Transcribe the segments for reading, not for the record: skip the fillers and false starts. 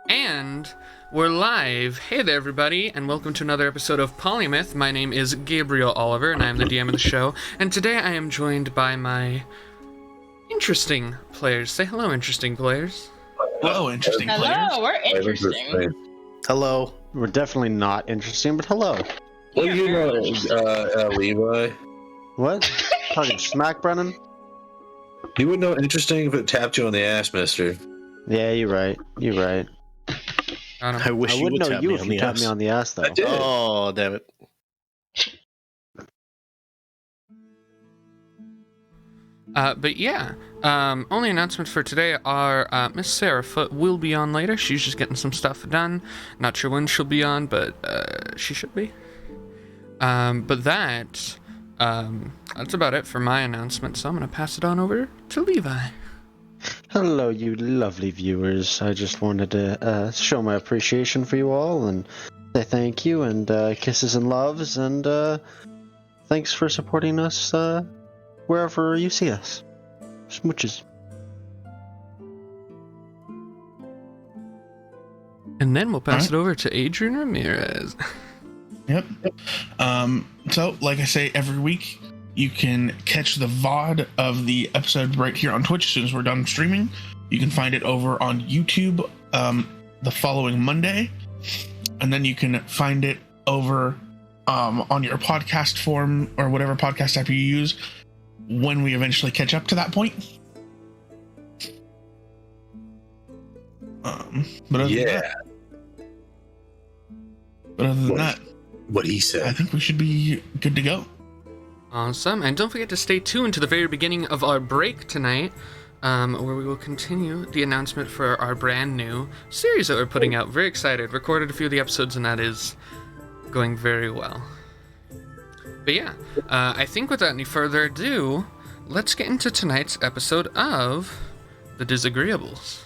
And we're live. Hey there, everybody, and welcome to another episode of Polymyth. My name is Gabriel Oliver, and I am the DM of the show. And today I am joined by my interesting players. Say hello, interesting players. Hello, interesting players. Hello, we're interesting. Hello. We're definitely not interesting, but hello. What do you know, Levi? What? Talking smack, Brennan? You would know interesting if it tapped you on the ass, mister. Yeah, you're right. You're right. I wish I would know you if you tapped me on the ass, though. I did. Oh, damn it. But yeah, only announcements for today are Miss Sarah Foote will be on later. She's just getting some stuff done. Not sure when she'll be on, but she should be. But that's about it for my announcement, so I'm going to pass it on over to Levi. Hello, you lovely viewers. I just wanted to show my appreciation for you all and say thank you and kisses and loves and thanks for supporting us wherever you see us. Smooches. And then we'll pass it over to ADRIAN Ramirez. Yep. So, like I say every week, you can catch the VOD of the episode right here on Twitch as soon as we're done streaming. You can find it over on YouTube the following Monday. And then you can find it over on your podcast form or whatever podcast app you use when we eventually catch up to that point. But other than that, what he said, I think we should be good to go. Awesome. And don't forget to stay tuned to the very beginning of our break tonight, where we will continue the announcement for our brand new series that we're putting out. Very excited. Recorded a few of the episodes, and that is going very well. But yeah, I think without any further ado, let's get into tonight's episode of The Dizagreeables.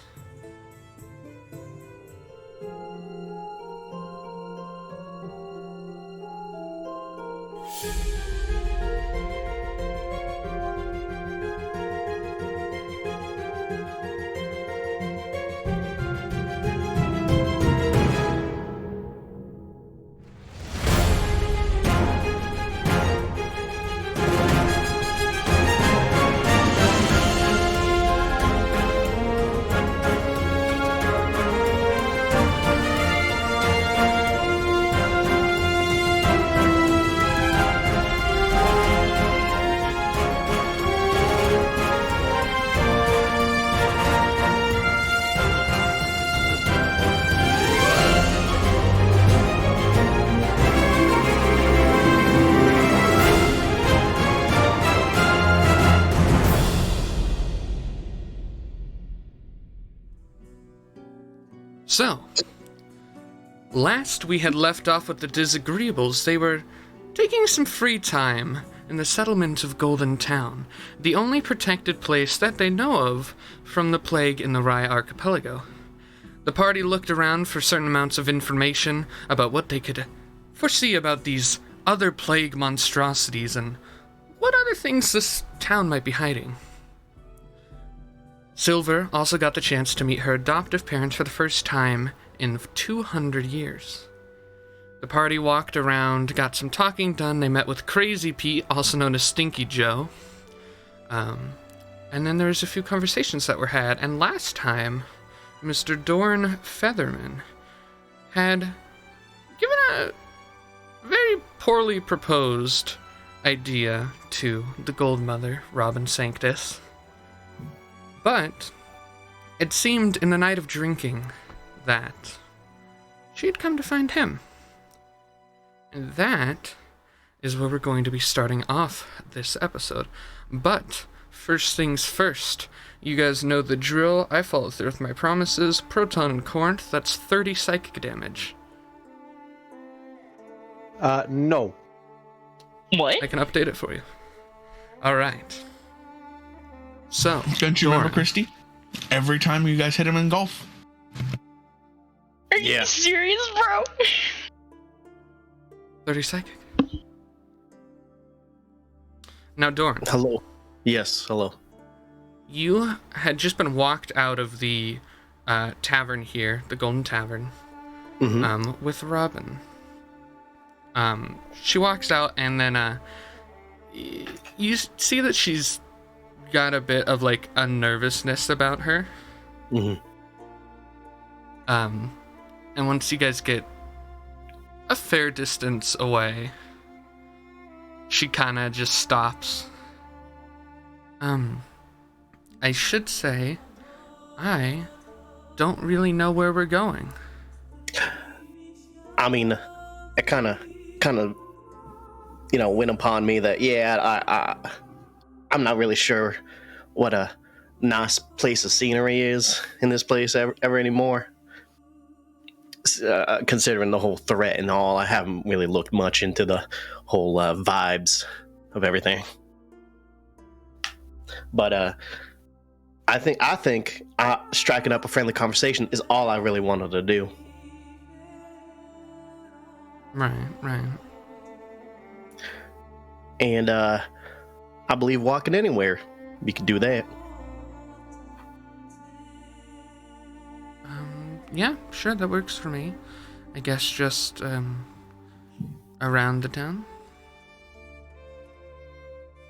So, last we had left off with the Dizagreeables. They were taking some free time in the settlement of Goldentown, the only protected place that they know of from the plague in the Rye Archipelago. The party looked around for certain amounts of information about what they could foresee about these other plague monstrosities and what other things this town might be hiding. Silver also got the chance to meet her adoptive parents for the first time in 200 years. The party walked around, got some talking done. They met with Crazy Pete, also known as Stinky Joe. And then there was a few conversations that were had. And last time, Mr. Dorrin Featherman had given a very poorly proposed idea to the Gold Mother, Robin Sanctus. But it seemed in the night of drinking that she had come to find him. And that is where we're going to be starting off this episode. But first things first, you guys know the drill. I follow through with my promises. Proton and Corrinth, that's 30 psychic damage. No. What? I can update it for you. Alright. So, Don't you remember, Christy? Every time you guys hit him in golf. Are you serious, bro? 30 psychic. Now, Dorrin. Hello. Yes, hello. You had just been walked out of the tavern here, the Golden Tavern, with Robin. She walks out, and then you see that she's got a bit of like a nervousness about her. And once you guys get a fair distance away, she kind of just stops. I should say, I don't really know where we're going. I mean, it kind of, went upon me that, I'm not really sure what a nice place of scenery is in this place ever anymore. Considering the whole threat and all, I haven't really looked much into the whole vibes of everything. But I think striking up a friendly conversation is all I really wanted to do. Right. And I believe walking anywhere, we could do that. Yeah, sure, that works for me. I guess just around the town.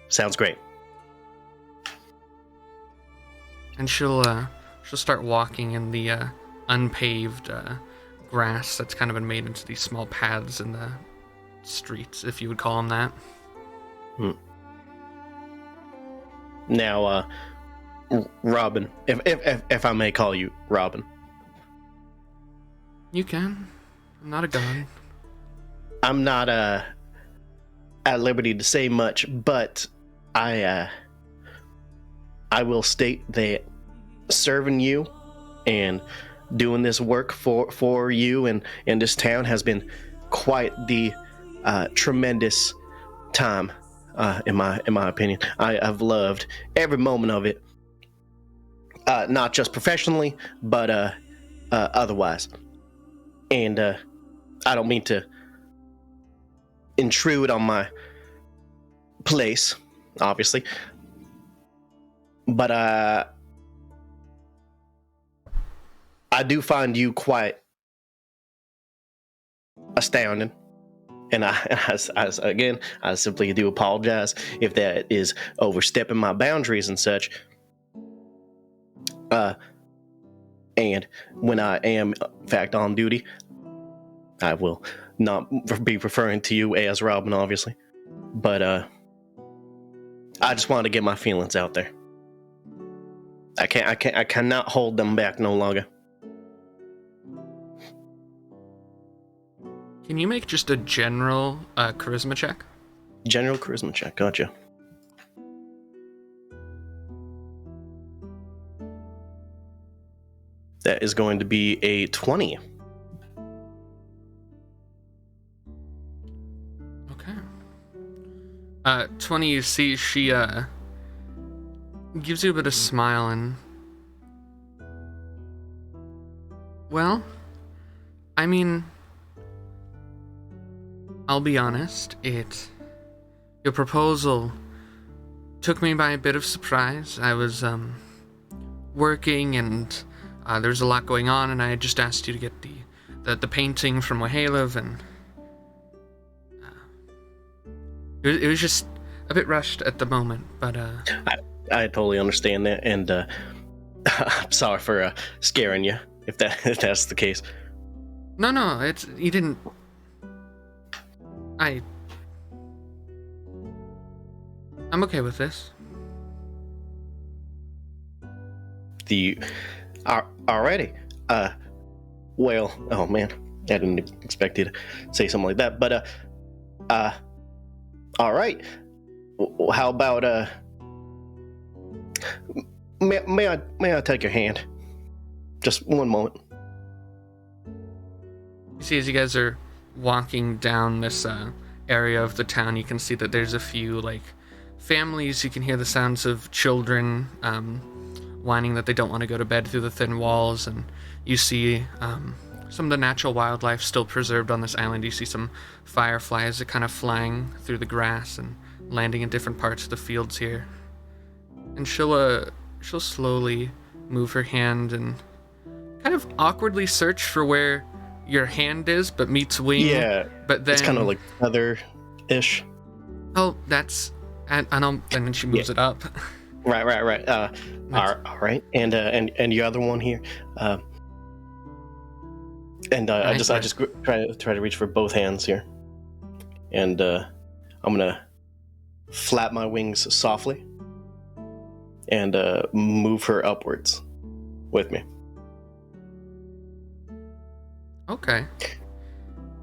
Sounds great. And she'll start walking in the unpaved grass that's kind of been made into these small paths in the streets, if you would call them that. Now, Robin, if I may call you Robin. You can. I'm not a god. I'm not at liberty to say much, but I will state that serving you and doing this work for you and in this town has been quite the tremendous time, in my opinion. I've loved every moment of it, not just professionally, but otherwise. And I don't mean to intrude on my place, obviously, but I do find you quite astounding. And I simply do apologize if that is overstepping my boundaries and such. And when I am, in fact, on duty, I will not be referring to you as Robin, obviously. But I just wanted to get my feelings out there. I cannot hold them back no longer. Can you make just a general charisma check? General charisma check, gotcha. That is going to be a 20. Okay. 20, you see she gives you a bit of smile and... Well, I mean... I'll be honest, your proposal took me by a bit of surprise. I was working and there's a lot going on, and I had just asked you to get the painting from Wahalev, and it was just a bit rushed at the moment, but I totally understand that, and I'm sorry for scaring you if that's the case. No, you didn't. I'm okay with this. Alrighty. Well, oh man, I didn't expect you to say something like that, but all right. How about may I take your hand? Just one moment. You see, as you guys are walking down this area of the town, you can see that there's a few like families. You can hear the sounds of children whining that they don't want to go to bed through the thin walls, and you see some of the natural wildlife still preserved on this island. You see some fireflies that kind of flying through the grass and landing in different parts of the fields here. And she'll slowly move her hand, and kind of awkwardly search for where your hand is, but meets wing. Yeah, but then it's kind of like feather-ish. oh, that's and then she moves it up. Right. All right, and your other one here, I just try to reach for both hands here, and I'm gonna flap my wings softly and move her upwards with me. Okay.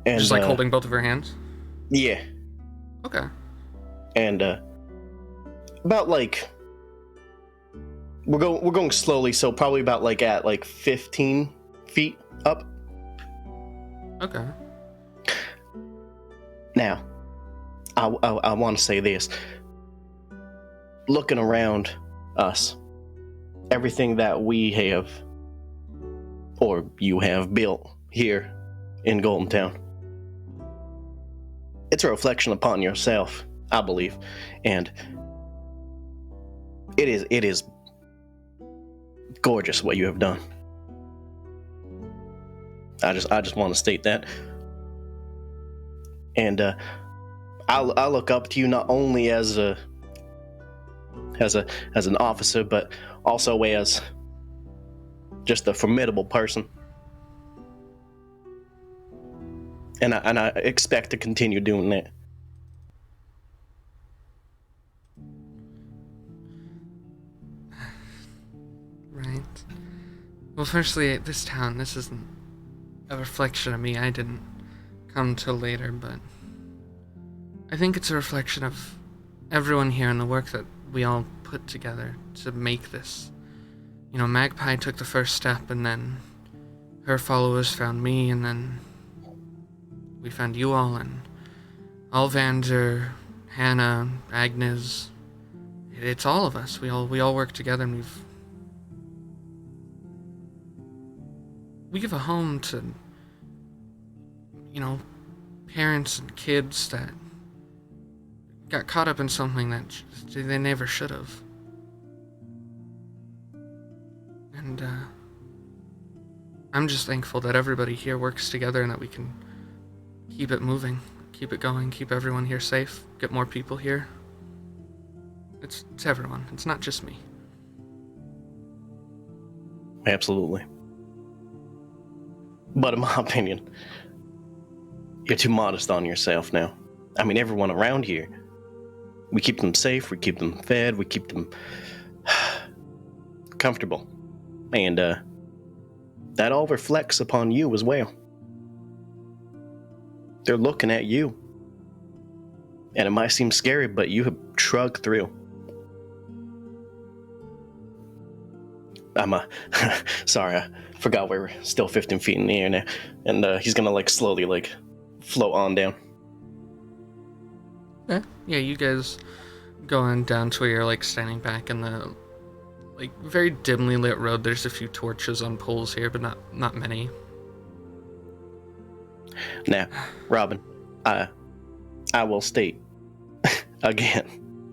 And just like holding both of her hands. Yeah. Okay. And about like we're going slowly, so probably about like at like 15 feet up. Okay. Now, I want to say this. Looking around us, everything that we have, or you have built here in Goldentown, it's a reflection upon yourself, I believe, and it is gorgeous what you have done. I just want to state that, and I look up to you not only as an officer, but also as just a formidable person, and I expect to continue doing that. Right. Well, firstly, this town, this isn't a reflection of me. I didn't come till later, but I think it's a reflection of everyone here and the work that we all put together to make this. You know, Magpie took the first step, and then her followers found me, and then we found you all, and Alvander, Hannah, Agnes. It's all of us. We all work together, and we give a home to, you know, parents and kids that got caught up in something that they never should have. And I'm just thankful that everybody here works together and that we can keep it moving, keep it going, keep everyone here safe, get more people here. It's everyone. It's not just me. Absolutely. But in my opinion, you're too modest on yourself now. I mean, everyone around here, we keep them safe, we keep them fed, we keep them comfortable. And that all reflects upon you as well. They're looking at you. And it might seem scary, but you have trudged through. Sorry, I forgot we were still 15 feet in the air now. And he's gonna like slowly like float on down. Yeah, you guys go on down to where you're like standing back in the like very dimly lit road. There's a few torches on poles here, but not many. Now, Robin, I will state again,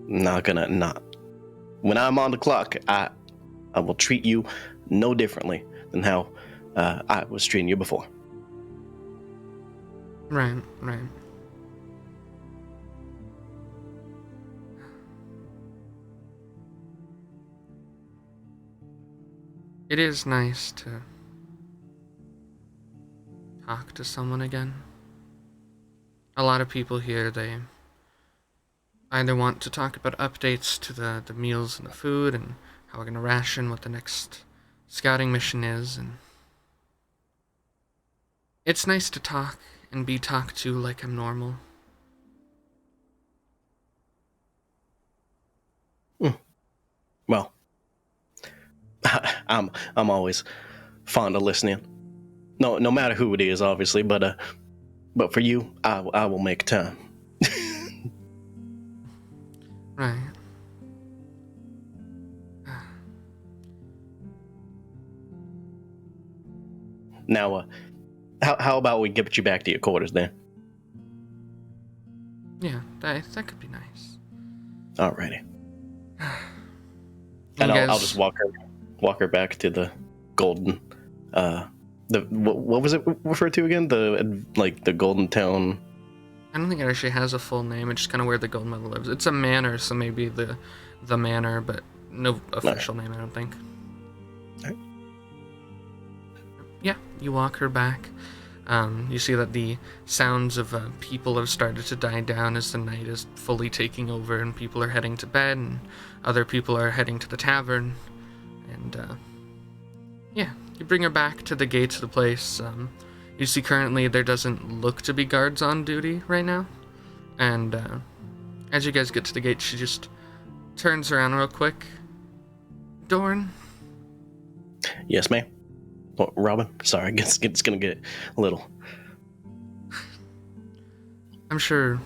not. When I'm on the clock, I will treat you no differently than how I was treating you before. Right. It is nice to talk to someone again. A lot of people here, they either want to talk about updates to the meals and the food and how we're going to ration, what the next scouting mission is, and it's nice to talk and be talked to like I'm normal. Well, I'm always fond of listening. No matter who it is, obviously, but for you, I will make time. Right. Now, how about we get you back to your quarters then? Yeah, that could be nice. Alrighty. And I'll just walk her back to the golden what was it referred to again? The Goldentown. I don't think it actually has a full name. It's just kind of where the gold medal lives. It's a manor, so maybe the manor, but no official name, I don't think. Alright. Yeah, you walk her back. You see that the sounds of people have started to die down as the night is fully taking over, and people are heading to bed, and other people are heading to the tavern. And yeah, you bring her back to the gates of the place. You see currently there doesn't look to be guards on duty right now. And as you guys get to the gate, she just turns around real quick. Dorrin? Yes, ma'am. Well, Robin? Sorry, it's gonna get a little. I'm sure,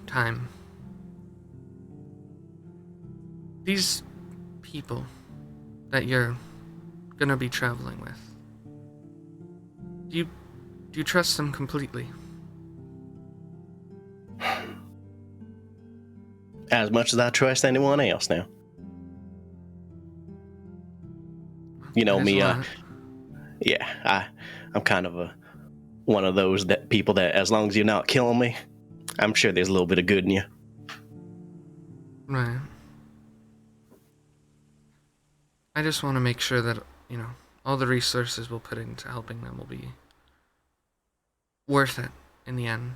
time. These people that you're gonna be traveling with, do you trust them completely? As much as I trust anyone else now. You know There's me, a lot. yeah, I'm kind of one of those people that as long as you're not killing me, I'm sure there's a little bit of good in you. Right. I just want to make sure that, all the resources we'll put into helping them will be worth it in the end.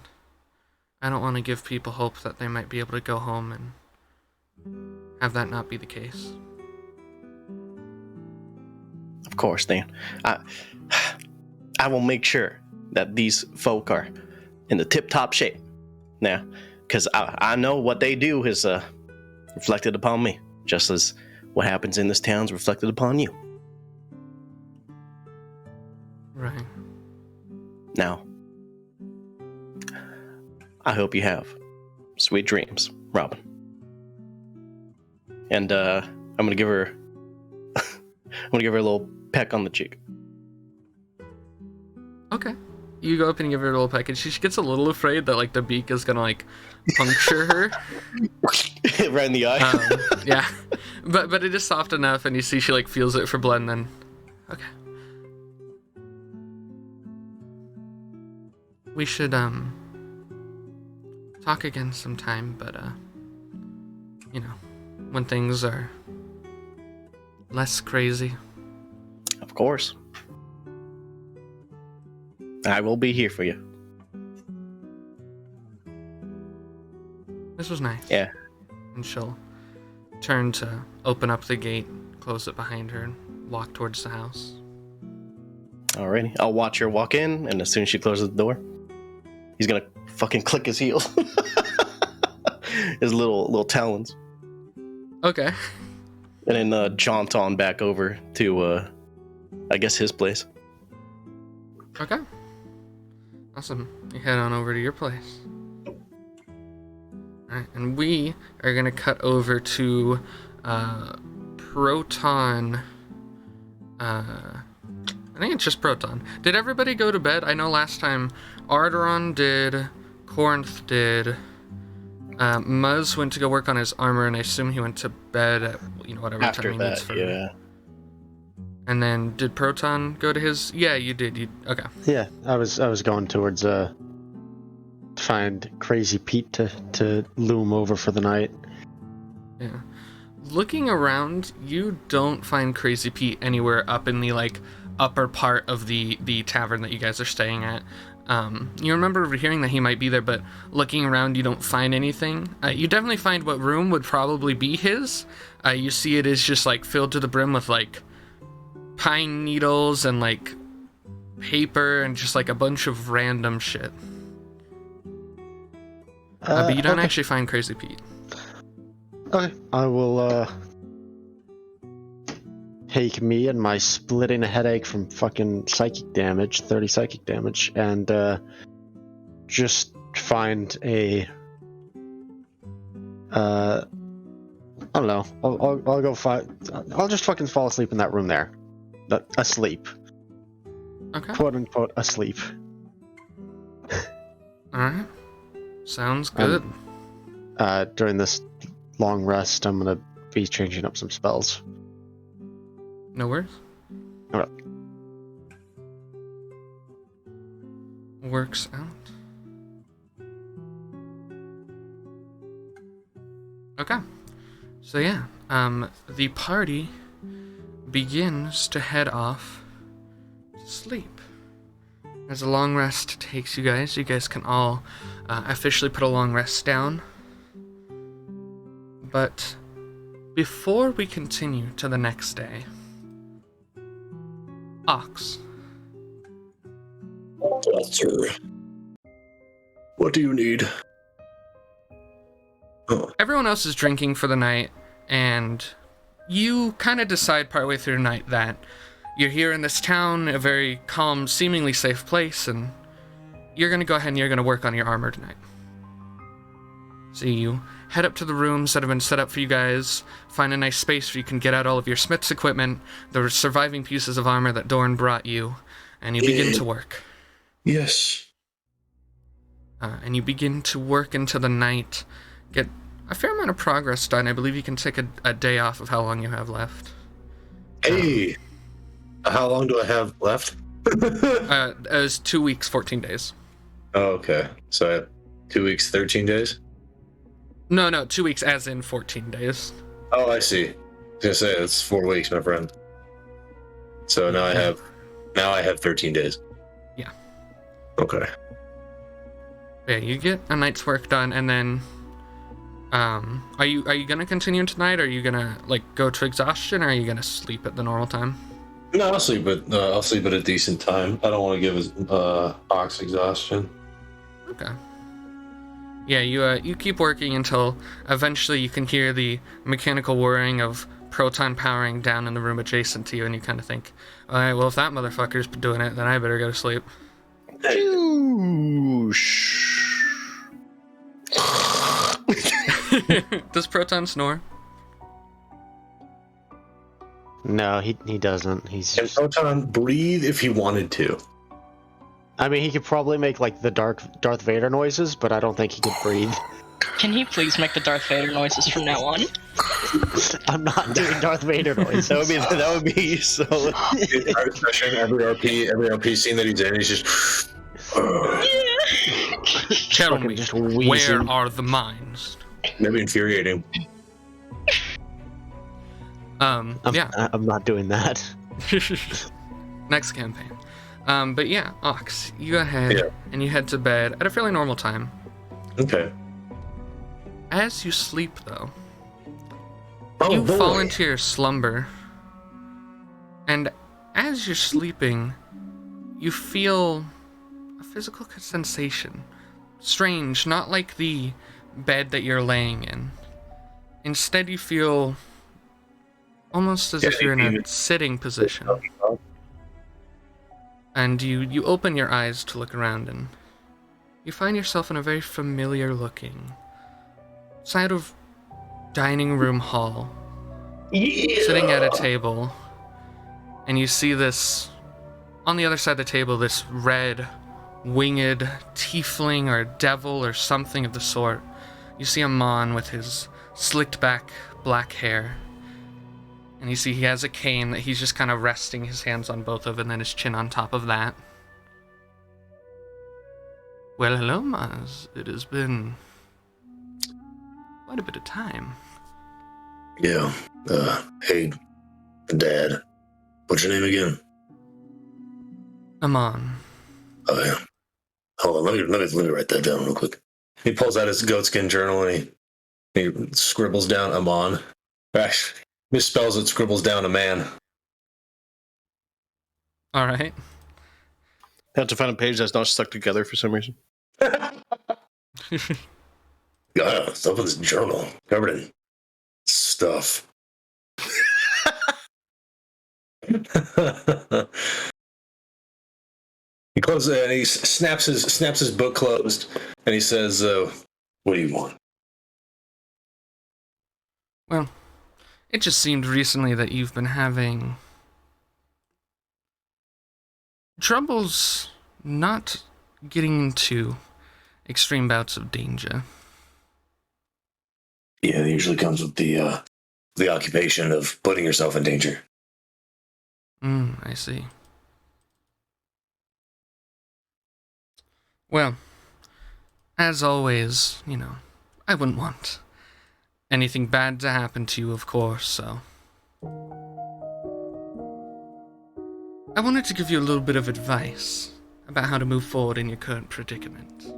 I don't want to give people hope that they might be able to go home and have that not be the case. Of course, Dan. I will make sure that these folk are in the tip-top shape now, because I know what they do is reflected upon me, just as what happens in this town is reflected upon you. Right. Now, I hope you have sweet dreams, Robin. And I'm gonna give her a little peck on the cheek. Okay. You go up and give her a little peck, and she gets a little afraid that, the beak is gonna, puncture her. Right in the eye. Yeah. But it is soft enough, and you see she, feels it for blood, and then... Okay. We should, talk again sometime, but, when things are less crazy. Of course. I will be here for you. This was nice. Yeah. And she'll turn to open up the gate, close it behind her, and walk towards the house. Alrighty. I'll watch her walk in, and as soon as she closes the door, he's gonna fucking click his heels. His little talons. Okay. And then jaunt on back over to, I guess, his place. Okay. Awesome. You head on over to your place. Alright, and we are going to cut over to Proton. I think it's just Proton. Did everybody go to bed? I know last time Arrtaron did, Corrinth did, Muzz went to go work on his armor, and I assume he went to bed at, whatever After time he needs that, for... yeah. And then did Proton go to his? Yeah, you did. Okay. Yeah, I was going towards to find Crazy Pete to loom over for the night. Yeah. Looking around, you don't find Crazy Pete anywhere up in the upper part of the tavern that you guys are staying at. You remember hearing that he might be there, but looking around, you don't find anything. You definitely find what room would probably be his. You see it is just filled to the brim with pine needles and paper and just a bunch of random shit. But you don't okay. actually find Crazy Pete. Okay, I will take me and my splitting a headache from fucking psychic damage, 30 psychic damage, and just find a I don't know. I'll go I'll just fucking fall asleep in that room there. Asleep. Okay. Quote unquote asleep. Alright. Sounds good. During this long rest, I'm gonna be changing up some spells. No worries. Alright. works out. Okay. So yeah, the party begins to head off to sleep. As a long rest takes you guys can all officially put a long rest down. But before we continue to the next day, Ox. Yes, sir. What do you need? Oh. Everyone else is drinking for the night, and you kind of decide partway through the night that you're here in this town, a very calm, seemingly safe place, and you're going to go ahead and you're going to work on your armor tonight. So you head up to the rooms that have been set up for you guys, find a nice space where you can get out all of your smith's equipment, the surviving pieces of armor that Dorrin brought you, and you begin to work. Yes. And you begin to work into the night, get a fair amount of progress done. I believe you can take a day off of how long you have left. Hey, how long do I have left? It was 2 weeks, 14 days. Oh, okay. So I have 2 weeks, 13 days? No, 2 weeks as in 14 days. Oh, I see. I was gonna say it's 4 weeks, my friend. So now I have 13 days. Yeah. Okay. Yeah, you get a night's work done, and then are you gonna continue tonight? Or are you gonna go to exhaustion, or are you gonna sleep at the normal time? No, I'll sleep at a decent time. I don't want to give Ox exhaustion. Okay. Yeah, you keep working until eventually you can hear the mechanical whirring of Proton powering down in the room adjacent to you, and you kind of think, all right, well, if that motherfucker's doing it, then I better go to sleep. Does Proton snore? No, he doesn't. He's Can Proton breathe if he wanted to? I mean, he could probably make the Darth Vader noises, but I don't think he could breathe. Can he please make the Darth Vader noises from now on? I'm not doing Darth Vader noises. That would be so. Every RP scene that he's in, he's just. Tell me, just where wheezing. are the mines? Maybe infuriating. Yeah. I'm not doing that. Next campaign. But yeah, Ox, you go ahead and you head to bed at a fairly normal time. Okay. As you sleep, though, you fall into your slumber, and as you're sleeping, you feel a physical sensation. Strange, not like the bed that you're laying in. Instead, you feel almost as if you're in a sitting position. And you open your eyes to look around, and you find yourself in a very familiar looking side of dining room hall, sitting at a table, and you see this, on the other side of the table, this red, winged tiefling or devil or something of the sort. You see a mon with his slicked back black hair, and you see he has a cane that he's just kind of resting his hands on both of, and then his chin on top of that. Well, hello, Maz. It has been quite a bit of time. Yeah. Hey, Dad. What's your name again? Amon. Oh, yeah. Hold on, let me write that down real quick. He pulls out his goatskin journal and he scribbles down Amon. Actually, misspells it, scribbles down a man. All right. I have to find a page that's not stuck together for some reason. Yeah, stuff in this journal. Covered in stuff. He closes it and he snaps his book closed and he says, what do you want? Well, it just seemed recently that you've been having troubles not getting into extreme bouts of danger. Yeah, it usually comes with the occupation of putting yourself in danger. I see. Well, as always, I wouldn't want anything bad to happen to you, of course, so... I wanted to give you a little bit of advice about how to move forward in your current predicament.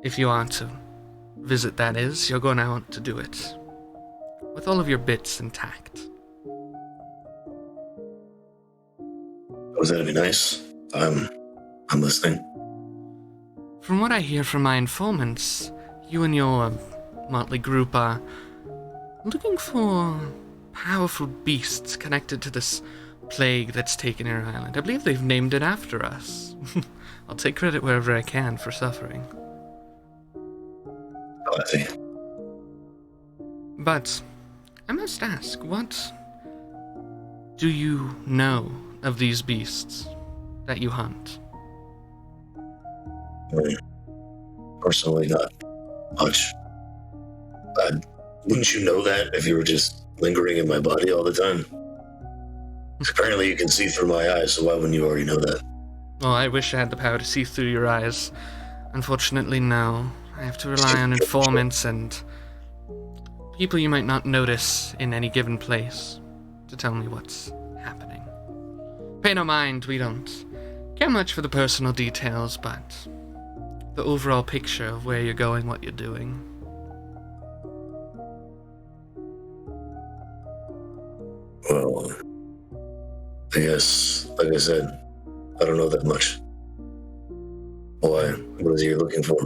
If you are to visit, that is, you're going to want to do it with all of your bits intact. Was that be nice? I'm listening. From what I hear from my informants, you and your motley group are looking for powerful beasts connected to this plague that's taken our island. I believe they've named it after us. I'll take credit wherever I can for suffering. Oh, I see. But I must ask, what do you know of these beasts that you hunt? Personally, not much. Wouldn't you know that if you were just lingering in my body all the time? Apparently you can see through my eyes, so why wouldn't you already know that? Well, I wish I had the power to see through your eyes. Unfortunately, no. I have to rely on informants and people you might not notice in any given place to tell me what's happening. Pay no mind, we don't care much for the personal details, but the overall picture of where you're going, what you're doing. Well, I guess, like I said, I don't know that much. Why? What is it you're looking for?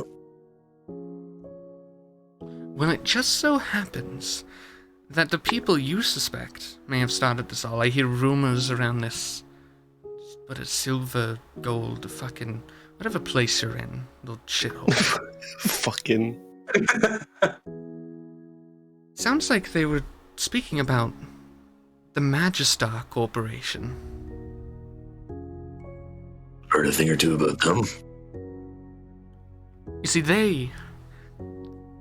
Well, it just so happens that the people you suspect may have started this all. I hear rumors around this, what is silver, gold, fucking, whatever place you're in, little shithole. Fucking. Sounds like they were speaking about the Magistar Corporation. Heard a thing or two about them. You see, they,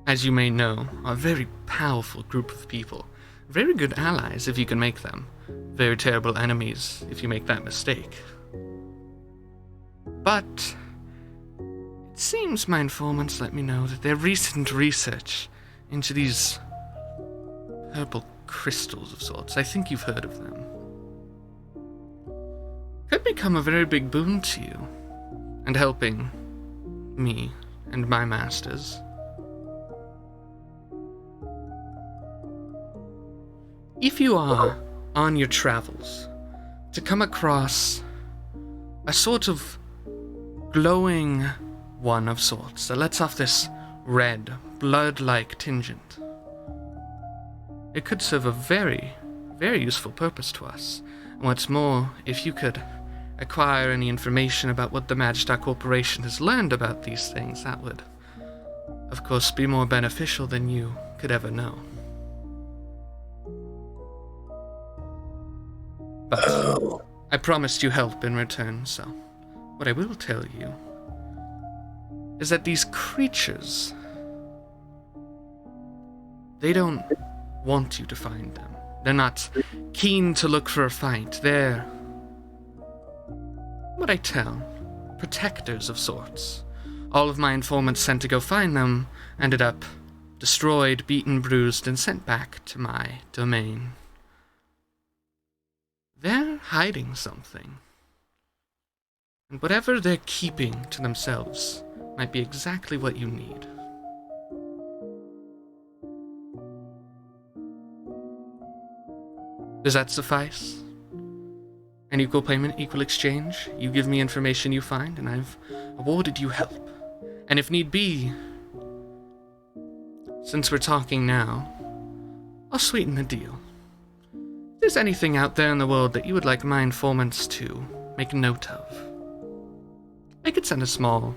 as you may know, are a very powerful group of people. Very good allies if you can make them. Very terrible enemies if you make that mistake. But it seems my informants let me know that their recent research into these purple crystals of sorts, I think you've heard of them, could become a very big boon to you and helping me and my masters. If you are on your travels to come across a sort of glowing one of sorts that lets off this red, blood-like tingent, it could serve a very, very useful purpose to us. And what's more, if you could acquire any information about what the Magistar Corporation has learned about these things, that would, of course, be more beneficial than you could ever know. But I promised you help in return, so what I will tell you is that these creatures, they don't want you to find them. They're not keen to look for a fight. They're, what I tell, protectors of sorts. All of my informants sent to go find them ended up destroyed, beaten, bruised, and sent back to my domain. They're hiding something. And whatever they're keeping to themselves might be exactly what you need. Does that suffice? An equal payment, equal exchange. You give me information you find, and I've awarded you help. And if need be, since we're talking now, I'll sweeten the deal. If there's anything out there in the world that you would like my informants to make note of, I could send a small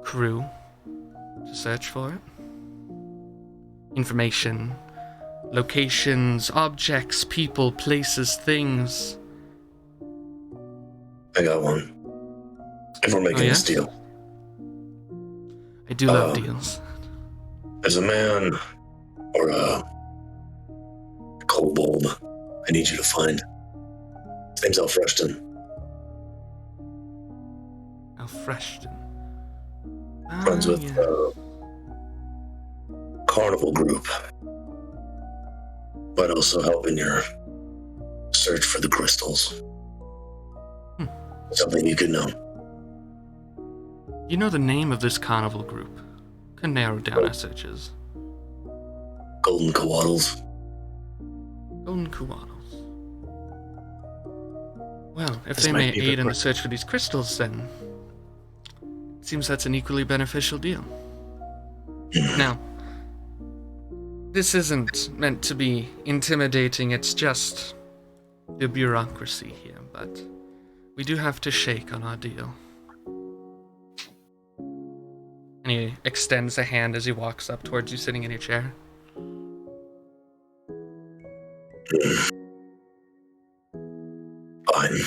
crew to search for it. Information, locations, objects, people, places, things. I got one. If we're making this deal. I do love deals. As a man or a kobold, I need you to find. His name's Alfreshton. Alfreshton. Runs with yeah. Carnival Group, but also helping your search for the crystals. Something you could know. You know the name of this carnival group? Can narrow down our searches. Golden Coatls. Golden Koalas. Well, if This they might may be the aid in the que- search for these crystals, then it seems that's an equally beneficial deal. Now, this isn't meant to be intimidating, it's just the bureaucracy here, but we do have to shake on our deal. And he extends a hand as he walks up towards you sitting in your chair. Fine.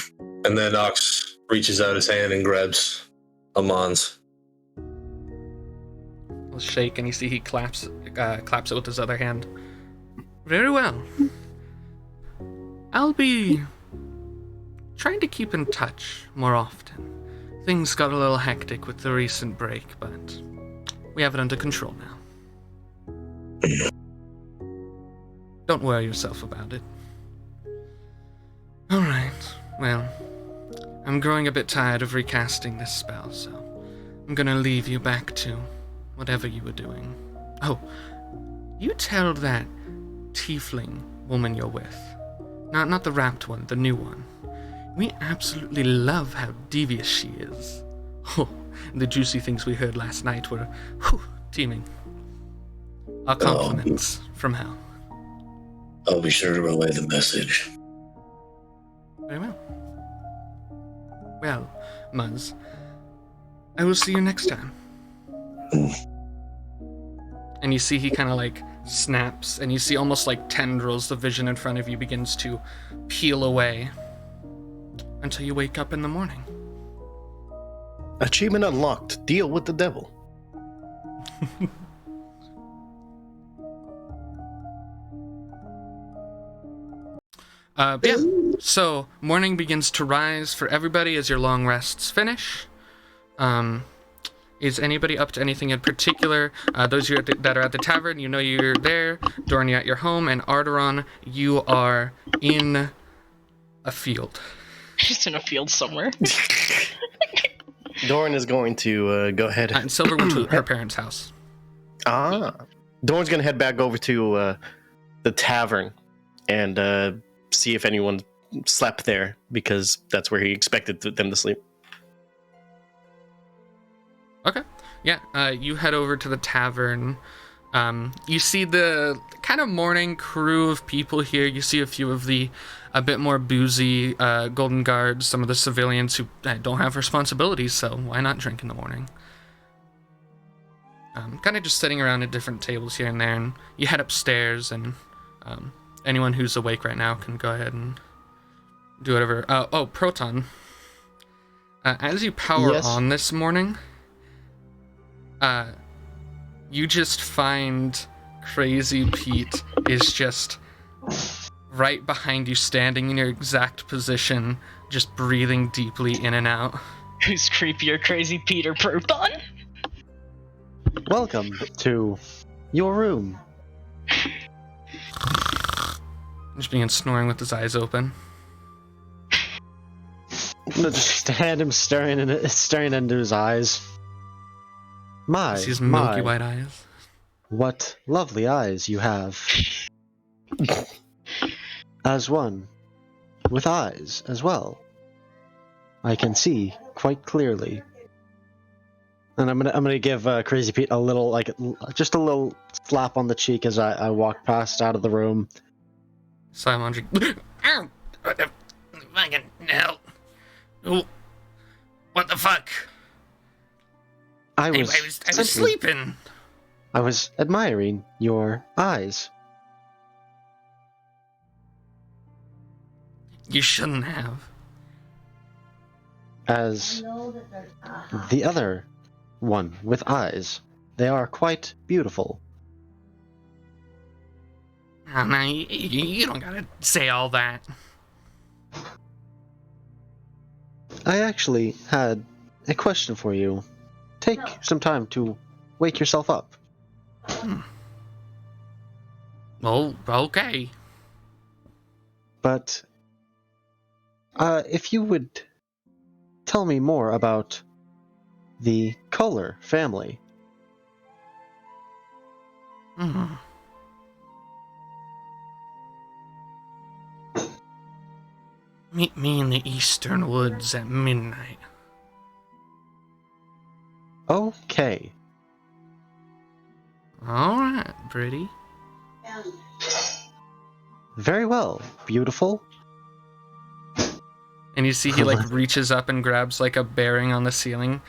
And then Ox reaches out his hand and grabs Amon's. He'll shake, and you see he claps it with his other hand. Very well. I'll be trying to keep in touch more often. Things got a little hectic with the recent break, but we have it under control now. Don't worry yourself about it. Alright, well, I'm growing a bit tired of recasting this spell, so I'm gonna leave you back to whatever you were doing. Oh, you tell that tiefling woman you're with. Not the wrapped one, the new one. We absolutely love how devious she is. Oh, the juicy things we heard last night were, teeming. Our compliments from hell. I'll be sure to relay the message. Very well. Well, Muzz, I will see you next time. And you see he kind of like snaps, and you see almost like tendrils, the vision in front of you begins to peel away until you wake up in the morning. Achievement unlocked. Deal with the devil. Yeah, so morning begins to rise for everybody as your long rests finish. Is anybody up to anything in particular? Those of you that are at the tavern, you know you're there. Dorrin, you're at your home, and Arrtaron, you are in a field. Just in a field somewhere. Dorrin is going to go ahead. And Silver went to her parents' house. Dorrin's going to head back over to the tavern and see if anyone slept there, because that's where he expected them to sleep. Okay. Yeah, you head over to the tavern. You see the kind of morning crew of people here. You see a few of the a bit more boozy Golden Guards, some of the civilians who don't have responsibilities, so why not drink in the morning? Kind of just sitting around at different tables here and there, and you head upstairs, and anyone who's awake right now can go ahead and do whatever. Proton. As you power on this morning, you just find Crazy Pete is just right behind you, standing in your exact position, just breathing deeply in and out. Who's creepier, Crazy Pete or Proton? Welcome to your room. Just begins snoring with his eyes open. Just stand him staring into his eyes. My, His milky white eyes. What lovely eyes you have. As one with eyes as well, I can see quite clearly. And I'm gonna give Crazy Pete a little, just a little slap on the cheek as I walk past out of the room. Simon, ow! What the fucking hell? What the fuck? I was sleeping. I was admiring your eyes. You shouldn't have. As the other one with eyes, they are quite beautiful. Oh, no, you don't gotta say all that. I actually had a question for you take some time to wake yourself up. Oh, okay. But if you would tell me more about the Kohler family. Meet me in the eastern woods at midnight. Okay. Alright, pretty. Very well, beautiful. And you see he like reaches up and grabs like a bearing on the ceiling,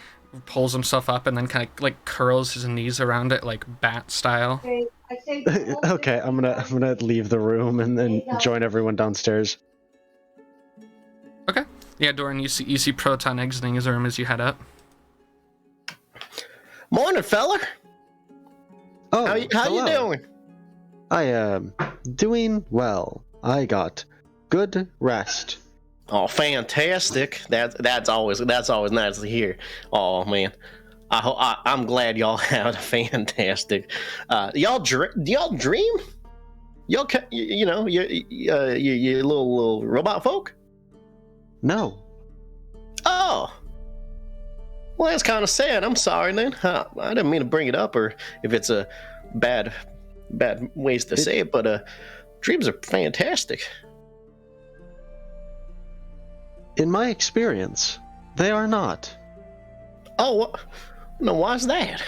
pulls himself up, and then kind of like curls his knees around it like bat style. Okay, I'm gonna leave the room and then join everyone downstairs. Okay. Yeah, Dorrin, you see Proton exiting his room as you head up. Morning, fella. Oh, How you hello. doing? I am doing well. I got good rest. Oh, fantastic! That's always nice to hear. Oh man, I'm glad y'all had a fantastic. Do y'all dream? Y'all, you little robot folk. No. Oh. Well, that's kind of sad. I'm sorry, then. I didn't mean to bring it up, or if it's a bad ways to say it, but dreams are fantastic. In my experience, they are not. Oh, no, why's that?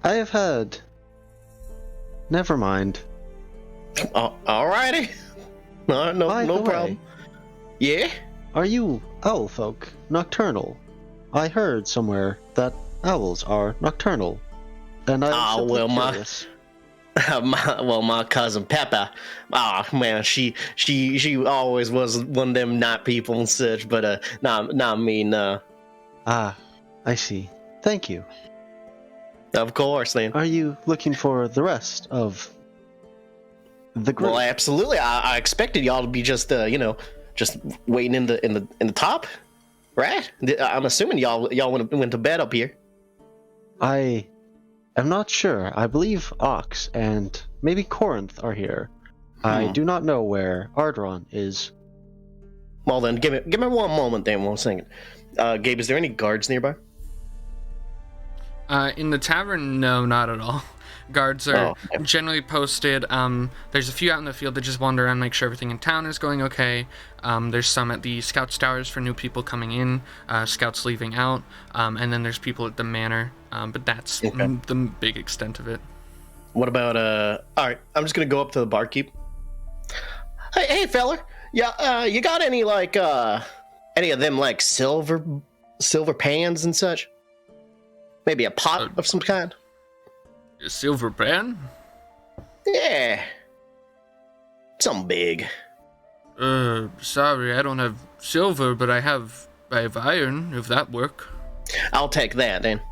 I have had... Never mind. Alrighty. No By the problem. way, Yeah? are you owl folk nocturnal? I heard somewhere that owls are nocturnal. And I'm simply curious. My cousin Peppa, man, she always was one of them night people and such, but not me, no. Ah, I see. Thank you. Of course, then. Are you looking for the rest of the group? Well, absolutely. I expected y'all to be just just waiting in the top, right? I'm assuming y'all went to bed up here. I am not sure. I believe Ox and maybe Corrinth are here. I do not know where Arrtaron is. Well then, give me 1 moment then, 1 second. Gabe, is there any guards nearby? In the tavern, no, not at all. Guards are generally posted. There's a few out in the field that just wander around, make sure everything in town is going okay. There's some at the Scouts Towers for new people coming in, Scouts leaving out, and then there's people at the manor. But that's the big extent of it. What about all right, I'm just gonna go up to the barkeep. Hey fella, yeah, you got any like any of them like silver pans and such? Maybe a pot of some kind. A silver pan? Yeah, something big. Sorry, I don't have silver, but I have iron. If that work. I'll take that then.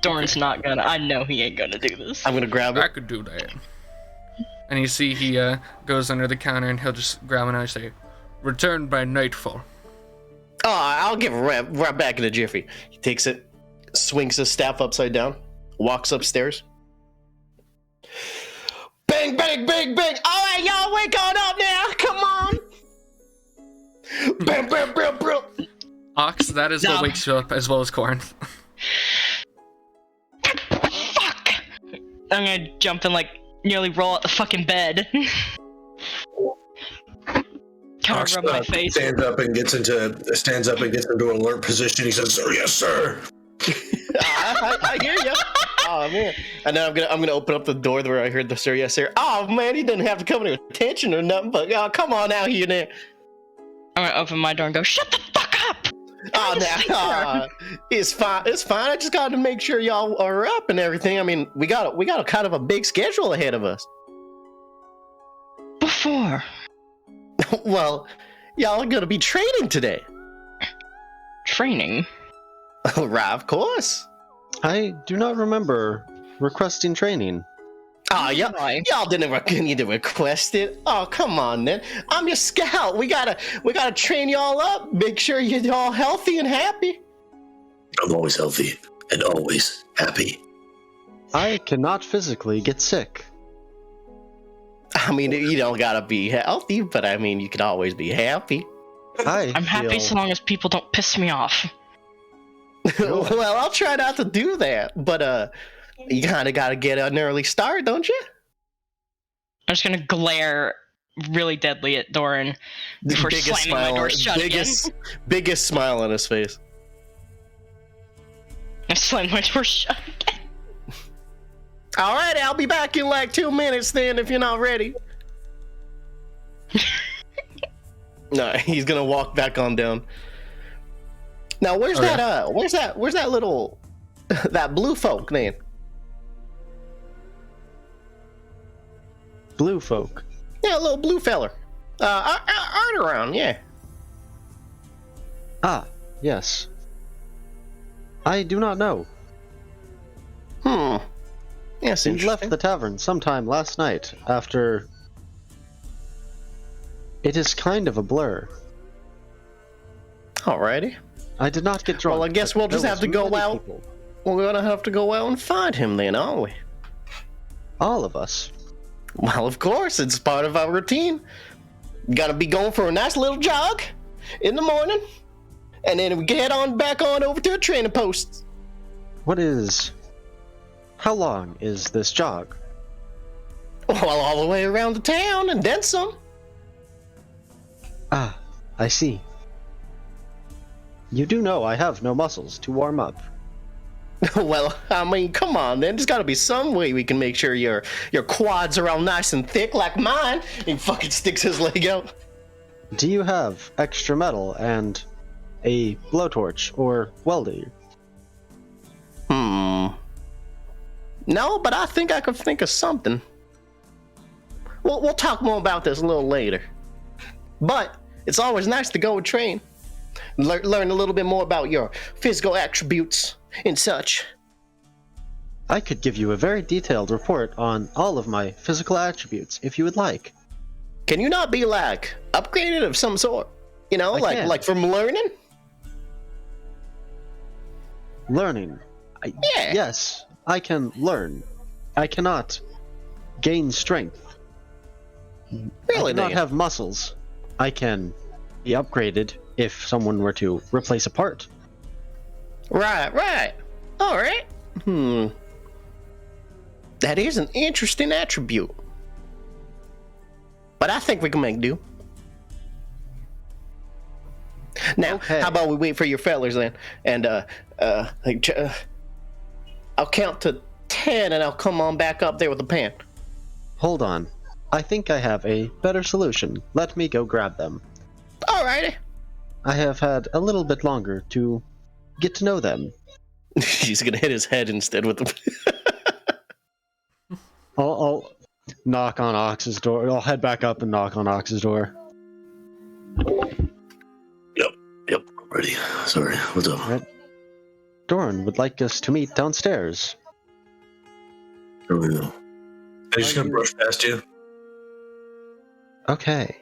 Dorrin's not gonna. I know he ain't gonna do this. I'm gonna grab it. I could do that. And you see he goes under the counter and he'll just grab it and say, "Return by nightfall." Oh, I'll give it right back in a jiffy. He takes it, swings his staff upside down, walks upstairs. Bang, bang, bang, bang. All right, y'all, wake on up now. Come on. Bam, bam, bam, bam. Ox, that is what wakes you up, as well as Corrinth. Fuck! I'm gonna jump and like nearly roll out the fucking bed. Kind of rub my face. Stands up and gets into alert position. He says, "Sir, yes, sir." I hear you. Oh man! And then I'm gonna open up the door where I heard the sir, yes, sir. Oh man, he didn't have to come to attention or nothing. But come on out here now. I'm gonna open my door and go, "Shut the fuck up!" Oh, now it's fine. It's fine. I just got to make sure y'all are up and everything. I mean, we got a kind of a big schedule ahead of us. Before. Well, y'all are gonna be training today. Training? Right, of course. I do not remember requesting training. Oh, y'all didn't need to request it. Oh, come on, then. I'm your scout. We gotta train y'all up. Make sure you're all healthy and happy. I'm always healthy and always happy. I cannot physically get sick. I mean, you don't gotta be healthy, but I mean, you can always be happy. I'm happy so long as people don't piss me off. Well, I'll try not to do that, but you kind of gotta get an early start, don't you? I'm just gonna glare really deadly at Dorrin before slamming my door shut again. Biggest smile on his face. I slammed my door shut again. Alright, I'll be back in like 2 minutes then if you're not ready. No, he's gonna walk back on down. Now where's that little that blue folk then? Blue folk. Yeah, a little blue feller. Arrtaron, yeah. Ah, yes. I do not know. Yes, He left the tavern sometime last night after... It is kind of a blur. Alrighty. I did not get drunk. Well, I guess we'll just have to go out. People. We're gonna have to go out and find him then, aren't we? All of us. Well, of course, it's part of our routine. Gotta be going for a nice little jog in the morning, and then we get on back on over to a training post. How long is this jog? Well, all the way around the town and then some. Ah, I see. You do know I have no muscles to warm up. Well, I mean, come on, then. There's gotta be some way we can make sure your quads are all nice and thick like mine. He fucking sticks his leg out. Do you have extra metal and a blowtorch or welder? No, but I think I could think of something. We'll talk more about this a little later. But it's always nice to go and train. Learn a little bit more about your physical attributes and such. I could give you a very detailed report on all of my physical attributes if you would like. Can you not be like upgraded of some sort? You know, like from learning? Learning. Yeah. Yes, I can learn. I cannot gain strength. Really? I do not have muscles. I can be upgraded if someone were to replace a part. Right. All right. That is an interesting attribute. But I think we can make do. Now, Okay. How about we wait for your fellers then? And I'll count to 10 and I'll come on back up there with the pan. Hold on. I think I have a better solution. Let me go grab them. Alrighty. I have had a little bit longer to get to know them. He's gonna hit his head instead with the. I'll knock on Ox's door. I'll head back up and knock on Ox's door. Yep, ready. Sorry, what's up? Right. Dorrin would like us to meet downstairs. Here we go. I'm just gonna brush past you. Okay.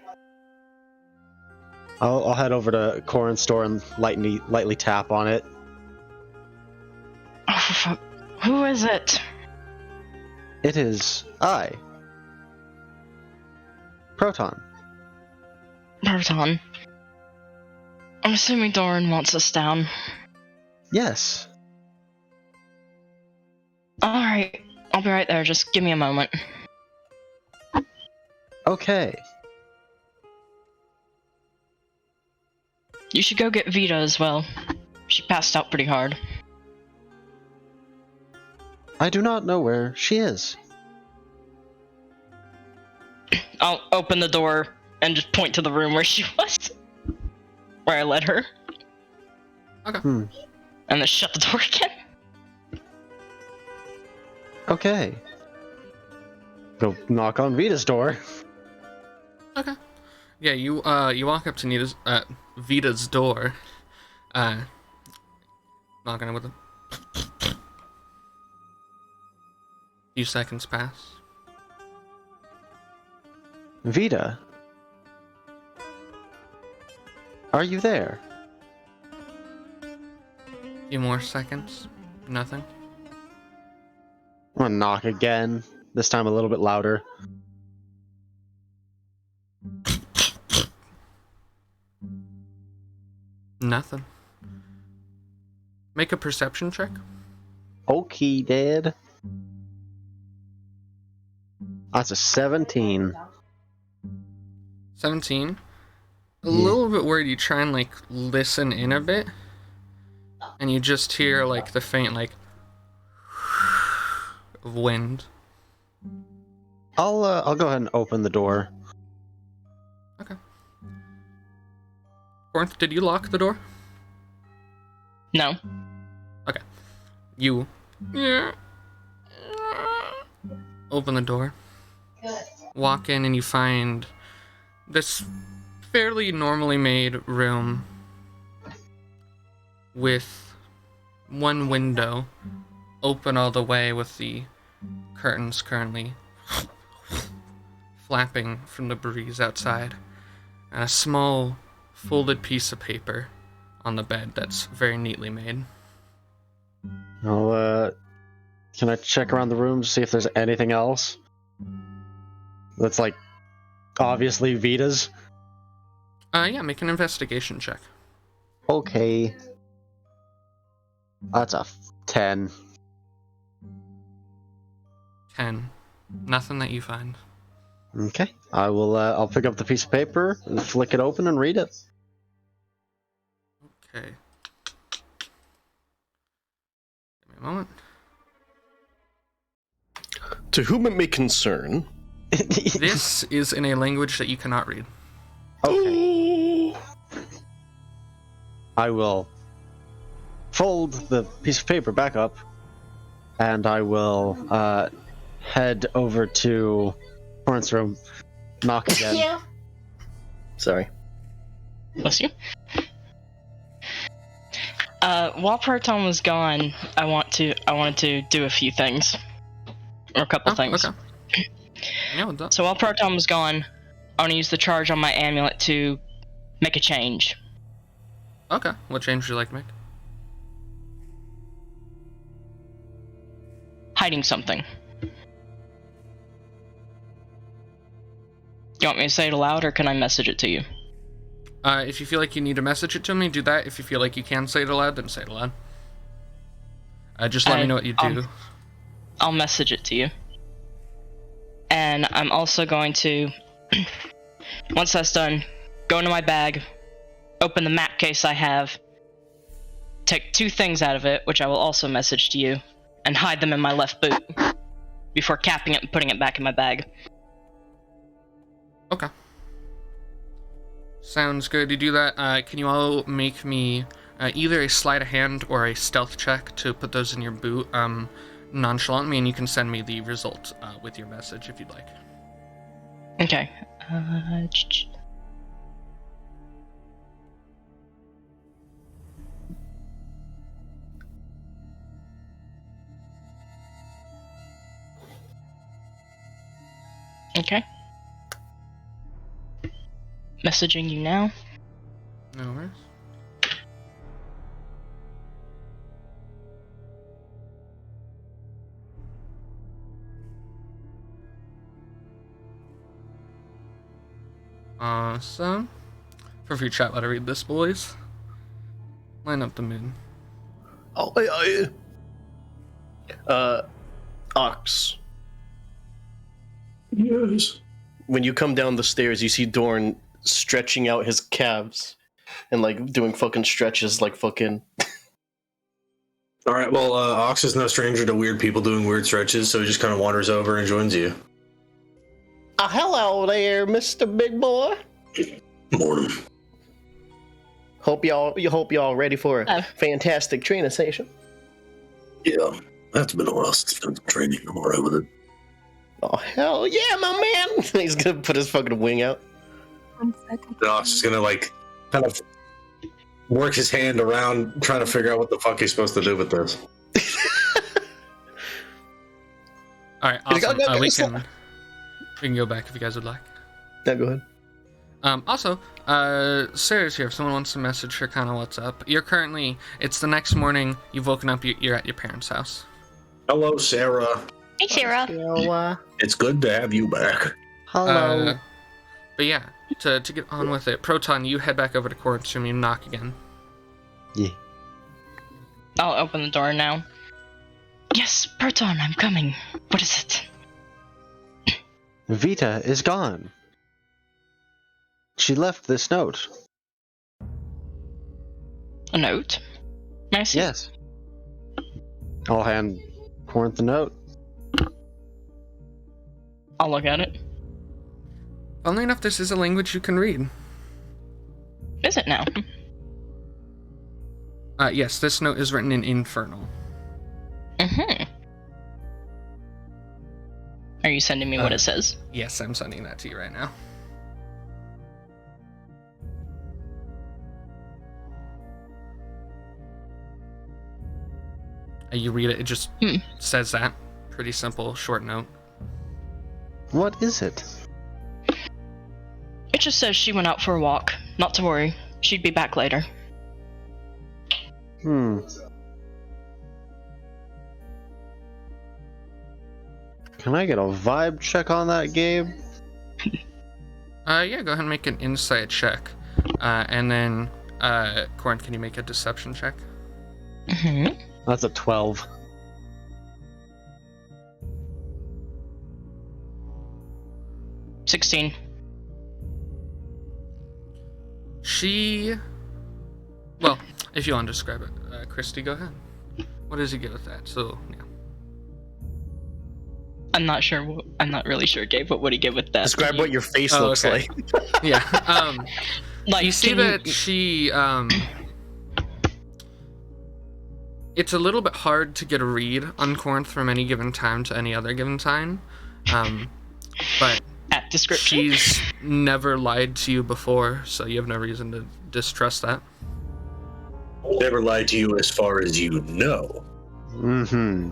I'll head over to Corrinth's door and lightly tap on it. Oh, for fuck. Who is it? It is I. Proton. Proton. I'm assuming Dorrin wants us down. Yes. Alright, I'll be right there, just give me a moment. Okay. You should go get Vita as well. She passed out pretty hard. I do not know where she is. I'll open the door and just point to the room where she was. Where I led her. Okay. And then shut the door again. Okay. Go knock on Vita's door. Okay. Yeah, you walk up to Vita's door. Knocking it with a few seconds pass. Vita. Are you there? Few more seconds. Nothing. I'm gonna knock again. This time a little bit louder. Nothing. Make a perception check. Okay, Dad. That's a 17. 17. A little bit worried. You try and like listen in a bit, and you just hear like the faint like of wind. I'll go ahead and open the door. Okay. Corrinth, did you lock the door? No. Okay. You open the door. Walk in and you find this fairly normally made room with one window open all the way with the curtains currently flapping from the breeze outside, and a small folded piece of paper on the bed that's very neatly made. Can I check around the room to see if there's anything else that's like obviously Vita's? Yeah, make an investigation check. Okay. That's a 10. 10. Nothing that you find. Okay. I'll pick up the piece of paper and flick it open and read it. Okay. Give me a moment. To whom it may concern. This is in a language that you cannot read. Okay. I will fold the piece of paper back up, and I will head over to Corrinth's room, knock again. Sorry. Bless you. While Proton was gone, I wanted to do a few things. Or a couple things. Okay. Yeah, what's up? So while Proton was gone, I want to use the charge on my amulet to make a change. Okay. What change would you like to make? Hiding something. Do you want me to say it aloud, or can I message it to you? If you feel like you need to message it to me, do that. If you feel like you can say it aloud, then say it aloud. Just let me know what you do. I'll message it to you. And I'm also going to, once that's done, go into my bag, open the map case I have, take 2 things out of it, which I will also message to you, and hide them in my left boot before capping it and putting it back in my bag. Okay. Sounds good. You do that. Can you all make me either a sleight of hand or a stealth check to put those in your boot nonchalantly, and you can send me the result with your message if you'd like. Okay. Okay. Messaging you now. No worries. Awesome. For free chat, let her read this, boys. Line up the mood. Ox. Yes. When you come down the stairs, you see Dorrin stretching out his calves and like doing fucking stretches like fucking. All right. Well, Ox is no stranger to weird people doing weird stretches, so he just kind of wanders over and joins you. Hello there, Mr. Big Boy. Morning. Hope y'all ready for a fantastic training session. Yeah, that's been a while since I've done some training. I'm alright with it. Oh hell yeah, my man! He's gonna put his fucking wing out. 1 second. And Ox is gonna like kind of work his hand around, trying to figure out what the fuck he's supposed to do with this. All right, awesome. We can go back if you guys would like. Yeah, go ahead. Also, Sarah's here if someone wants to message her kind of what's up. It's the next morning, you've woken up, you're at your parents' house. Hello, Sarah. Hey, Sarah. It's good to have you back. Hello. But yeah, to get on with it, Proton, you head back over to Corrinth's room, you knock again. Yeah. I'll open the door now. Yes, Proton, I'm coming. What is it? Vita is gone. She left this note. A note? May I see? Yes. I'll hand Corrinth the note. I'll look at it. Funnily enough, this is a language you can read. Is it now? Yes, this note is written in Infernal. Mm-hmm. Are you sending me what it says? Yes, I'm sending that to you right now. You read it, it just says that. Pretty simple, short note. What is it? It just says she went out for a walk. Not to worry. She'd be back later. Can I get a vibe check on that, Gabe? Yeah, go ahead and make an insight check. And then, Corn, can you make a deception check? Mm-hmm. That's a 12. $16. Well, if you want to describe it, Christy, go ahead. What does he get with that? So, yeah. I'm not sure. I'm not really sure, Gabe. What would he give with that? Describe what your face looks okay. like. Yeah. Like, you see that she, it's a little bit hard to get a read on Corrinth from any given time to any other given time. But at description, she's never lied to you before, so you have no reason to distrust that. Never lied to you as far as you know. Mm-hmm.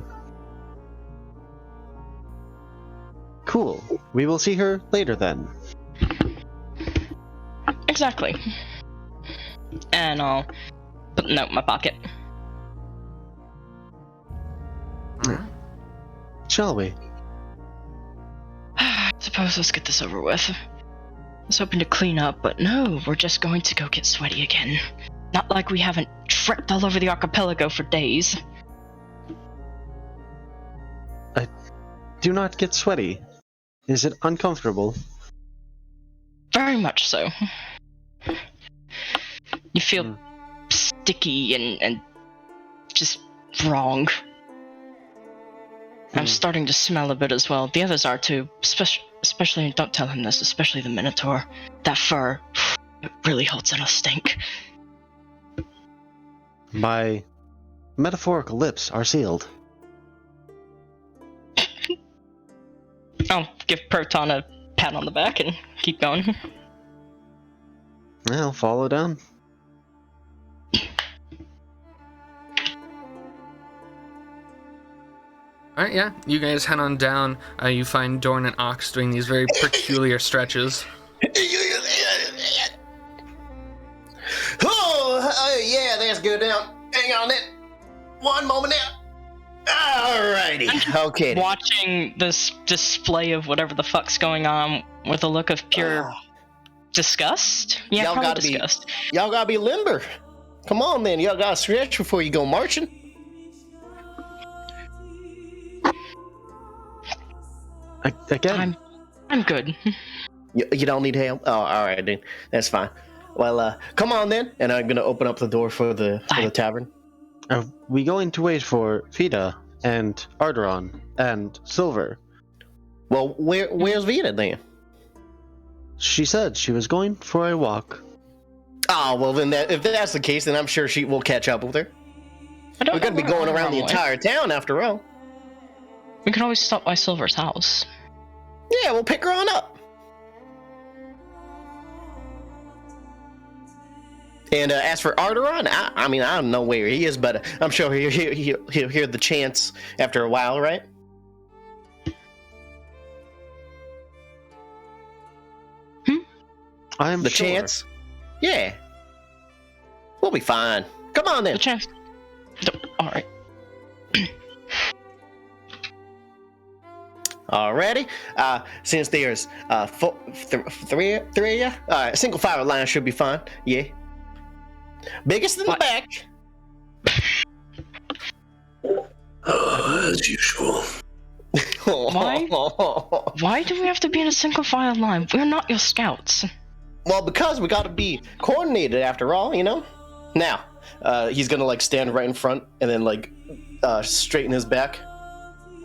Cool. We will see her later then. Exactly. And I'll put the note in my pocket. Shall we? Suppose let's get this over with. I was hoping to clean up, but no, we're just going to go get sweaty again. Not like we haven't trekked all over the archipelago for days. Do not get sweaty. Is it uncomfortable? Very much so. You feel sticky and just wrong. I'm starting to smell a bit as well. The others are too. Especially, don't tell him this, especially the Minotaur. That fur, it really holds in a stink. My metaphorical lips are sealed. I'll give Proton a pat on the back and keep going. I'll follow down. Alright, yeah. You guys head on down. You find Dorrin and Ox doing these very peculiar stretches. Oh, yeah, that's good now. Hang on it. One moment now. Alrighty. Okay. Watching this display of whatever the fuck's going on with a look of pure disgust? Yeah, y'all probably gotta disgust. Y'all gotta be limber. Come on, man. Y'all gotta stretch before you go marching. Again? I'm good. You don't need help? Oh, alright then. That's fine. Well, come on then. And I'm gonna open up the door for the tavern. Are we going to wait for Vita and Arrtaron and Silver? Well, where's Vita then? She said she was going for a walk. Oh, well then if that's the case, then I'm sure she will catch up with her. We're gonna be know going where around the went. entire town after all. We can always stop by Silver's house. Yeah, we'll pick her on up. And as for Arrtaron, I mean, I don't know where he is, but I'm sure he'll hear the chants after a while, right? I am the sure. chance. Yeah. We'll be fine. Come on then. The chance. All right. Alrighty. Since there's three of you, single file line should be fine. Yeah. Biggest in the What? back. As usual. Why? Why do we have to be in a single file line? We're not your scouts. Well, because we gotta be coordinated after all, you know? Now, he's gonna like stand right in front and then like straighten his back.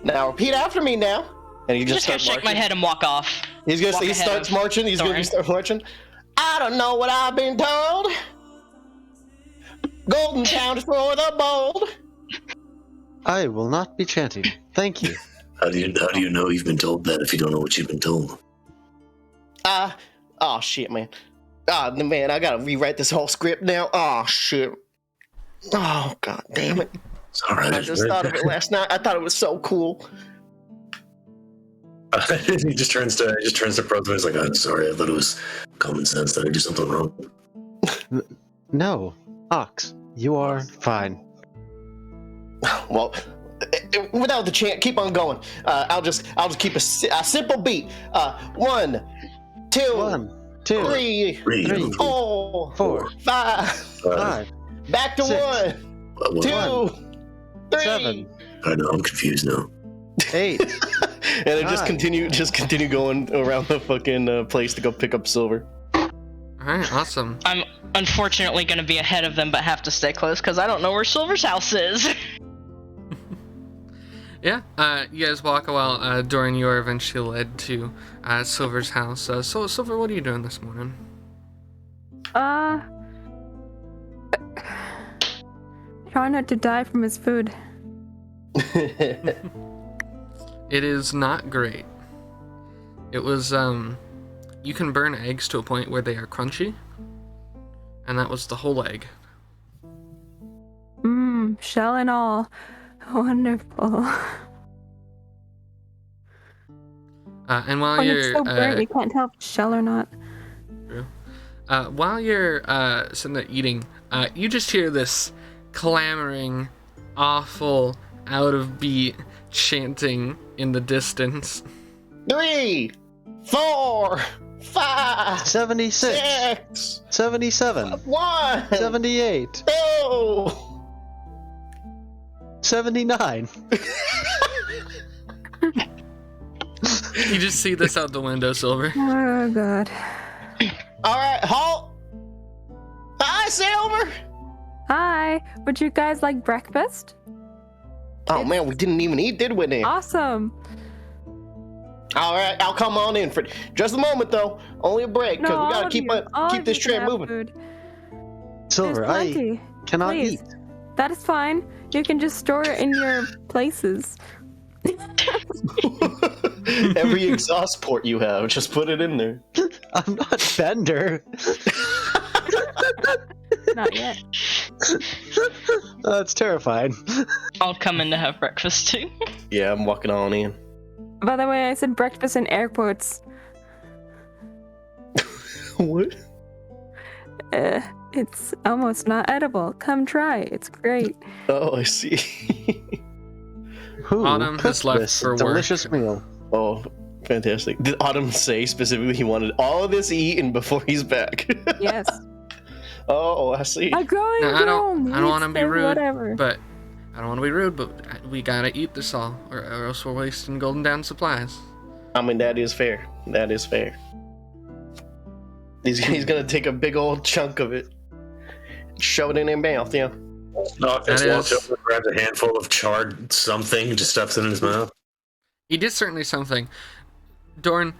Now repeat after me now. And he I'm just just gonna starts shake my marching. head and walk off. He Walk ahead starts of marching. He's gonna Dorrin. start marching. I don't know what I've been told. Goldentown is for the bold. I will not be chanting. Thank you. How do you know you've been told that if you don't know what you've been told? Oh shit, man. Man, I gotta rewrite this whole script now. Oh shit. Oh god damn it. It's all right. I just thought of it last night. I thought it was so cool. He just turns to Proton. He's like, "I'm sorry. I thought it was common sense. Did I do something wrong?" No, Ox, you are fine. Well, without the chant, keep on going. I'll just keep a simple beat. 1, 2, 1, 2, 3, 3, 4, 4, 5. 5, Back to 6, 1, 2, 3. 7, I know. I'm confused now. 8. And then just continue going around the fucking place to go pick up silver. Alright, awesome. I'm unfortunately gonna be ahead of them, but have to stay close because I don't know where Silver's house is. Yeah, you guys walk a while. Dorrin, you are eventually led to Silver's house. So, Silver, what are you doing this morning? Try not to die from his food. It is not great. It was, you can burn eggs to a point where they are crunchy. And that was the whole egg. Shell and all. Wonderful. And while When you're it's so burnt, you can't tell if it's shell or not. while you're sitting there eating, you just hear this clamoring, awful, out of beat chanting in the distance. 3, 4, 5, 76, 6, 77, 1, 78, 2. 79. You just see this out the window, Silver. Oh, God. All right, halt. Hi, Silver. Hi. Would you guys like breakfast? Oh man, we didn't even eat, did we? Then? Awesome. All right, I'll come on in for just a moment though. Only a break because we gotta keep this train moving. Food. Silver, There's I plenty. cannot Please. eat. That is fine. You can just store it in your places. Every exhaust port you have, just put it in there. I'm not Fender. Not yet. That's terrifying. I'll come in to have breakfast too. Yeah, I'm walking on in. By the way, I said breakfast in air quotes. What? It's almost not edible. Come try. It's great. Oh, I see. Who Autumn has cooked left this for work. delicious meal? Oh, fantastic. Did Autumn say specifically he wanted all of this eaten before he's back? Yes. Oh, I see. I'm going Now, I home. don't want to be rude, Whatever. but we gotta eat this all, or else we're wasting Goldentown supplies. I mean, that is fair. That is fair. He's gonna take a big old chunk of it, shove it in his mouth, yeah. No, if it's That walks is- over, grabs a handful of charred something, just stuffs it in his mouth. He did certainly something. Dorrin,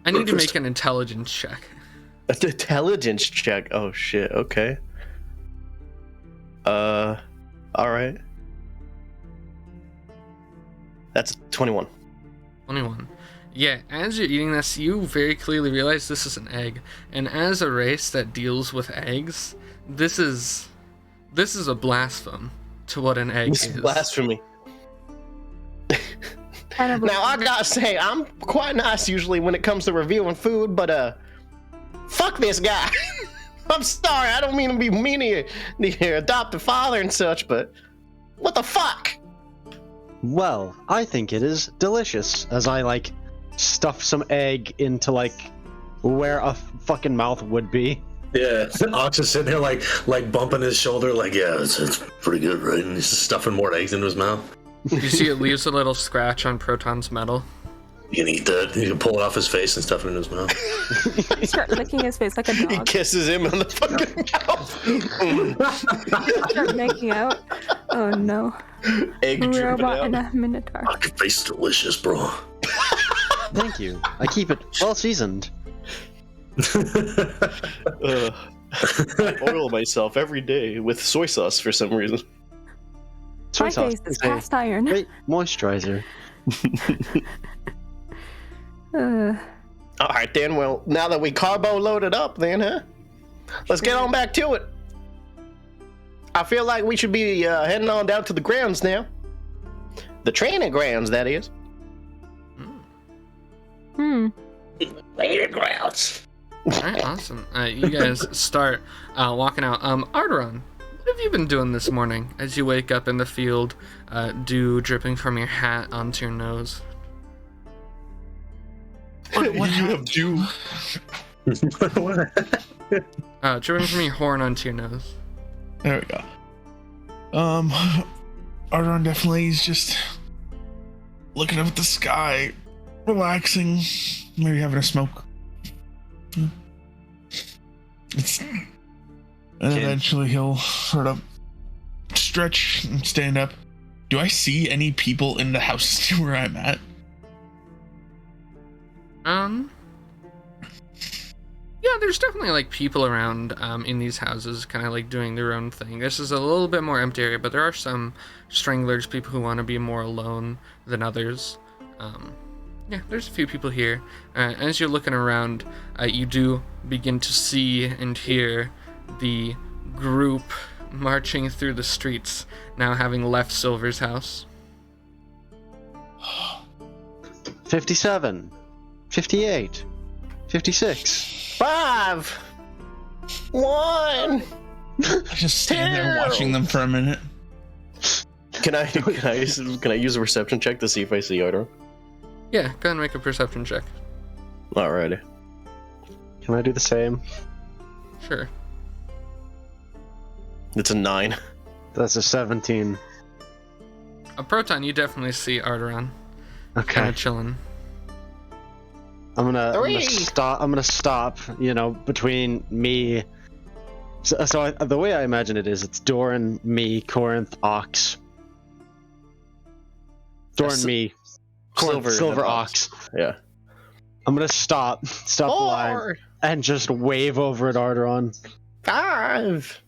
I need to make an intelligence check. An intelligence check. Oh shit. Okay. All right. That's 21. 21. Yeah, as you're eating this, you very clearly realize this is an egg. And as a race that deals with eggs, this is a blasphemy to what an egg This is. is blasphemy. Kind of Now I gotta say, I'm quite nice usually when it comes to reviewing food, but Fuck this guy. I'm sorry, I don't mean to be mean to your adopted father and such, but what the fuck? Well, I think it is delicious, as I, like, stuff some egg into, like, where a fucking mouth would be. Yeah, Ox is sitting there like bumping his shoulder, like, yeah, it's pretty good, right? And he's just stuffing more eggs into his mouth. You see it leaves a little scratch on Proton's metal. You can eat that. You can pull it off his face and stuff it into his mouth. You start licking his face like a He dog. kisses him on the fucking mouth. Start making out. Oh no. Egg dripping Robot out. and a minotaur. Your face is delicious, bro. Thank you. I keep it well seasoned. I oil myself every day with soy sauce for some reason. Soy My sauce face is is a cast iron. great moisturizer. Alright then, well, now that we carbo loaded up then, huh? Let's get on back to it. I feel like we should be heading on down to the grounds now. The training grounds, that is. Training grounds. Alright, awesome. You guys start walking out. Arrtaron, what have you been doing this morning as you wake up in the field, dew dripping from your hat onto your nose? What did you have dew? Dripping from your horn onto your nose. There we go. Arrtaron definitely is just looking up at the sky, relaxing, maybe having a smoke. And eventually he'll sort of stretch and stand up. Do I see any people in the house where I'm at? Yeah, there's definitely like people around in these houses kind of like doing their own thing. This is a little bit more empty area, but there are some stranglers, people who want to be more alone than others. Yeah, there's a few people here. As you're looking around, you do begin to see and hear the group marching through the streets, now having left Silver's house. 57. 58. 56. 5, 1. I just stand there watching them for a minute. Can I use a perception check to see if I see Arrtaron? Yeah, go ahead and make a perception check. Alrighty. Can I do the same? Sure. It's a 9. That's a 17. Proton, you definitely see Arrtaron kind Okay. of chilling. I'm gonna 3. stop, you know, between me. So the way I imagine it is, it's Dorrin, me, Corrinth, Ox. Dorrin, me, Corrinth, Silver, Ox. Yeah. I'm gonna stop the line, 4, and just wave over at Arrtaron. 5,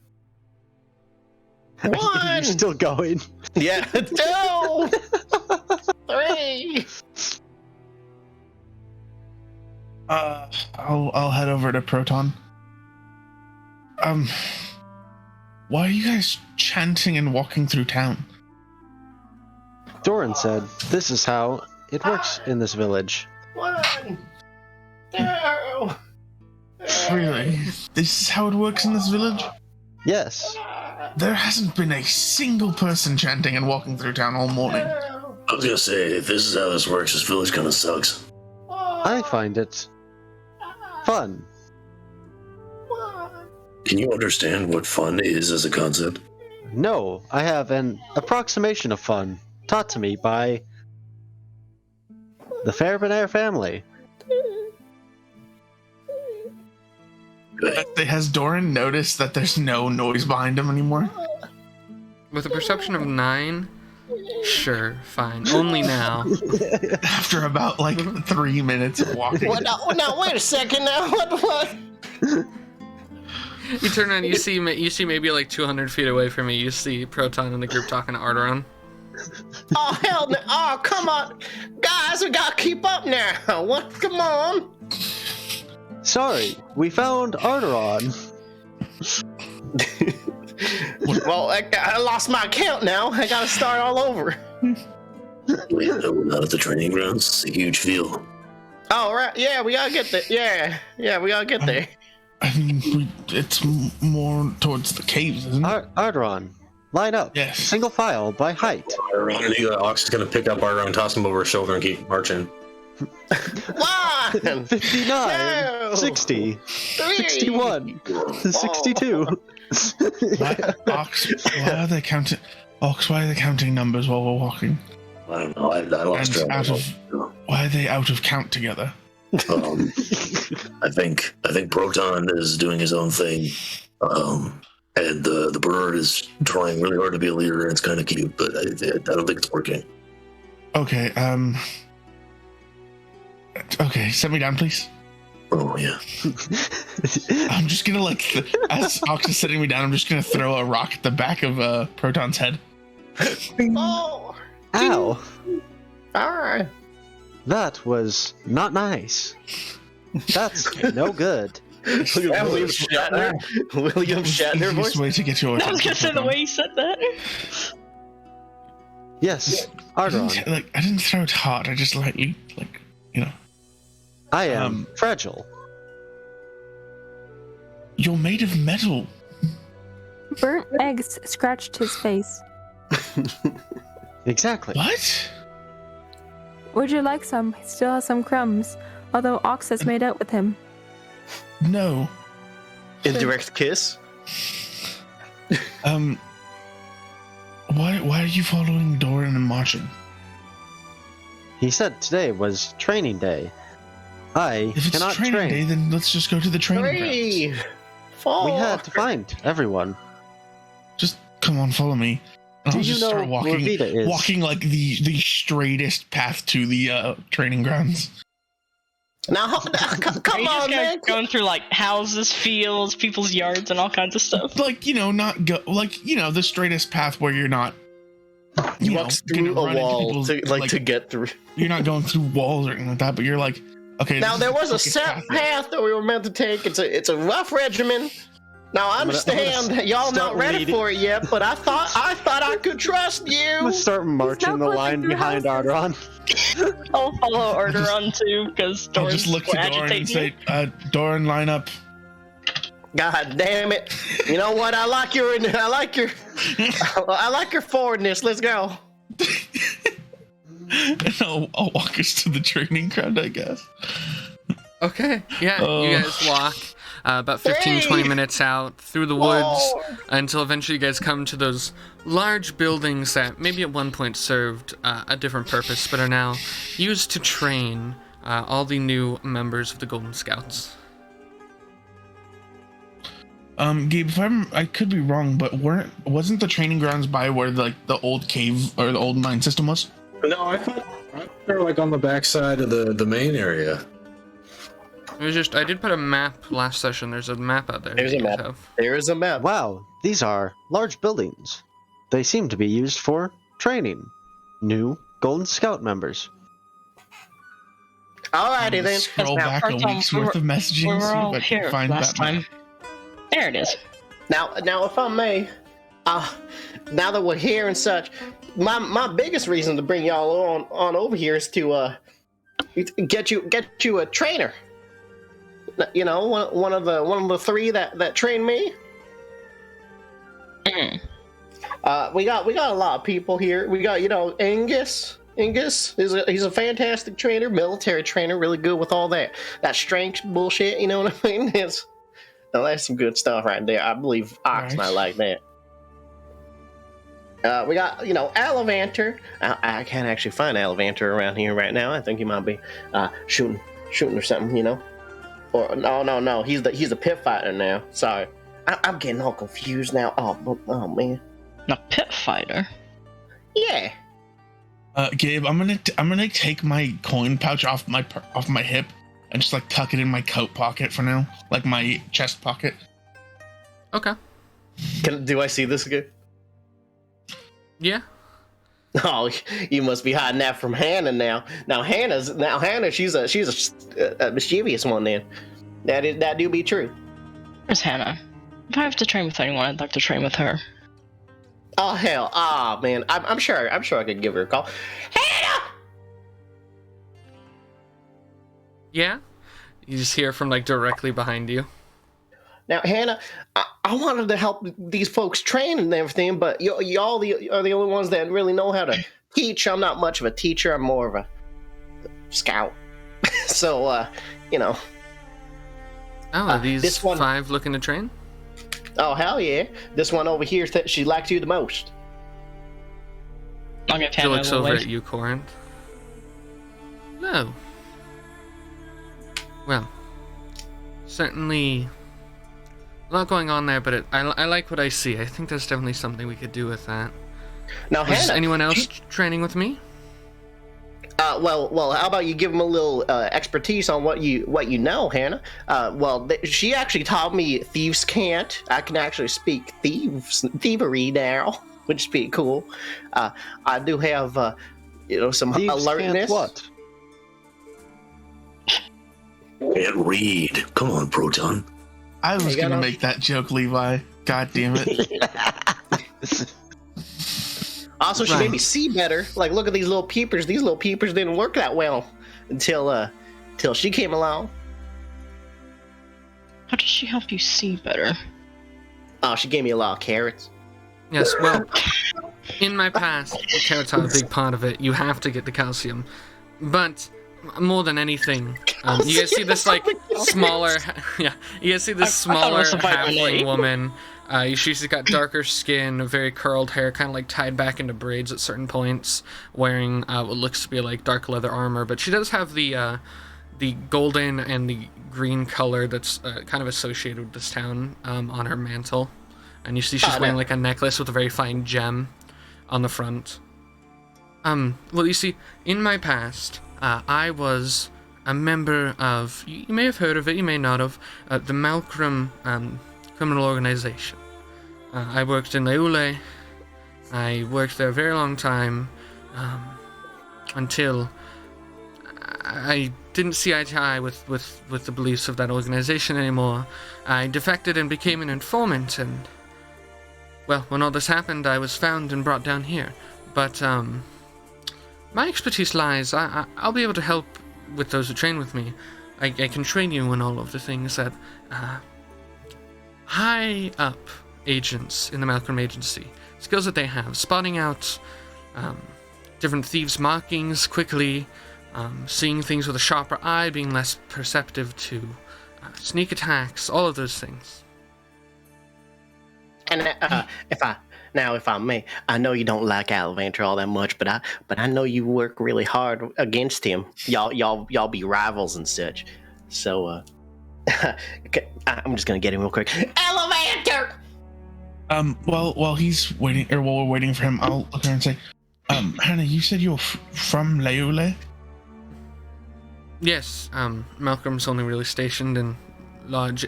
You're 1. still going. Yeah. 2, 3. I'll head over to Proton. Why are you guys chanting and walking through town? Dorrin said, "This is how it works in this village." 1, 2. Really? This is how it works in this village? Yes, There hasn't been a single person chanting and walking through town all morning. I was gonna say, if this is how this works, this village kind of sucks. I find it fun. Can you understand what fun is as a concept? No, I have an approximation of fun taught to me by the Fairbenair family. Has Dorrin noticed that there's no noise behind him anymore? With a perception of 9, sure, fine. Only now. After about like 3 minutes of walking. What? No, wait a second now. What? You turn around, you see maybe like 200 feet away from you, you see Proton and the group talking to Arrtaron. Oh, hell no. Oh, come on. Guys, we gotta keep up now. What? Come on. Sorry, we found Arrtaron. Well, I lost my count now. I gotta start all over. We're not at the training grounds. It's a huge field. Oh, right. Yeah, we gotta get there. Yeah, we gotta get there. I mean, it's more towards the caves, isn't it? Arrtaron, line up. Yes. Single file by height. Ox is gonna pick up Arrtaron, toss him over his shoulder, and keep marching. 1, 59, No. 60, 3, 61, 62. Ox, why are they counting? Ox, why are they counting numbers while we're walking? I don't know. I lost And track. why are they out of count together? I think Proton is doing his own thing, and the bird is trying really hard to be a leader, and it's kind of cute, but I don't think it's working. Okay, okay, set me down, please. Oh yeah. I'm just gonna as Ox is setting me down, I'm just gonna throw a rock at the back of Proton's head. Oh, Ow, alright. that was not nice. That's no good. William Shatner. William Shatner Easiest voice. way to get your I was gonna say the way you said that. Yes, I Arrtaron, didn't throw it hard. I just lightly, I am fragile. You're made of metal. Burnt eggs scratched his face. Exactly. What? Would you like some? He still has some crumbs, although Ox has made out with him. No. Indirect kiss. Why are you following Dorrin and marching? He said today was training day. I If it's cannot training train. day, then let's just go to the training grounds. 3, 4. We had to find everyone. Just come on, follow me. And Do I'll you just know start where Vita is? walking like the straightest path to the training grounds. Now, come You just on, man. going through like houses, fields, people's yards, and all kinds of stuff. Like, not go the straightest path where you're not You walk through a wall to get through. You're not going through walls or anything like that, but you're like, okay. Now this there is was the a quickest set path that we were meant to take. It's a rough regimen. Now I I'm gonna understand y'all not start ready leading. for it yet, but I thought I could trust I'm you. gonna start marching not the going line through behind houses. Arrtaron. I'll follow Arrtaron too, because I'll just look to Dorrin and say, Dorrin, line up. God damn it! You know what? I like your forwardness. Let's go. And I'll walk us to the training ground, I guess. Okay, yeah, Oh. you guys walk about 15, 20 minutes out through the woods until eventually you guys come to those large buildings that maybe at one point served a different purpose, but are now used to train all the new members of the Golden Scouts. Gabe, if I could be wrong, but wasn't the training grounds by where the old cave or the old mine system was? No, I thought they were like on the backside of the main area. It was just, I did put a map last session. There's a map out there. There's that a you guys map. have. There is a map. Wow, these are large buildings. They seem to be used for training new Golden Scout members. Alrighty then. Scroll Now, back a Proton, week's we worth were- of messaging We and were see all if I can here find last that map. time. There it is. Now, if I may, now that we're here and such, my biggest reason to bring y'all on over here is to get you a trainer. You know, one of the three that trained me. Mm. We got a lot of people here. We got Angus. Angus he's a fantastic trainer, military trainer, really good with all that strength bullshit. You know what I mean? That's some good stuff right there. I believe Ox Nice. might like that. We got Alivanter. I can't actually find Alivanter around here right now. I think he might be shooting or something. Or no. He's the pit fighter now. Sorry, I'm getting all confused now. Oh man. A pit fighter. Yeah. Gabe, I'm gonna take my coin pouch off my hip and just tuck it in my coat pocket for now, like my chest pocket. Okay. Do I see this again? Yeah. Oh, you must be hiding that from Hannah now. Now Hannah, she's a mischievous one then. That do be true. Where's Hannah? If I have to train with anyone, I'd like to train with her. Oh hell, man, I'm sure I could give her a call. Hannah! Yeah? You just hear from directly behind you. Now, Hannah, I wanted to help these folks train and everything, but y'all are the only ones that really know how to teach. I'm not much of a teacher. I'm more of a scout. So, you know. Oh, are these this one, 5 looking to train? Oh, hell yeah. This one over here, she likes you the most. I'll get She Hannah looks a over wave. at you, Corrinth. No. Well, certainly a lot going on there, but I like what I see. I think there's definitely something we could do with that. Now, Is Hannah, anyone else training with me? Well, how about you give them a little expertise on what you know, Hannah? She actually taught me thieves' cant. I can actually speak thievery now, which is pretty cool. I do have, some Thieves alertness. can't what? Can't read. Come on, Proton. I was You going to gotta- make that joke, Levi. God damn it. Also, she Right. made me see better. Like, look at these little peepers. These little peepers didn't work that well until she came along. How does she help you see better? Oh, she gave me a lot of carrots. Yes, well, in my past, carrots are a big part of it. You have to get the calcium. But more than anything, you guys see this, like, smaller... Yeah, you guys see this I thought it smaller was a vitamin halfling A. woman. She's got darker skin, very curled hair, kind of like tied back into braids at certain points, wearing what looks to be like dark leather armor. But she does have the golden and the green color that's kind of associated with this town on her mantle. And you see she's wearing like a necklace with a very fine gem on the front. Well, you see, in my past, I was a member of, you may have heard of it, you may not have, the Malcolm criminal organization. I worked in Leule. I worked there a very long time, until I didn't see eye to eye with the beliefs of that organization anymore. I defected and became an informant, and, well, when all this happened, I was found and brought down here. But, my expertise lies, I'll be able to help with those who train with me. I can train you in all of the things that, high up agents in the Malcolm Agency, skills that they have, spotting out different thieves' markings quickly, seeing things with a sharper eye, being less perceptive to sneak attacks, all of those things. And if I may, I know you don't like Alvanter all that much, but I know you work really hard against him. Y'all be rivals and such. So I'm just gonna get him real quick. Alvanter! While he's waiting, or while we're waiting for him, I'll look at her and say, Hannah, you said you're from Leule? Yes, Malcolm's only really stationed in large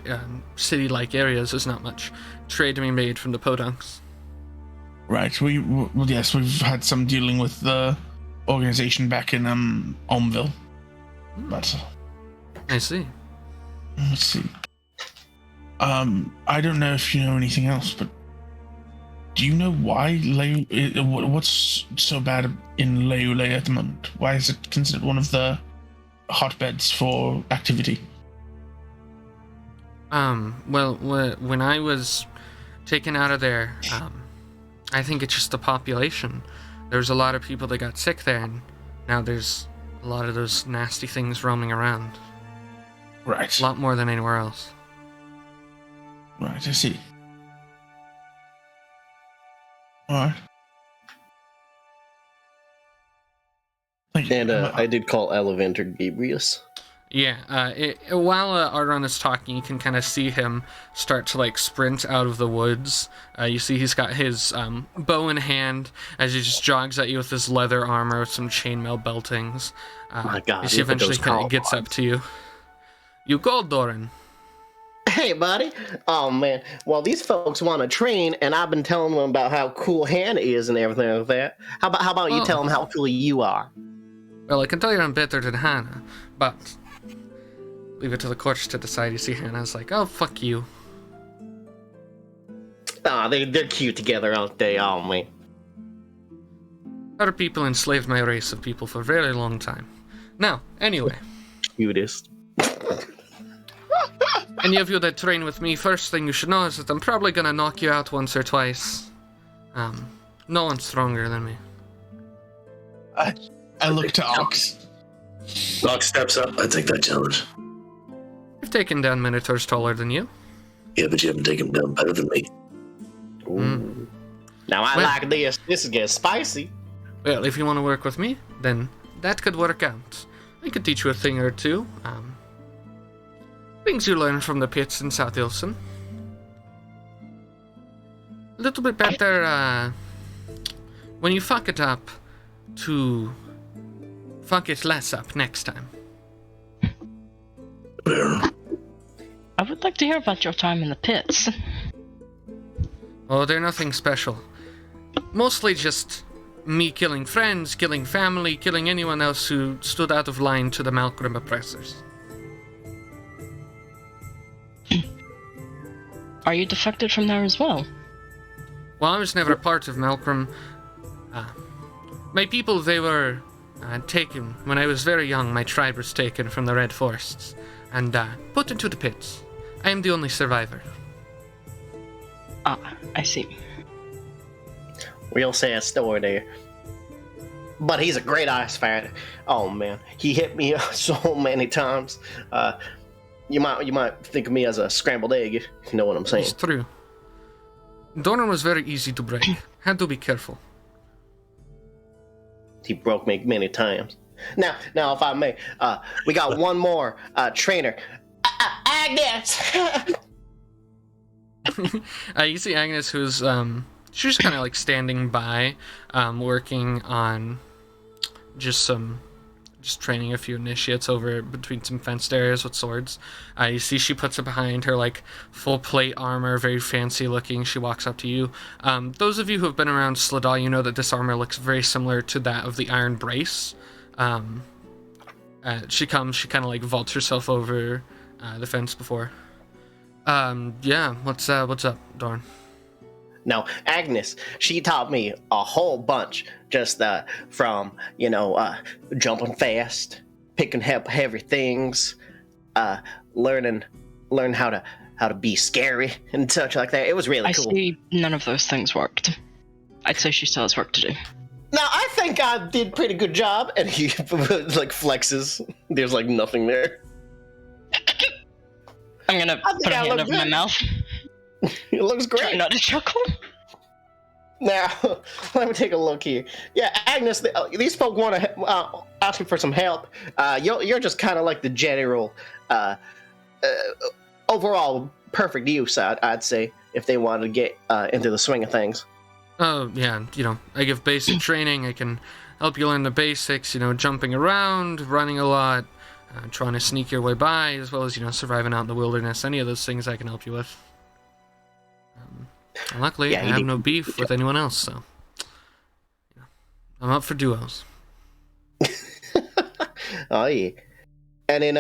city-like areas. There's not much trade to be made from the podunks. Right, yes, we've had some dealing with the organization back in Omville. But I see. let's see. I don't know if you know anything else, but do you know why what's so bad in Leule at the moment? Why is it considered one of the hotbeds for activity? Well, when I was taken out of there, I think it's just the population. There's a lot of people that got sick there, and now there's a lot of those nasty things roaming around. Right. A lot more than anywhere else. Right, I see. Alright. Thank you. And I did call Alvanter Gabrius. Yeah, while Arrtaron is talking, you can kind of see him start to, like, sprint out of the woods. You see he's got his bow in hand as he just jogs at you with his leather armor with some chainmail beltings. My God, you see look at eventually those kind of gets up to you. You go, Dorrin. Hey, buddy. Oh, man. Well, these folks want to train, and I've been telling them about how cool Hannah is and everything like that. How about you tell them how cool you are? Well, I can tell you I'm better than Hannah, but leave it to the courts to decide. You see Hannah's like, oh, fuck you. Aw, they're cute together, aren't they? Oh, man. Other people enslaved my race of people for a very long time. Now, anyway. Cutest. Any of you that train with me, first thing you should know is that I'm probably gonna knock you out once or twice. No one's stronger than me. I look to Ox. Ox steps up. I take that challenge. I've taken down minotaurs taller than you. Yeah, but you haven't taken him down better than me. Ooh. Now I Well- like this. This is getting spicy. Well, if you want to work with me, then that could work out. I could teach you a thing or two. Things you learn from the pits in South Ilson. A little bit better, when you fuck it up, to fuck it less up next time. Fair. I would like to hear about your time in the pits. Oh, they're nothing special. Mostly just me killing friends, killing family, killing anyone else who stood out of line to the Malcolm oppressors. Are you defected from there as well? Well, I was never a part of Malcolm. My people, they were taken. When I was very young, my tribe was taken from the Red Forests and put into the pits. I am the only survivor. Ah, I see. Real sad story there. But he's a great ice fighter. Oh man, he hit me so many times. You might think of me as a scrambled egg, if you know what I'm saying. It's true. Dorrin was very easy to break. Had to be careful. He broke me many times. Now, if I may, we got one more trainer. Agnes. You see Agnes, who's she's kind of like standing by, working on just training a few initiates over between some fenced areas with swords. You see she puts it behind her like full plate armor, very fancy looking. She walks up to you. Those of you who have been around Sladal, you know that this armor looks very similar to that of the Iron Brace. She kind of like vaults herself over the fence before. Yeah, what's up, Dorn? No, Agnes, she taught me a whole bunch, just from, jumping fast, picking up heavy things, learn how to be scary and such like that. It was really cool. I see none of those things worked. I'd say she still has work to do. Now, I think I did a pretty good job, and he, like, flexes. There's, like, nothing there. I'm gonna put a hand over my mouth. It looks great. Try not to chuckle. Now, let me take a look here. Yeah, Agnes, these folk want to ask you for some help. You're just kind of like the general, overall perfect use, I'd say, if they wanted to get into the swing of things. Oh, yeah, I give basic training. I can help you learn the basics, jumping around, running a lot, trying to sneak your way by, as well as, surviving out in the wilderness. Any of those things I can help you with. And luckily, I have no beef with anyone else, so I'm up for duos. Oh yeah, and then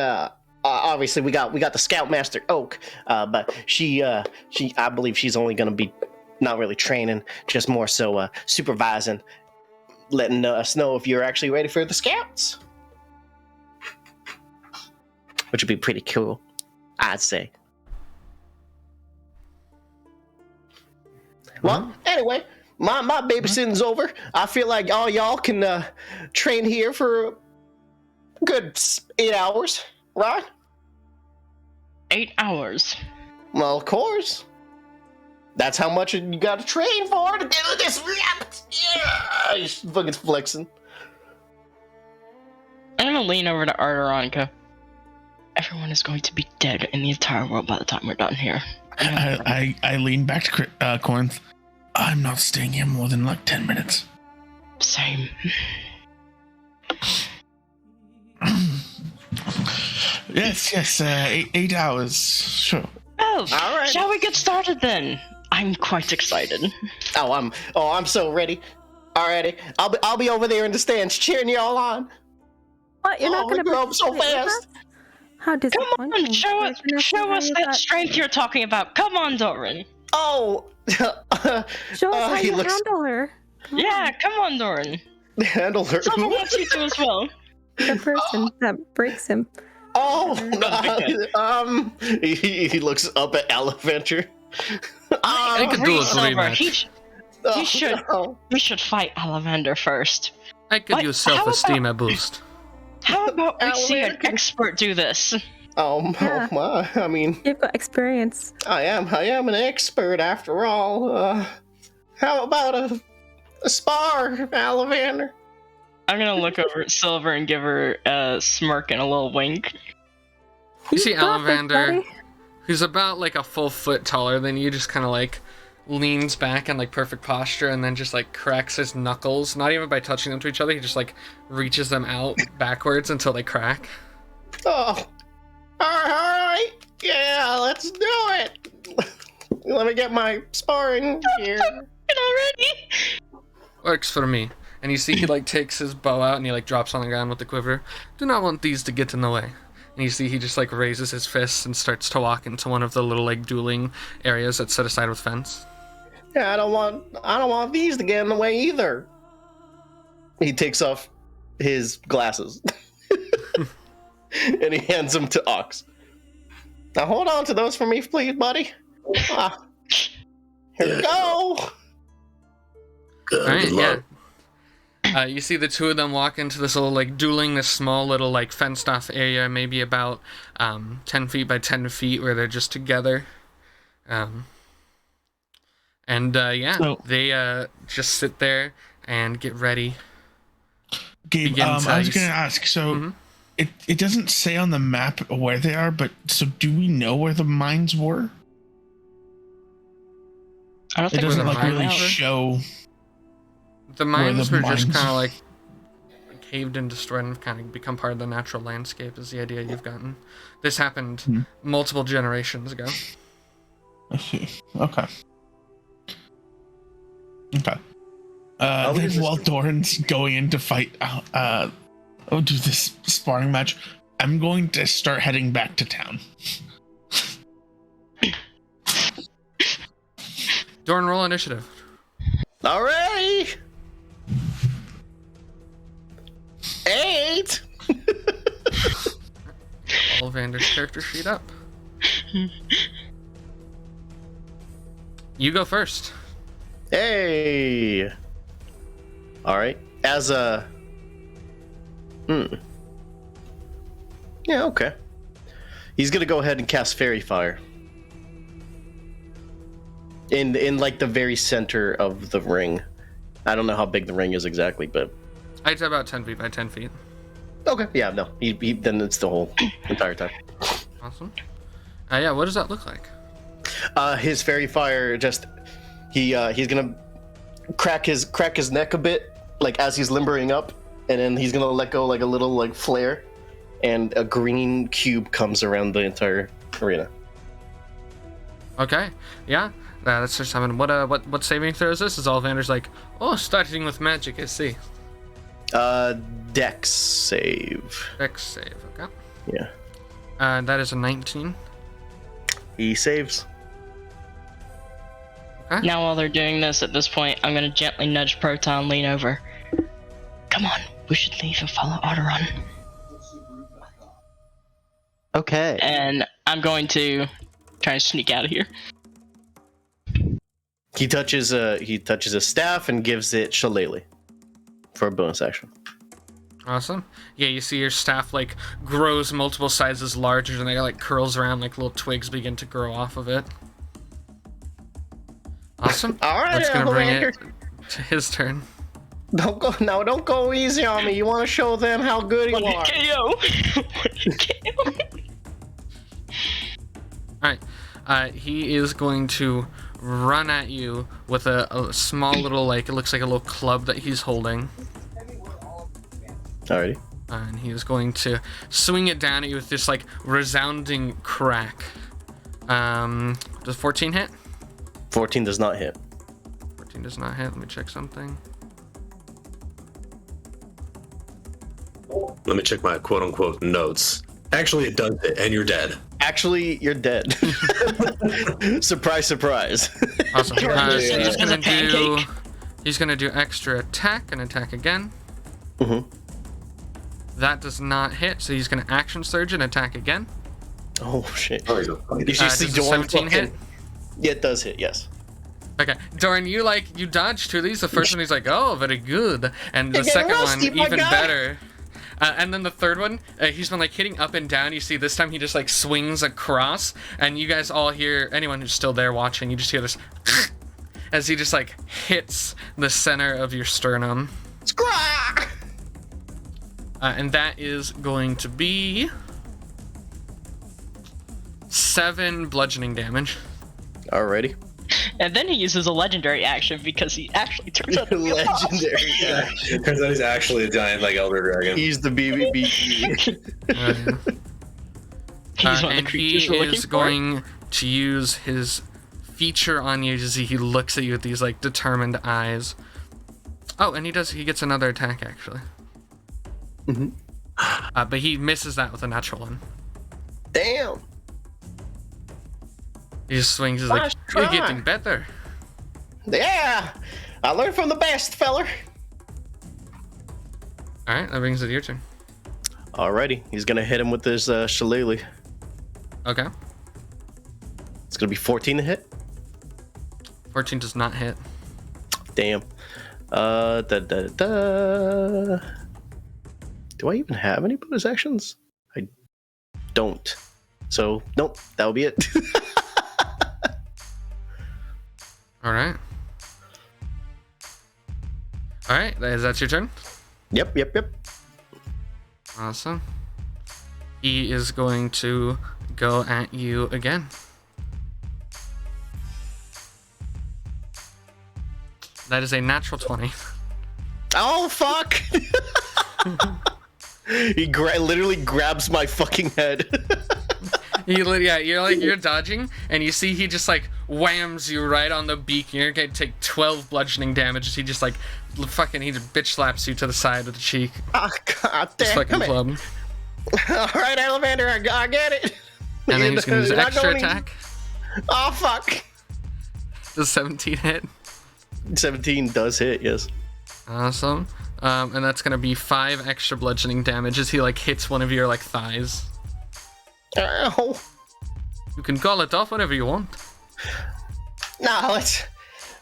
obviously we got the Scoutmaster Oak, but she I believe she's only gonna be not really training, just more so supervising, letting us know if you're actually ready for the Scouts, which would be pretty cool, I'd say. Well, anyway, my babysitting's over. I feel like all y'all can train here for a good 8 hours, right? 8 hours? Well, of course. That's how much you got to train for to do this. Yeah, he's fucking flexing. I'm gonna lean over to Arrtaron and go, everyone is going to be dead in the entire world by the time we're done here. I lean back to Corrinth. I'm not staying here more than like 10 minutes. Same. Yes, 8 hours, sure. Oh, all right. Shall we get started then? I'm quite excited. I'm so ready. Alrighty, I'll be over there in the stands cheering y'all on. What? You're not going to grow up so fast. How Come disappointing. on, show us that strength you're talking about. Come on, Dorrin. Oh, Show us how you handle her. Yeah, come on, Dorrin. Handle her. Someone wants you to as well. The person that breaks him. Oh, he looks up at Alaventure. I could do a rematch. You should fight Alavander first. I could use self-esteem boost. How about we see an expert do this? Oh my! I mean, You've got experience. I am an expert after all. How about a spar, Alavander? I'm gonna look over at Silver and give her a smirk and a little wink. You see got this, Alavander, buddy. who's about like a full foot taller than you, just kind of like leans back in like perfect posture and then just like cracks his knuckles, not even by touching them to each other, he just like reaches them out backwards until they crack. Oh, all right, yeah, let's do it. Let me get my sparring gear. Already? Works for me. And you see he like takes his bow out and he like drops on the ground with the quiver. Do not want these to get in the way. And you see he just like raises his fists and starts to walk into one of the little like dueling areas that's set aside with fence. Yeah, I don't want these to get in the way either. He takes off his glasses and he hands them to Ox. Now hold on to those for me, please, buddy. Here we go. Good Alright, luck. yeah. You see the two of them walk into this little like dueling, this small little like fenced off area, maybe about 10 feet by 10 feet, where they're just together. So- they just sit there and get ready. Gabe, Begins, I was you going to s- ask, so Mhm. it doesn't say on the map where they are, but so do we know where the mines were? I don't It think we're doesn't the like mine really hour? show. The Where mines the were just mines- kind of like caved and destroyed and kind of become part of the natural landscape is the idea you've gotten. This happened multiple generations ago. I see. Okay. Okay. How Then is this- while Dorrin's going in to fight, do this sparring match, I'm going to start heading back to town. Dorrin, roll initiative. Alrighty. 8. Ollivander's character sheet up. You go first. Hey. All right. As a. Yeah. Okay. He's gonna go ahead and cast Fairy Fire. In like the very center of the ring. I don't know how big the ring is exactly, but. I'd say about 10 feet by 10 feet. Okay. Yeah. No. He then it's the whole entire time. Awesome. Yeah, what does that look like? His Fairy Fire just. He's gonna crack his neck a bit, like as he's limbering up, and then he's gonna let go like a little like flare, and a green cube comes around the entire arena. Okay, yeah, that's just having. What saving throw is this? Is Ollivander's like, oh, starting with magic, I see. Dex save. Dex save, okay. Yeah. That is a 19. He saves. Now while they're doing this, at this point, I'm gonna gently nudge Proton, lean over. Come on, we should leave and follow Arrtaron. Okay. And I'm going to try and sneak out of here. He touches a staff and gives it Shillelagh for a bonus action. Awesome. Yeah, you see your staff like grows multiple sizes larger, and they like curls around like little twigs begin to grow off of it. Awesome. All right, That's gonna bring it Alexander. to his turn. Don't go easy on me. You want to show them how good you are. KO! Alright. He is going to run at you with a small little, like, it looks like a little club that he's holding. Alrighty. And he is going to swing it down at you with this, like, resounding crack. Does 14 hit? 14 does not hit. 14 does not hit. Let me check something. Let me check my quote-unquote notes. Actually, it does hit, and you're dead. Actually, you're dead. Surprise, surprise. Awesome. So Yeah. he's gonna do. Pancake. He's gonna do extra attack and attack again. Mm-hmm. That does not hit, so he's going to action surge and attack again. Oh shit! Oh, he's a fucking- Did you see Does a Dorrin 17 hit? Yeah, it does hit. Yes. Okay, Dorrin, you dodged 2 of these. The first one, he's like, oh, very good. And the You're second rusty, one, my even guy. better. And then the third one, he's been like hitting up and down. You see this time he just like swings across, and you guys all hear, anyone who's still there watching, you just hear this as he just like hits the center of your sternum. Scrah! And that is going to be 7 bludgeoning damage. Alrighty. And then he uses a legendary action because he actually turns out to be a boss. Legendary. Yeah. Turns out he's actually a giant like Elder Dragon. He's the BBB. He's one of the And creatures he we're looking is for. going to use his feature on you to see he looks at you with these like determined eyes. Oh, and he gets another attack actually. But he misses that with a natural one. Damn. He just swings. He's like, Nice "You're try." getting better." Yeah. I learned from the best, feller. All right, that brings it to your turn. Alrighty. He's gonna hit him with this shillelagh. Okay, It's gonna be 14 to hit. 14 does not hit. Damn. Do I even have any bonus actions? I don't. So, nope, that'll be it. All right. All right, is that your turn? Yep. Awesome. He is going to go at you again. That is a natural 20. Oh, fuck! He literally grabs my fucking head. You're dodging, and you see he just like whams you right on the beak. You're gonna take 12 bludgeoning damage as he just like he just bitch slaps you to the side of the cheek. Oh, god Just damn fucking it. club. Alright, Elevator, I get it. And then he's gonna use You're not extra going- attack. Oh, fuck. Does 17 hit? 17 does hit, yes. Awesome. And that's gonna be 5 extra bludgeoning damage as he like hits one of your like thighs. Ow. You can call it off whenever you want. No, let's...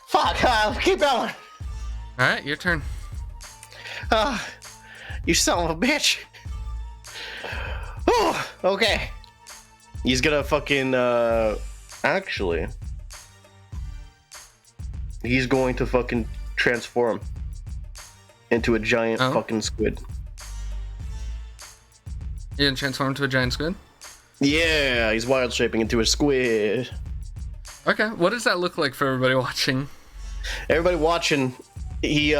Fuck, keep going. Alright, your turn. You son of a bitch. Oh, okay. He's gonna fucking, actually... He's going to fucking transform into a giant fucking squid. You didn't transform into a giant squid? Yeah, he's wild shaping into a squid. Okay, what does that look like for everybody watching? Everybody watching, he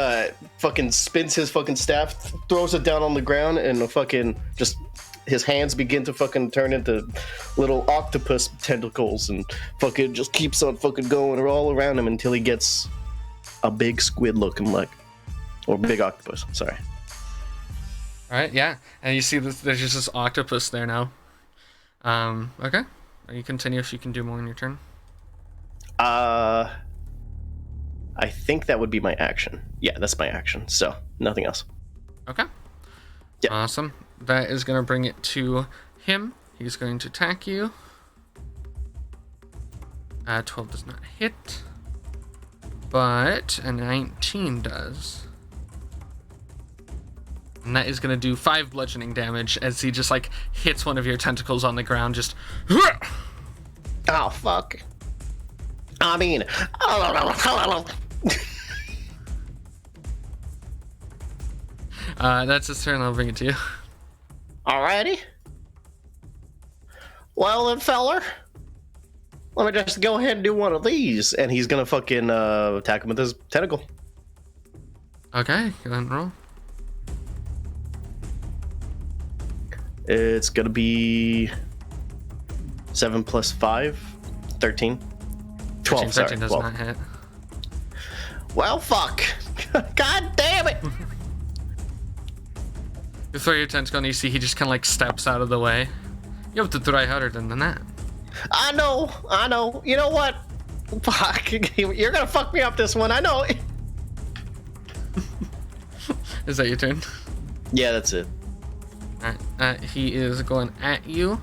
fucking spins his fucking staff, throws it down on the ground, and the fucking just his hands begin to fucking turn into little octopus tentacles, and fucking just keeps on fucking going all around him until he gets a big squid looking like, or big octopus. Sorry. Alright, yeah. And you see this, there's just this octopus there now. Okay. You continue if you can do more in your turn. I think that would be my action. Yeah, that's my action. So nothing else. Okay. Yeah. Awesome. That is going to bring it to him. He's going to attack you. 12 does not hit. But a 19 does. And that is going to do 5 bludgeoning damage as he just like hits one of your tentacles on the ground. Just. Oh, fuck. I mean. That's his turn. I'll bring it to you. Alrighty. Well then, feller. Let me just go ahead and do one of these. And he's gonna fucking attack him with his tentacle. Okay, go ahead and roll. It's gonna be 7 plus 5, 13. 12, 13 sorry. does 12. not hit. Well, fuck. God damn it. You throw your tentacle and you see he just kind of like steps out of the way. You have to try harder than that. I know. You know what? Fuck. You're gonna fuck me up this one. I know. Is that your turn? Yeah, that's it. He is going at you.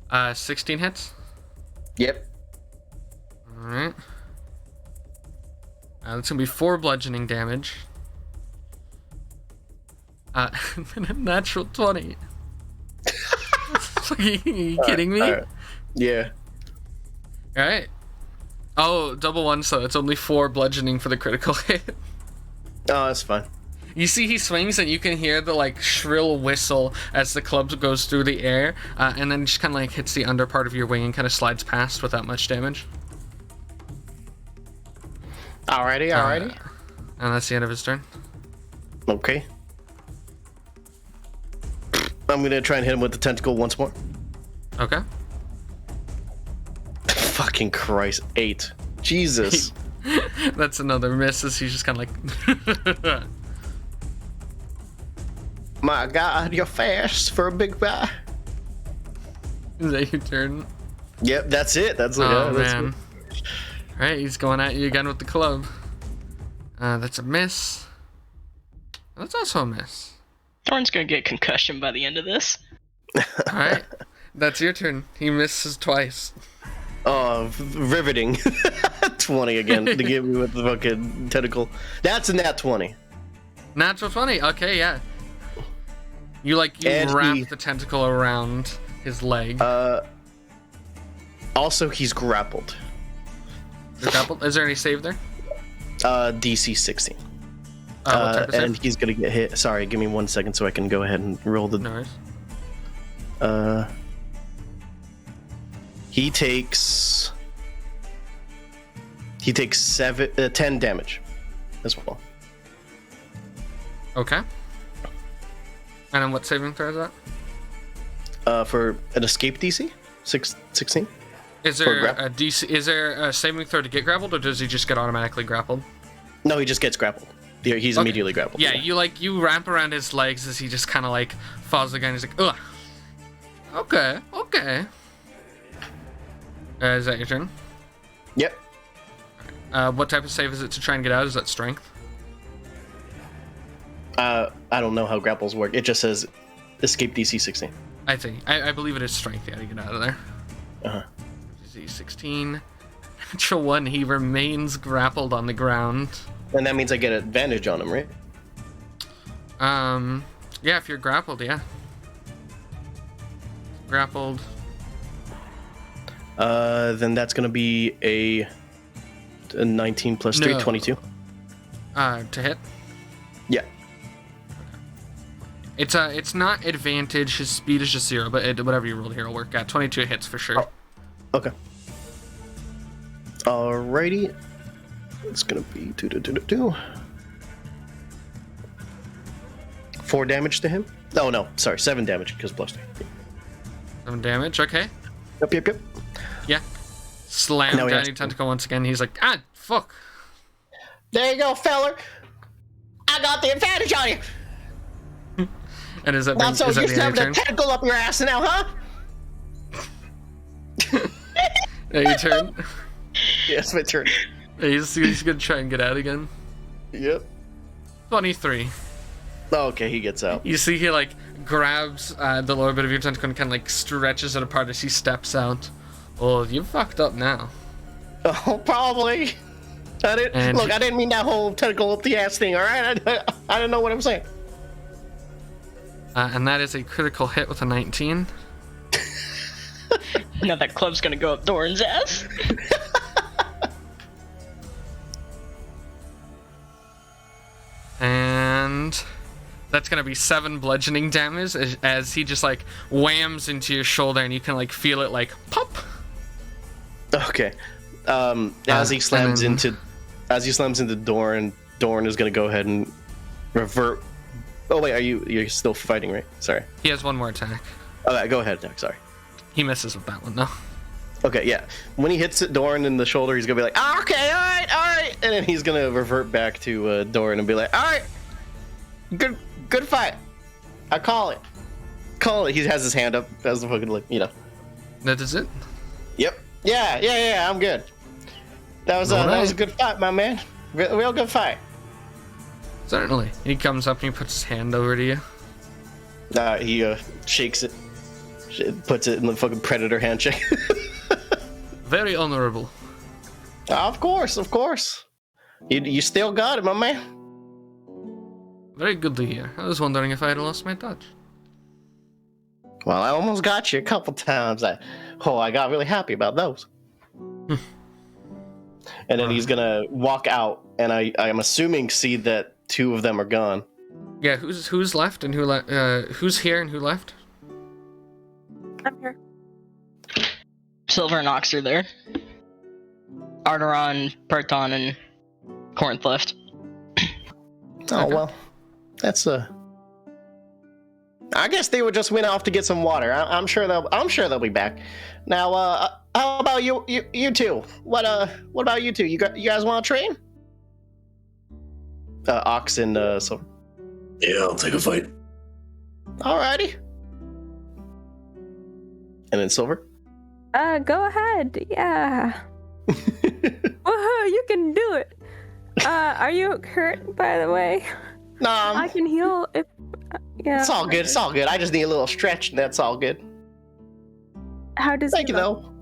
Uh, 16 hits. Yep. All right. That's gonna be 4 bludgeoning damage. And a natural 20. Are you kidding me? All right. Yeah. All right. Oh, double 1, so it's only 4 bludgeoning for the critical hit. Oh, that's fine. You see he swings and you can hear the like shrill whistle as the club goes through the air, and then just kind of like hits the under part of your wing and kind of slides past without much damage. Alrighty. And that's the end of his turn. Okay. I'm gonna try and hit him with the tentacle once more. Okay. Fucking Christ, 8. Jesus. That's another miss as he's just kind of like... My God, you're fast for a big guy. Is that your turn? Yep, that's it. That's it. Oh, That's man. Alright, he's going at you again with the club. That's a miss. That's also a miss. Dorrin's gonna get concussion by the end of this. Alright, that's your turn. He misses twice. Oh, riveting. 20 again to get me with the fucking tentacle. That's a nat 20. Natural 20. Okay, yeah. You wrap the tentacle around his leg. Also, he's grappled. You're grappled? Is there any save there? DC 16. What type of save? And he's gonna get hit. Sorry, give me 1 second so I can go ahead and roll the. No worries. He takes 10 damage as well. Okay. And then what saving throw is that? For an escape DC, 16. Is there a DC? Is there a saving throw to get grappled, or does he just get automatically grappled? No, he just gets grappled. He's immediately grappled. Yeah, you wrap around his legs as he just kind of like falls again. He's like, ugh. Okay. Is that your turn? Yep. What type of save is it to try and get out? Is that strength? I don't know how grapples work. It just says escape DC 16. I see. I believe it is strength. Yeah, to get out of there. DC 16. Natural 1. He remains grappled on the ground. And that means I get advantage on him, right? Yeah, if you're grappled, yeah. Grappled. Then that's gonna be a 19 plus 3, 22. To hit? Yeah. It's not advantage. His speed is just 0, but whatever you rolled here will work out. 22 hits for sure. Oh, okay. Alrighty. It's gonna be 2. 4 damage to him. Oh no, sorry, 7 damage because plus 3. 7 damage. Okay. Yep. Yeah. Slam down your tentacle once again. He's like, fuck. There you go, feller. I got the advantage on you. And is that not so is that used the to end of having your a turn? tentacle up your ass now, huh? Your turn? Yeah, it's my turn. He's gonna try and get out again. Yep. 23. Oh, okay, he gets out. You see he like grabs the lower bit of your tentacle and kind of like stretches it apart as he steps out. Oh, you fucked up now. Oh, probably. I didn't mean that whole tentacle up the ass thing, alright? I don't know what I'm saying. And that is a critical hit with a 19. Now that club's gonna go up Dorrin's ass. And that's gonna be 7 bludgeoning damage as he just like whams into your shoulder and you can like feel it like pop. Okay. As he slams into Dorrin is gonna go ahead and revert. Oh wait, you're still fighting, right? Sorry. He has one more attack. Okay, go ahead, attack. Sorry. He misses with that one though. Okay, yeah. When he hits Dorrin in the shoulder, he's gonna be like, okay, all right, and then he's gonna revert back to Dorrin and be like, all right, good fight. I call it. He has his hand up as the fucking like, That is it. Yep. Yeah. I'm good. That was a good fight, my man. Real good fight. Certainly. He comes up and he puts his hand over to you. He shakes it, puts it in the fucking predator handshake. Very honorable. Of course. You still got it, my man. Very good to hear. I was wondering if I had lost my touch. Well, I almost got you a couple times. I got really happy about those. And then he's gonna walk out, and I'm assuming see that 2 of them are gone. Yeah, who's left and who's here and who left? I'm here. Silver and Ox are there. Arrtaron, Proton, and Corrinth left. Oh well, that's I guess they would just went off to get some water. I'm sure they'll be back. Now, how about you two? What about you two? You guys want to train? Ox and Silver. Yeah, I'll take a fight. Alrighty. And then Silver. Go ahead. Yeah. Woohoo! You can do it. Are you hurt, by the way? Nah, I can heal if. Yeah. it's all good. It's all good. I just need a little stretch, and that's all good. How does Thank he you, look? though.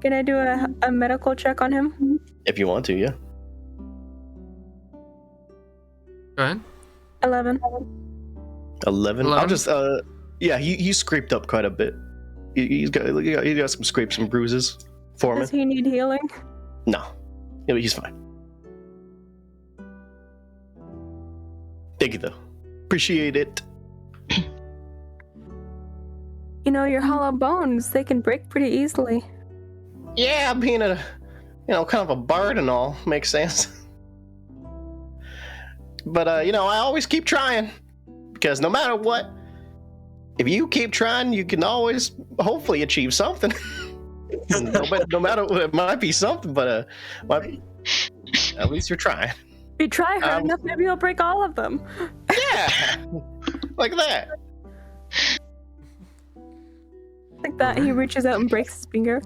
Can I do a medical check on him? If you want to, yeah. Go ahead. 11. 11. I'll 11? just yeah. He's scraped up quite a bit. He's got some scrapes and bruises for Does me. he need healing? No, he's fine. Thank you, though. Appreciate it. You know, your hollow bones, they can break pretty easily. Yeah, being a, kind of a bard and all makes sense. But, I always keep trying. Because no matter what, if you keep trying, you can always hopefully achieve something. no matter what, it might be something, but at least you're trying. If you try hard enough, maybe you'll break all of them. Yeah! Like that. Like that, he reaches out and breaks his finger.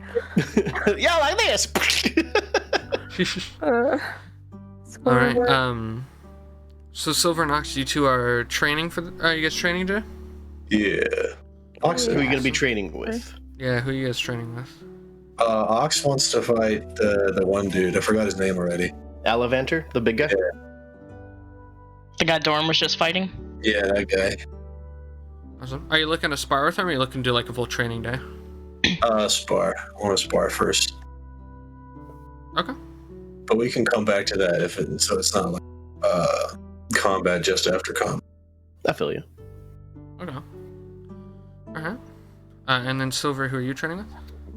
Yeah, like this! Alright, so Silver and Ox, you two are training are you guys training today? Yeah. Ox, Who are you going to be training with? Yeah, who are you guys training with? Ox wants to fight the one dude. I forgot his name already. Alavanter, the big guy? Yeah. The guy Dorrin was just fighting? Yeah, that guy. Awesome. Are you looking to spar with him, or are you looking to do like a full training day? Spar. I want to spar first. Okay. But we can come back to that so it's not like combat just after combat. I feel you. Okay. Alright. And then Silver, who are you training with?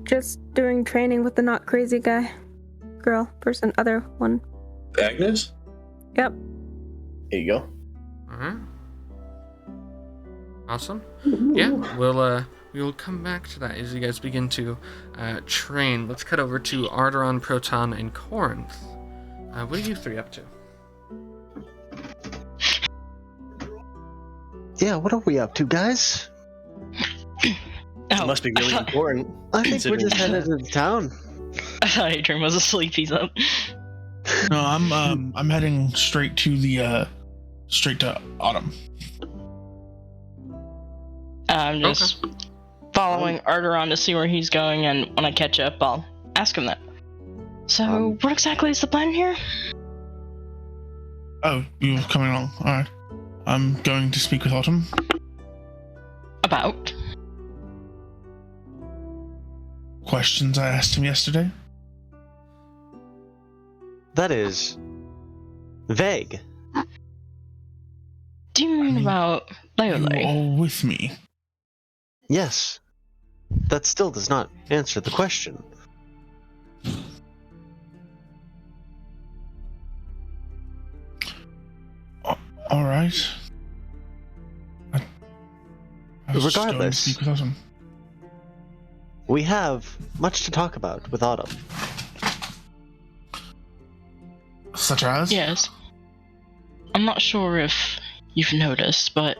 Just doing training with the not crazy guy. Girl, person, other one. Agnes? Yep. Here you go. Alright. Awesome. Yeah, we'll come back to that as you guys begin to train. Let's cut over to Arrtaron, Proton, and Corrinth. What are you 3 up to? Yeah, what are we up to, guys? It must be really important. I think we're just headed into town. I thought Adrian was asleep. He's up. No, I'm heading straight to Autumn. I'm just following Arrtaron to see where he's going, and when I catch up, I'll ask him that. So, what exactly is the plan here? Oh, you're coming along. Alright. I'm going to speak with Autumn. About? Questions I asked him yesterday. That is vague. Do you mean about You Leole? all with me? Yes. That still does not answer the question. All right. I was just going to Regardless. speak with Autumn. We have much to talk about with Autumn. Such as? Yes. I'm not sure if you've noticed, but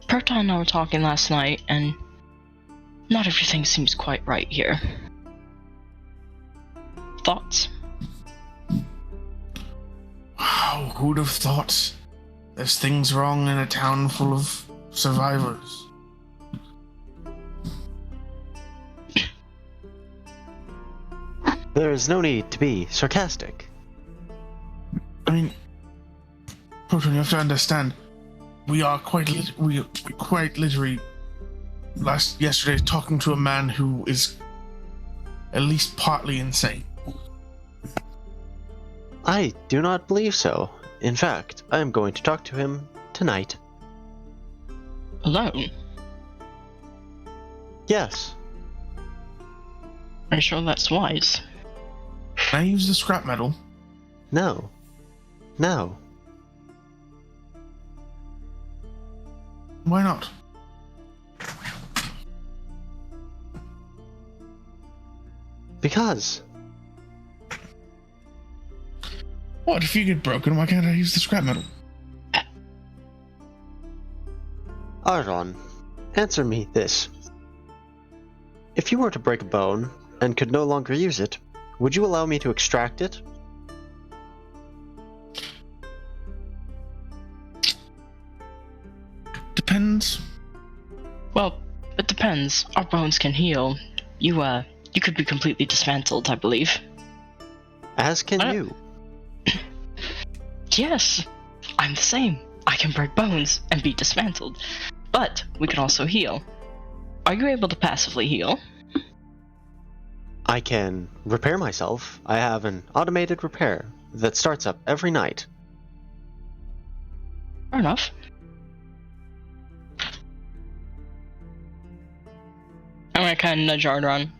Proton and I were talking last night, and not everything seems quite right here. Thoughts? Wow, who'd have thought There's things wrong in a town full of survivors. There is no need to be sarcastic. I mean, Proton, you have to understand, we are quite literally yesterday talking to a man who is at least partly insane. I do not believe so. In fact, I am going to talk to him tonight. Alone? Yes. Are you sure that's wise? Can I use the scrap metal? No. No. Why not? Because. What, if you get broken, why can't I use the scrap metal? Arrtaron, answer me this. If you were to break a bone and could no longer use it, would you allow me to extract it? Depends. Well, it depends. Our bones can heal. You could be completely dismantled, I believe. As can you. Yes, I'm the same. I can break bones and be dismantled. But we can also heal. Are you able to passively heal? I can repair myself. I have an automated repair that starts up every night. Fair enough. I'm gonna kind of nudge Arrtaron.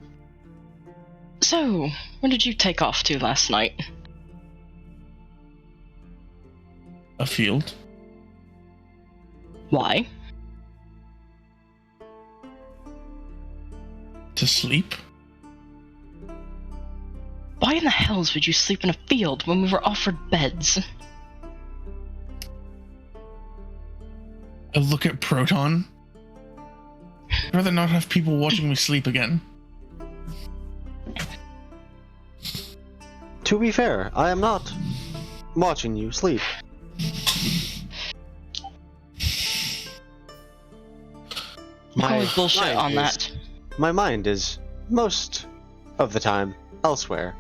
So, where did you take off to last night? A field. Why? To sleep. Why in the hells would you sleep in a field when we were offered beds? A look at Proton. I'd rather not have people watching me sleep again. To be fair, I am not watching you sleep. Holy bullshit on that. My mind is, most of the time, elsewhere.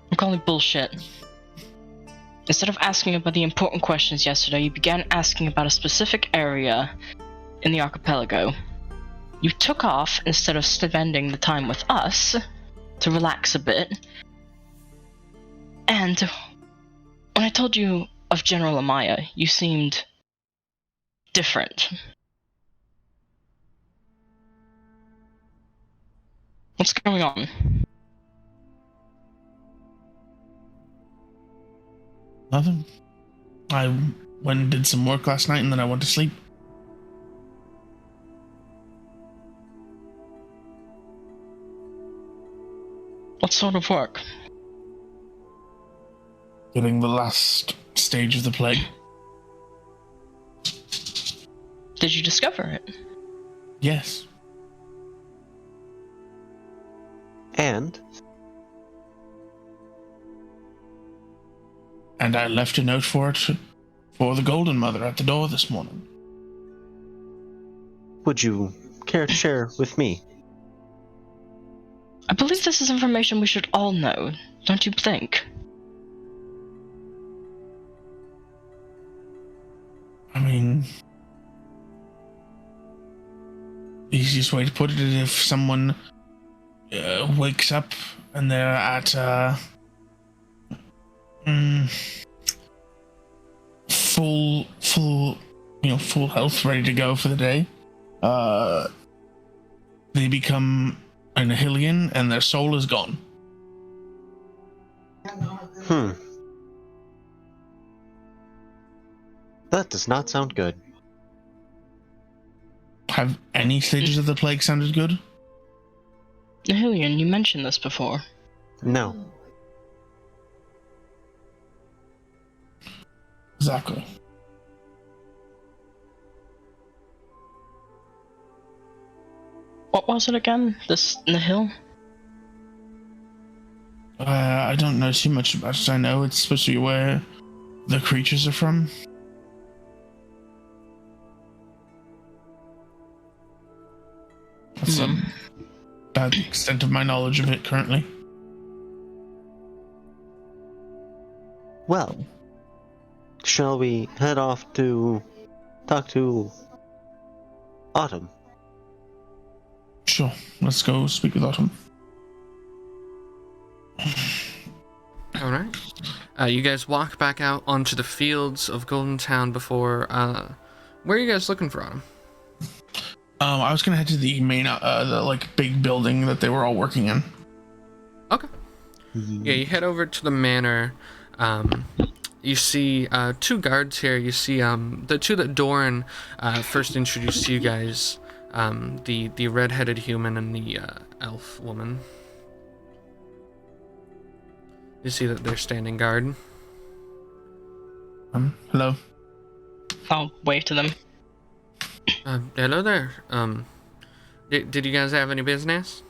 I'm calling bullshit. Instead of asking about the important questions yesterday, you began asking about a specific area in the archipelago. You took off instead of spending the time with us to relax a bit. And when I told you of General Amaya, you seemed different. What's going on? Nothing. I went and did some work last night and then I went to sleep. What sort of work? Getting the last stage of the plague. Did you discover it? Yes. And I left a note for it for the Golden Mother at the door this morning. would you care to share with me? I believe this is information we should all know, don't you think? I mean, the easiest way to put it is if someone wakes up and they're at full health, ready to go for the day, they become an Nihilian and their soul is gone. That does not sound good. Have any stages of the plague sounded good? Nihilian, you mentioned this before. No. Exactly. What was it again? This Nihil? I don't know too much about it. I know it's supposed to be where the creatures are from. That's about the extent of my knowledge of it currently. Well, shall we head off to talk to Autumn? Sure, let's go speak with Autumn. All right. You guys walk back out onto the fields of Goldentown before. Where are you guys looking for Autumn? I was gonna head to the main, the like big building that they were all working in. Okay. Yeah, you head over to the manor. You see two guards here. You see the two that Dorrin first introduced to you guys. The red-headed human and the elf woman. You see that they're standing guard. Hello. I'll wave to them. Hello there. Did you guys have any business?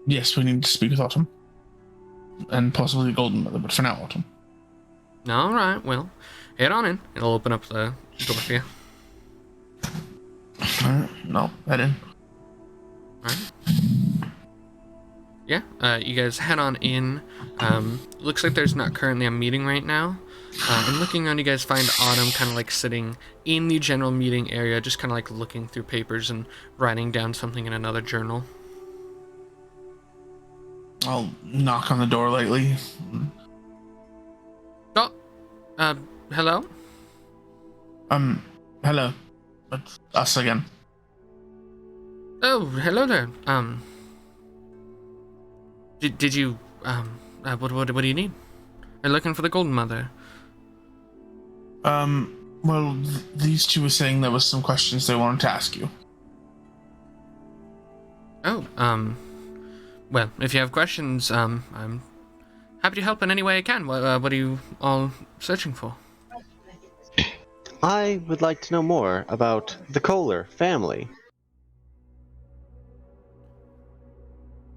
Yes, we need to speak with Autumn. And possibly the Golden Mother, but for now, Autumn. All right. Well, head on in. It'll open up the door for you. No, head in. Alright. Yeah, you guys head on in. Looks like there's not currently a meeting right now. And looking around, you guys find Autumn kind of like sitting in the general meeting area, just kind of like looking through papers and writing down something in another journal. I'll knock on the door lightly. Oh, hello? Hello. It's us again. Oh, hello there. Did you, what do you need? I'm looking for the Golden Mother. Well, these two were saying there was some questions they wanted to ask you. Oh, well, if you have questions, I'm happy to help in any way I can. What are you all searching for? I would like to know more about the Kohler family.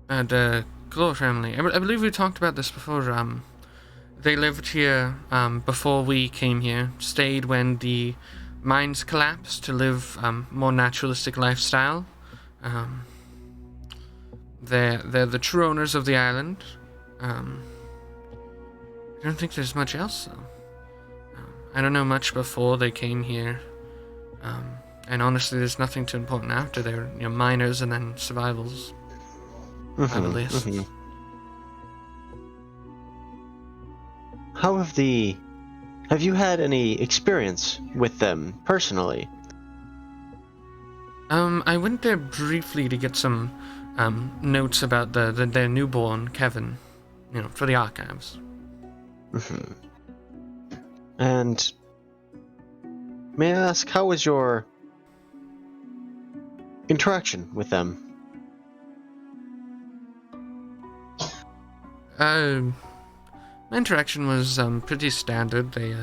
The Kohler family. I believe we talked about this before. They lived here before we came here, stayed when the mines collapsed to live more naturalistic lifestyle. They're the true owners of the island. I don't think there's much else, though. I don't know much before they came here. And honestly, there's nothing too important after. They're miners and then survivals. At least. How have you had any experience with them personally? I went there briefly to get some notes about their newborn, Kevin, for the archives. And may I ask, how was your interaction with them? My interaction was pretty standard. They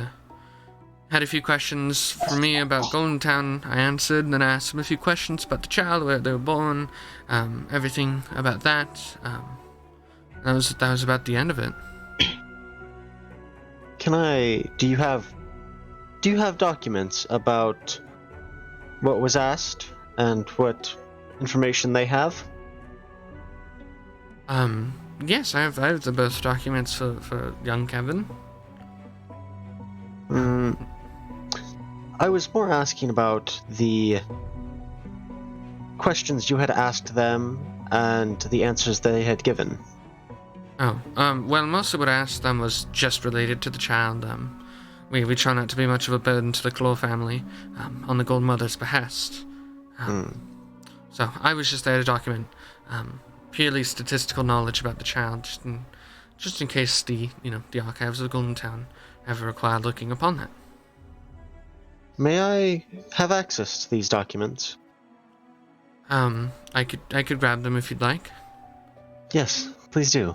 had a few questions for me about Goldentown. I answered, and then I asked them a few questions about the child, where they were born, everything about that. That was about the end of it. Do you have documents about what was asked and what information they have? Yes, I have the birth documents for young Kevin. I was more asking about the questions you had asked them and the answers they had given. Oh, well, most of what I asked them was just related to the child. We try not to be much of a burden to the Claw family, on the Golden Mother's behest. So I was just there to document, purely statistical knowledge about the child, just in case the archives of Goldentown ever required looking upon that. May I have access to these documents? I could grab them if you'd like. Yes, please do.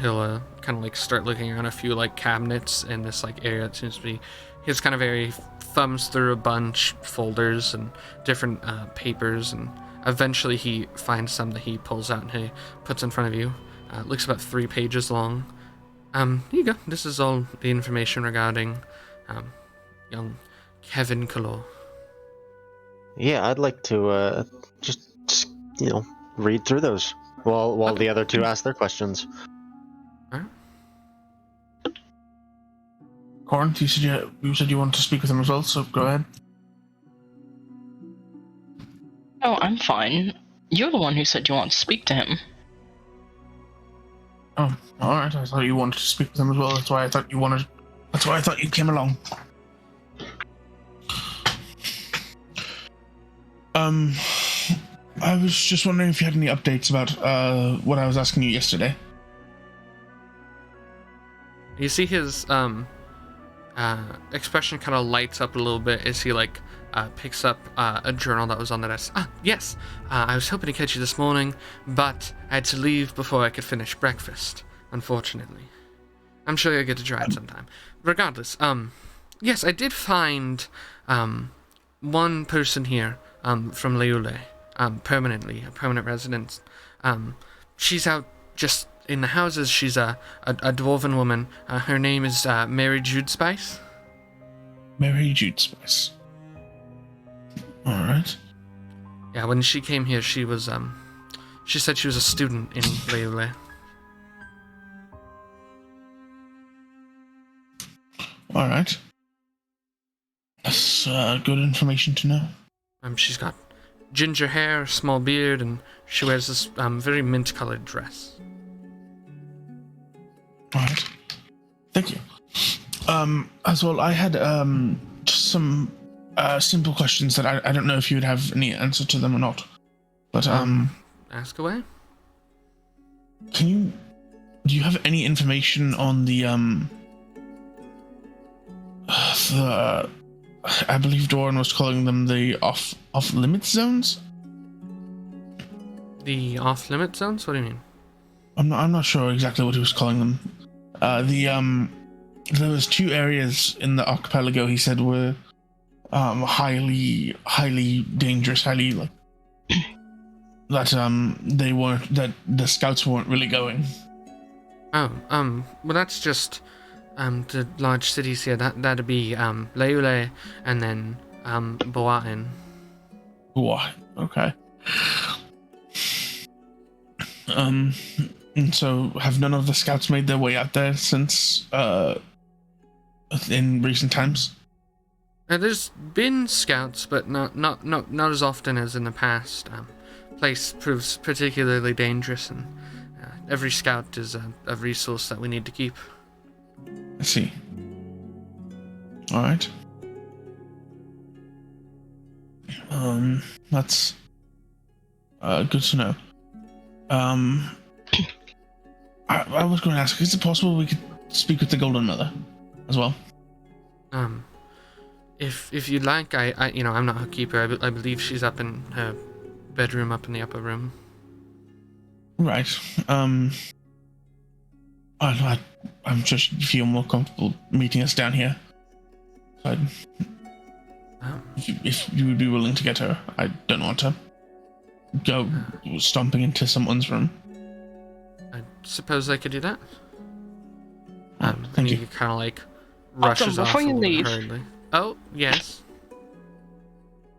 He'll kind of like start looking around a few like cabinets in this like area that seems to be his kind of area. Thumbs through a bunch folders and different papers and eventually he finds some that he pulls out and he puts in front of you. It looks about 3 pages long. Here you go. This is all the information regarding young Kevin Kalor. Yeah, I'd like to just read through those while the other two ask their questions. Alright. Corrinth, you said you wanted to speak with him as well, so go ahead. Oh, I'm fine. You're the one who said you want to speak to him. Oh, alright. I thought you wanted to speak with him as well. That's why I thought you came along. I was just wondering if you had any updates about what I was asking you yesterday. You see his expression kind of lights up a little bit as he picks up a journal that was on the desk. Yes, I was hoping to catch you this morning, but I had to leave before I could finish breakfast, unfortunately. I'm sure you'll get to try it sometime. Regardless, yes, I did find one person here from Leule, permanently, a permanent resident. She's out just in the houses. She's a dwarven woman. Her name is Mary Jude Spice. Mary Jude Spice. Alright. Yeah, when she came here, she was, she said she was a student in Leule. Alright. That's good information to know. She's got ginger hair, small beard, and she wears this very mint-colored dress. Alright. Thank you. As well, I had just some simple questions that I don't know if you would have any answer to them or not. But Ask away. do you have any information on the I believe Dorrin was calling them the off-limit zones? The off-limit zones? What do you mean? I'm not sure exactly what he was calling them. There was 2 areas in the archipelago he said were highly dangerous, highly that the scouts weren't really going. Oh, well that's just the large cities here. That'd be Leule and then Boatin. Why? Okay. And so have none of the scouts made their way out there since in recent times? There's been scouts, but not as often as in the past. Place proves particularly dangerous, and every scout is a resource that we need to keep. I see. Alright. That's good to know. I was going to ask, is it possible we could speak with the Golden Mother as well? If you'd like, I'm not her keeper. I believe she's up in her bedroom up in the upper room. Right. I'm just feel more comfortable meeting us down here. So if you would be willing to get her, I don't want to go stomping into someone's room. I suppose I could do that. Thank you. He kind of rushes off before a you little leave. hurriedly. Oh, yes.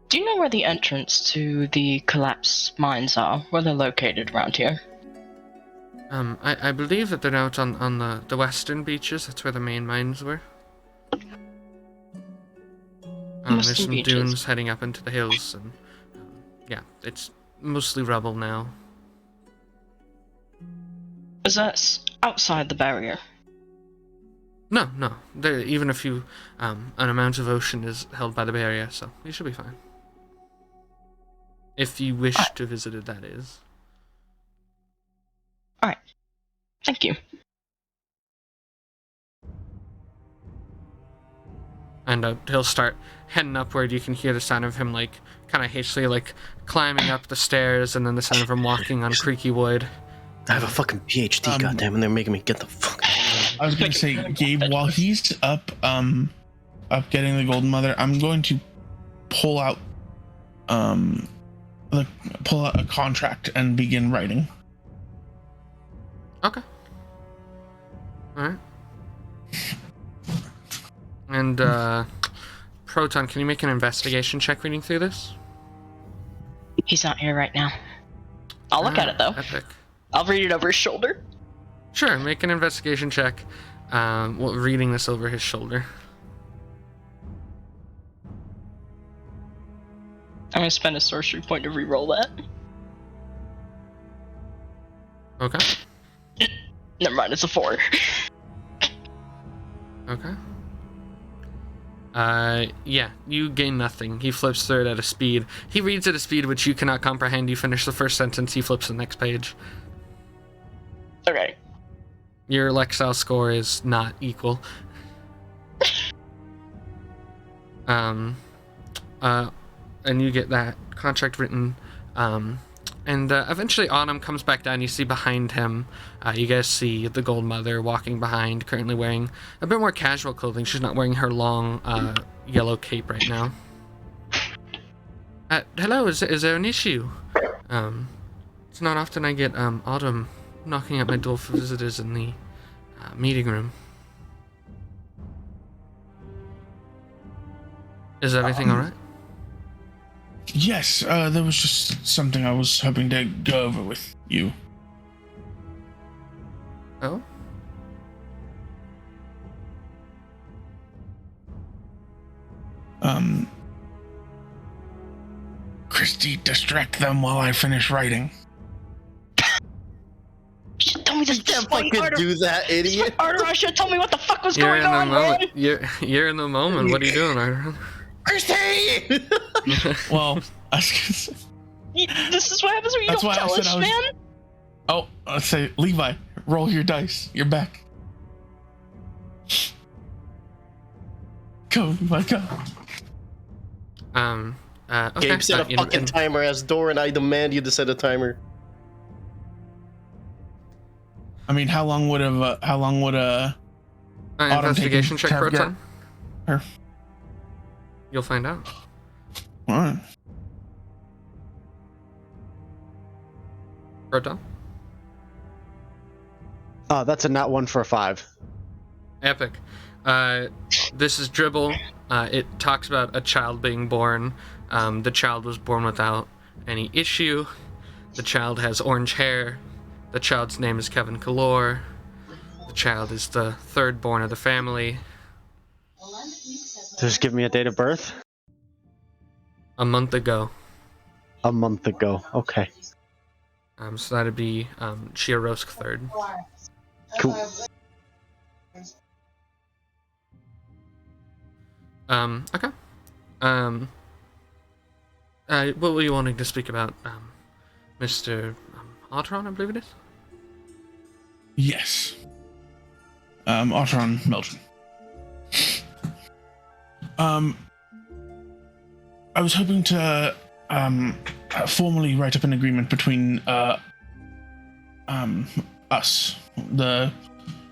Do you know where the entrance to the collapsed mines are? Where they're located around here? I believe that they're out on the western beaches. That's where the main mines were. There's Western some beaches. dunes heading up into the hills, and yeah, it's mostly rubble now. Is that outside the barrier? No. There, even an amount of ocean is held by the barrier, so you should be fine. If you wish to visit it, that is. Alright. Thank you. And he'll start heading upward. You can hear the sound of him, kind of hastily, climbing up the stairs, and then the sound of him walking on creaky wood. I have a fucking PhD, goddamn, and they're making me get the fuck. I was going to say, Gabe, while he's up getting the Golden Mother, I'm going to pull out pull out a contract and begin writing. Okay. All right. And Proton, can you make an investigation check reading through this? He's not here right now. I'll look at it though. Epic. I'll read it over his shoulder. Sure, make an investigation check. Reading this over his shoulder. I'm gonna spend a sorcery point to re-roll that. Okay. Never mind, it's a 4. Okay. Yeah, you gain nothing. He flips through it at a speed. He reads at a speed which you cannot comprehend. You finish the first sentence, he flips the next page. Okay. Your Lexile score is not equal. And you get that contract written. And eventually Autumn comes back down. You see behind him, you guys see the Gold Mother walking behind, currently wearing a bit more casual clothing. She's not wearing her long yellow cape right now. Hello, is there an issue? It's not often I get Autumn knocking at my door for visitors in the meeting room. Is everything alright? Yes, there was just something I was hoping to go over with you. Oh? Christy, distract them while I finish writing. You should tell me this Can't fucking do that, idiot. Arrtaron should have told me what the fuck was going on, man. You're in the moment. What are you doing, Arrtaron? Christy! Well, This is what happens when you That's don't why I tell said us, I was- man. oh, let's say, Levi, roll your dice. You're back. Go, Levi, go. Okay. Gabe set a fucking timer as Dorrin. I demand you to set a timer. I mean, how long would Autumn investigation check, taken to Proton? her? You'll find out. Alright. Proton? That's a nat 1 for a 5. Epic. This is Dribble. It talks about a child being born. The child was born without any issue. The child has orange hair. The child's name is Kevin Kalor. The child is the third born of the family. Just give me a date of birth. A month ago. A month ago. Okay. So that'd be Chiarosk third. Cool. Okay. What were you wanting to speak about, Mr. Arrtaron, I believe it is? Yes. Arrtaron Meldrin. I was hoping to formally write up an agreement between us, the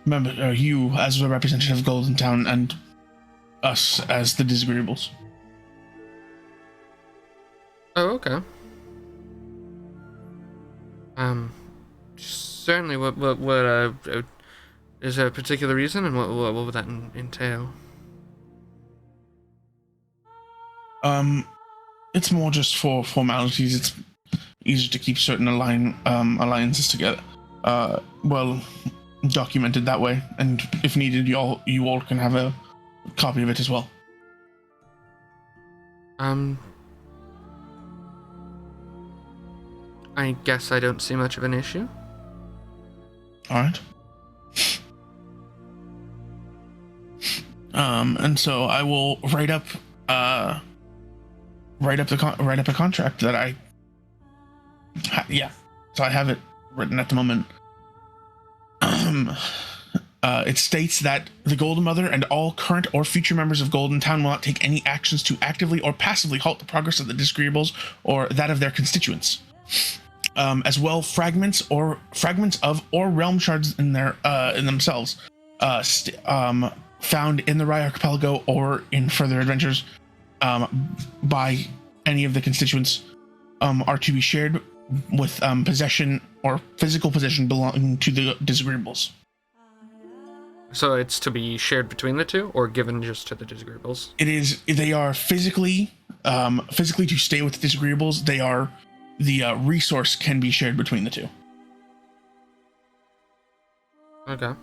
member, you as the representative of Goldentown, and us as the Dizagreeables. Oh, okay. Certainly. What is there a particular reason, and what would that entail? It's more just for formalities. It's easier to keep certain alliances together, well documented that way. And if needed, you all can have a copy of it as well. I guess I don't see much of an issue. All right. And so I will write up a contract that I so I have it written at the moment. It states that the Golden Mother and all current or future members of Goldentown will not take any actions to actively or passively halt the progress of the Dizagreeables or that of their constituents. As well, fragments of or realm shards in themselves, found in the Rye Archipelago or in further adventures, by any of the constituents, are to be shared with possession or physical possession belonging to the Disagreeables. So it's to be shared between the two, or given just to the Disagreeables? It is. They are physically to stay with the Disagreeables. They are the resource can be shared between the two. Okay.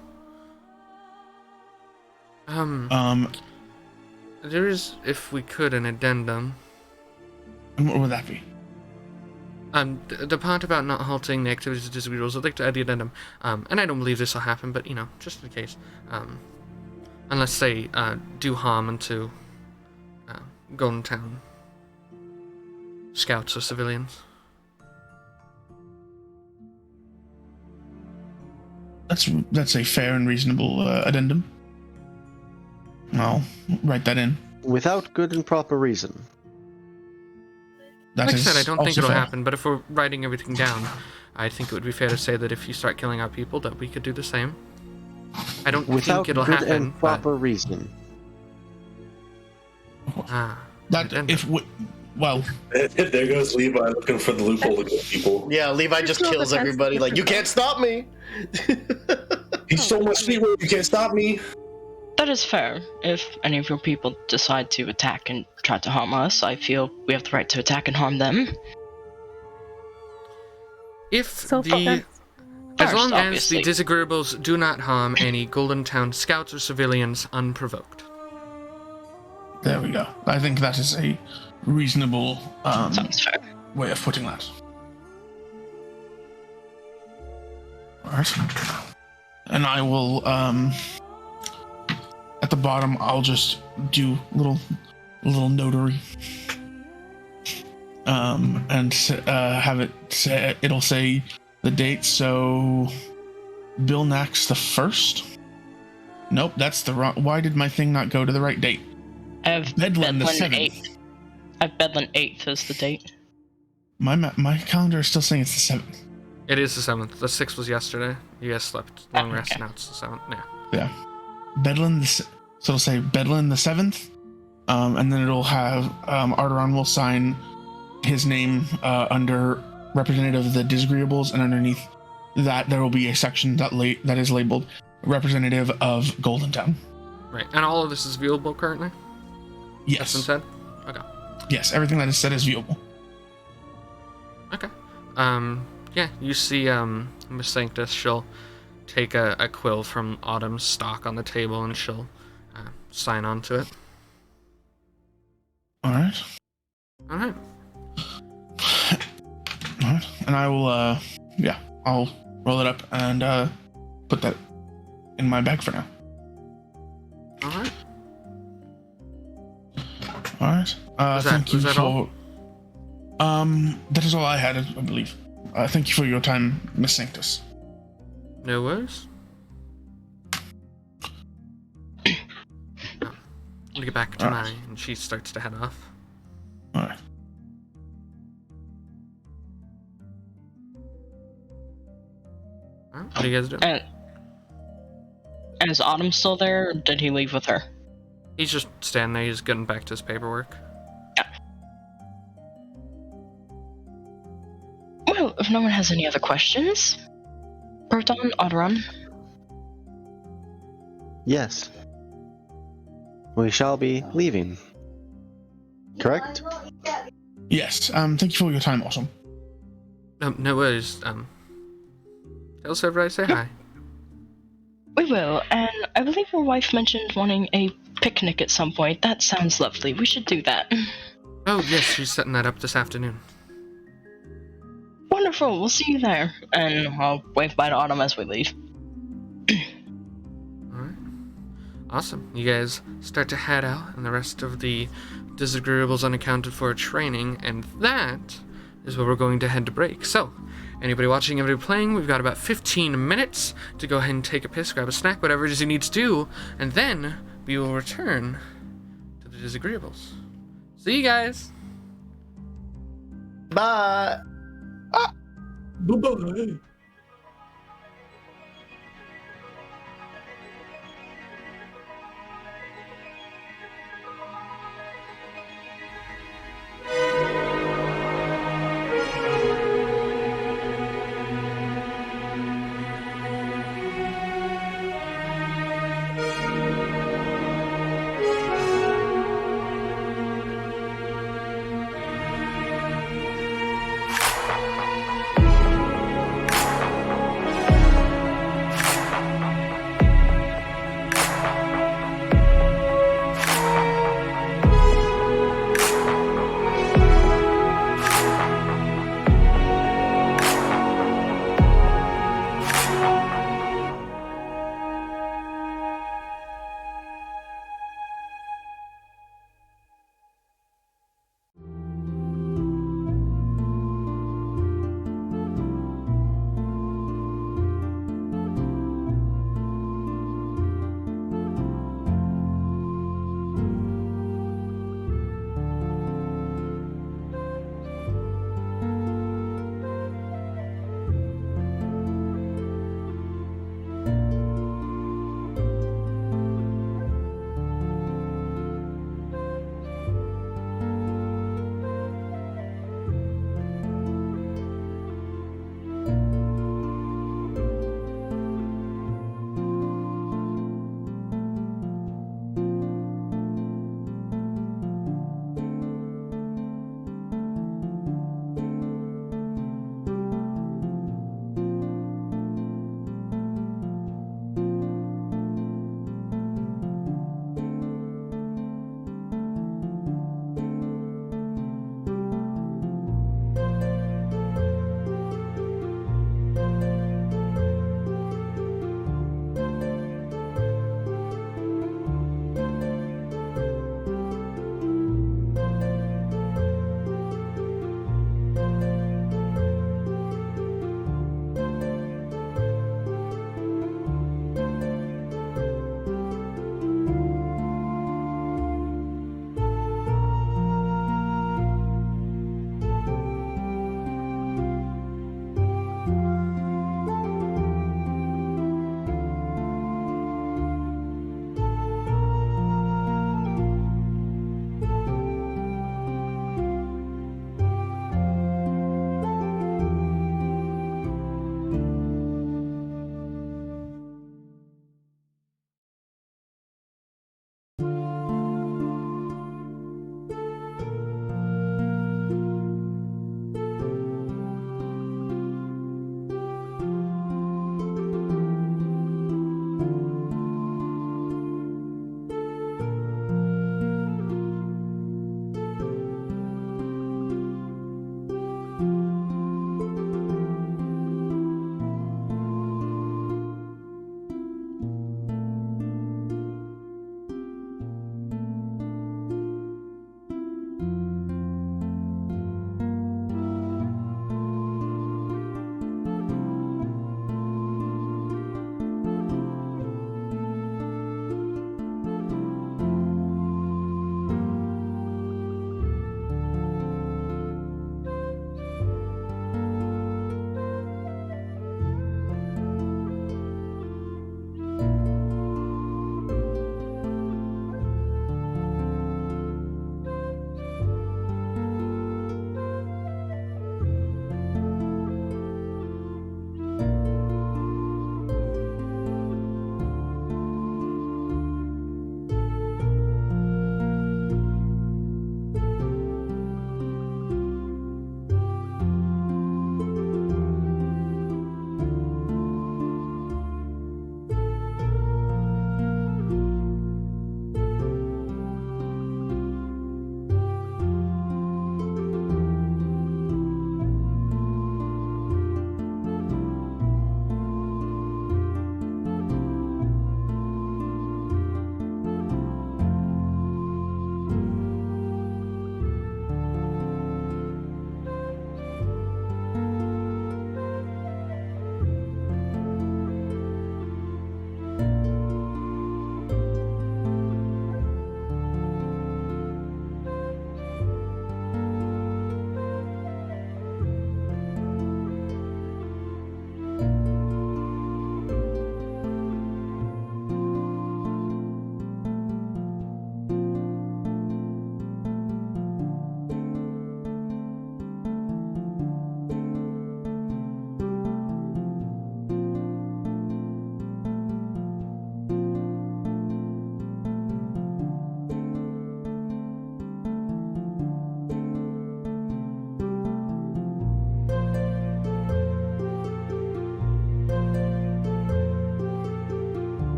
There is, if we could, an addendum. And what would that be? The part about not halting the activities of Disagreeables, I'd like to add the addendum. And I don't believe this will happen, but, just in case. Unless they do harm unto Goldentown scouts or civilians. That's a fair and reasonable addendum. I'll write that in. Without good and proper reason. That Like I is said, I don't think also it'll fair. happen, but if we're writing everything down, I think it would be fair to say that if you start killing our people, that we could do the same. I don't Without think it'll good happen, and proper reason. That if we, well, There goes Levi looking for the loophole to get people. Yeah, Levi just kills everybody. Like, you can't stop me. He stole my sweet word. You can't stop me. That is fair. If any of your people decide to attack and try to harm us, I feel we have the right to attack and harm them. If So the... As First, long as obviously. the Disagreeables do not harm any Goldentown scouts or civilians unprovoked. there we go. I think that is a reasonable Sounds fair. way of putting that. Alright. And I will, at the bottom, I'll just do little notary. And have it say, it'll say the date, so Bill Nax the 1st? Nope, that's the wrong, why did my thing not go to the right date? I have Bedlam the 7th. 8th. I have Bedlam 8th as the date. My calendar is still saying it's the 7th. It is the 7th. The 6th was yesterday. You guys slept. Long rest, okay. now it's the 7th. Yeah. Yeah. Bedlam so it'll say Bedlam the 7th, and then it'll have Arrtaron will sign his name under representative of the Disagreeables, and underneath that there will be a section that is labeled representative of Goldentown. Right. And all of this is viewable currently? That's been Yes. said? Okay. Yes, everything that is said is viewable. Okay. Yeah, you see, Miss Sanctus, she'll take a quill from Autumn's stock on the table and she'll sign onto it. Alright. Alright. Alright. And I will I'll roll it up and put that in my bag for now. Alright. Alright. Thank you was that for all? that is all I had, I believe. Thank you for your time, Miss Sanctus. No worries. Let me get back to Alright. and she starts to head off. Alright. Alright, what are you guys doing? And is Autumn still there, or did he leave with her? He's just standing there, he's getting back to his paperwork. Well, if no one has any other questions, Proton, Arrtaron. Yes. We shall be leaving. Correct? Yes, thank you for your time, Awesome. No worries. Tell everybody I say hi. We will, and I believe your wife mentioned wanting a picnic at some point. That sounds lovely. We should do that. Oh, yes, she's setting that up this afternoon. Wonderful. We'll see you there. And I'll wave bye to Autumn as we leave. Alright. Awesome. You guys start to head out, and the rest of the Disagreeables unaccounted for training, and that is where we're going to head to break. So, anybody watching, anybody playing, we've got about 15 minutes to go ahead and take a piss, grab a snack, whatever it is you need to do, and then we will return to the Disagreeables. See you guys! Bye. Bye-bye.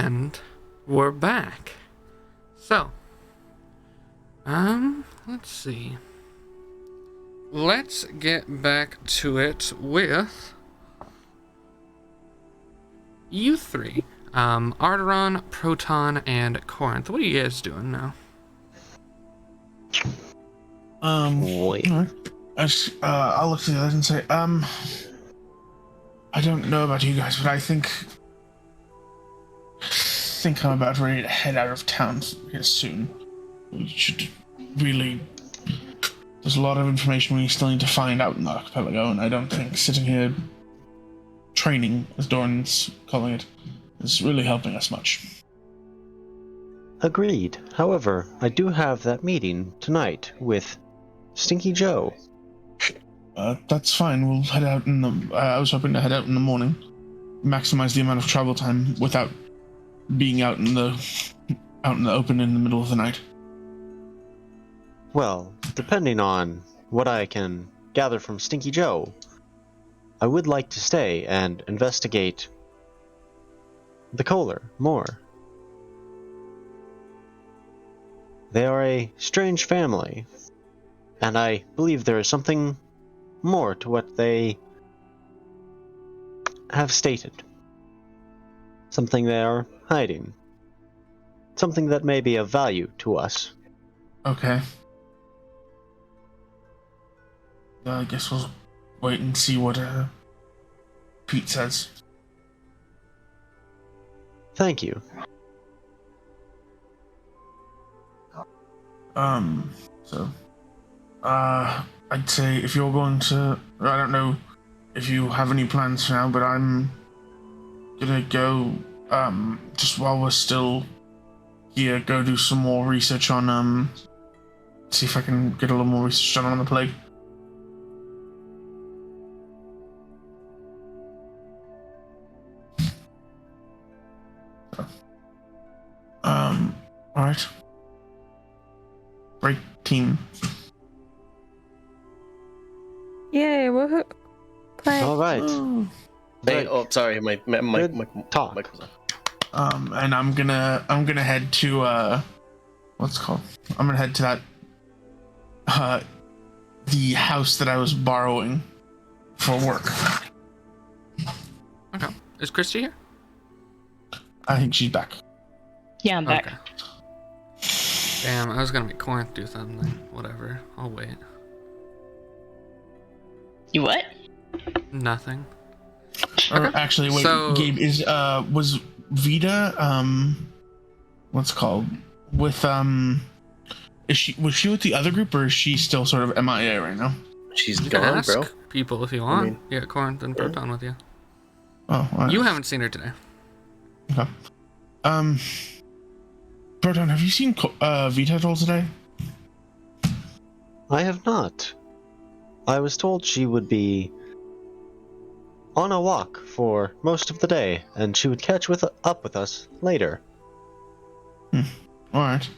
And we're back. So, let's see. Let's get back to it with you three. Arrtaron, Proton, and Corrinth. What are you guys doing now? Wait. I'll look to the others and say, I don't know about you guys, but I think I'm about ready to head out of town here soon. We should really... There's a lot of information we still need to find out in the archipelago, and I don't think sitting here training, as Dorrin's calling it, is really helping us much. Agreed. However, I do have that meeting tonight with Stinky Joe. That's fine. We'll head out in the... I was hoping to head out in the morning. Maximize the amount of travel time without being out in the open in the middle of the night. Well, depending on what I can gather from Stinky Joe, I would like to stay and investigate the Kohler more. They are a strange family, and I believe there is something more to what they have stated. Something they are hiding. Something that may be of value to us. Okay. I guess we'll wait and see what Pete says. Thank you. I'd say if you're going to... I don't know if you have any plans for now, but I'm gonna go, just while we're still here, go do some more research on, see if I can get a little more research done on the plague. Alright. Break team. Yay, woohoo. Play. All right. Hey, oh, sorry, my talk. mic was on. And I'm gonna head to what's it called? I'm gonna head to that the house that I was borrowing for work. Okay. Is Christy here? I think she's back. Yeah, I'm back. Okay. Damn, I was gonna make Corrinth do something. Whatever. I'll wait. You what? Nothing. Or actually, wait. So- Gabe was Vita what's it called with was she with the other group, or is she still sort of MIA right now? She's You can gone, ask bro. people if you want. mean- Yeah, Corrinth and Proton with you. Oh, all right. You haven't seen her today. Okay. Proton, have you seen Vita at all today? I have not. I was told she would be on a walk for most of the day, and she would catch up with us later. Alright.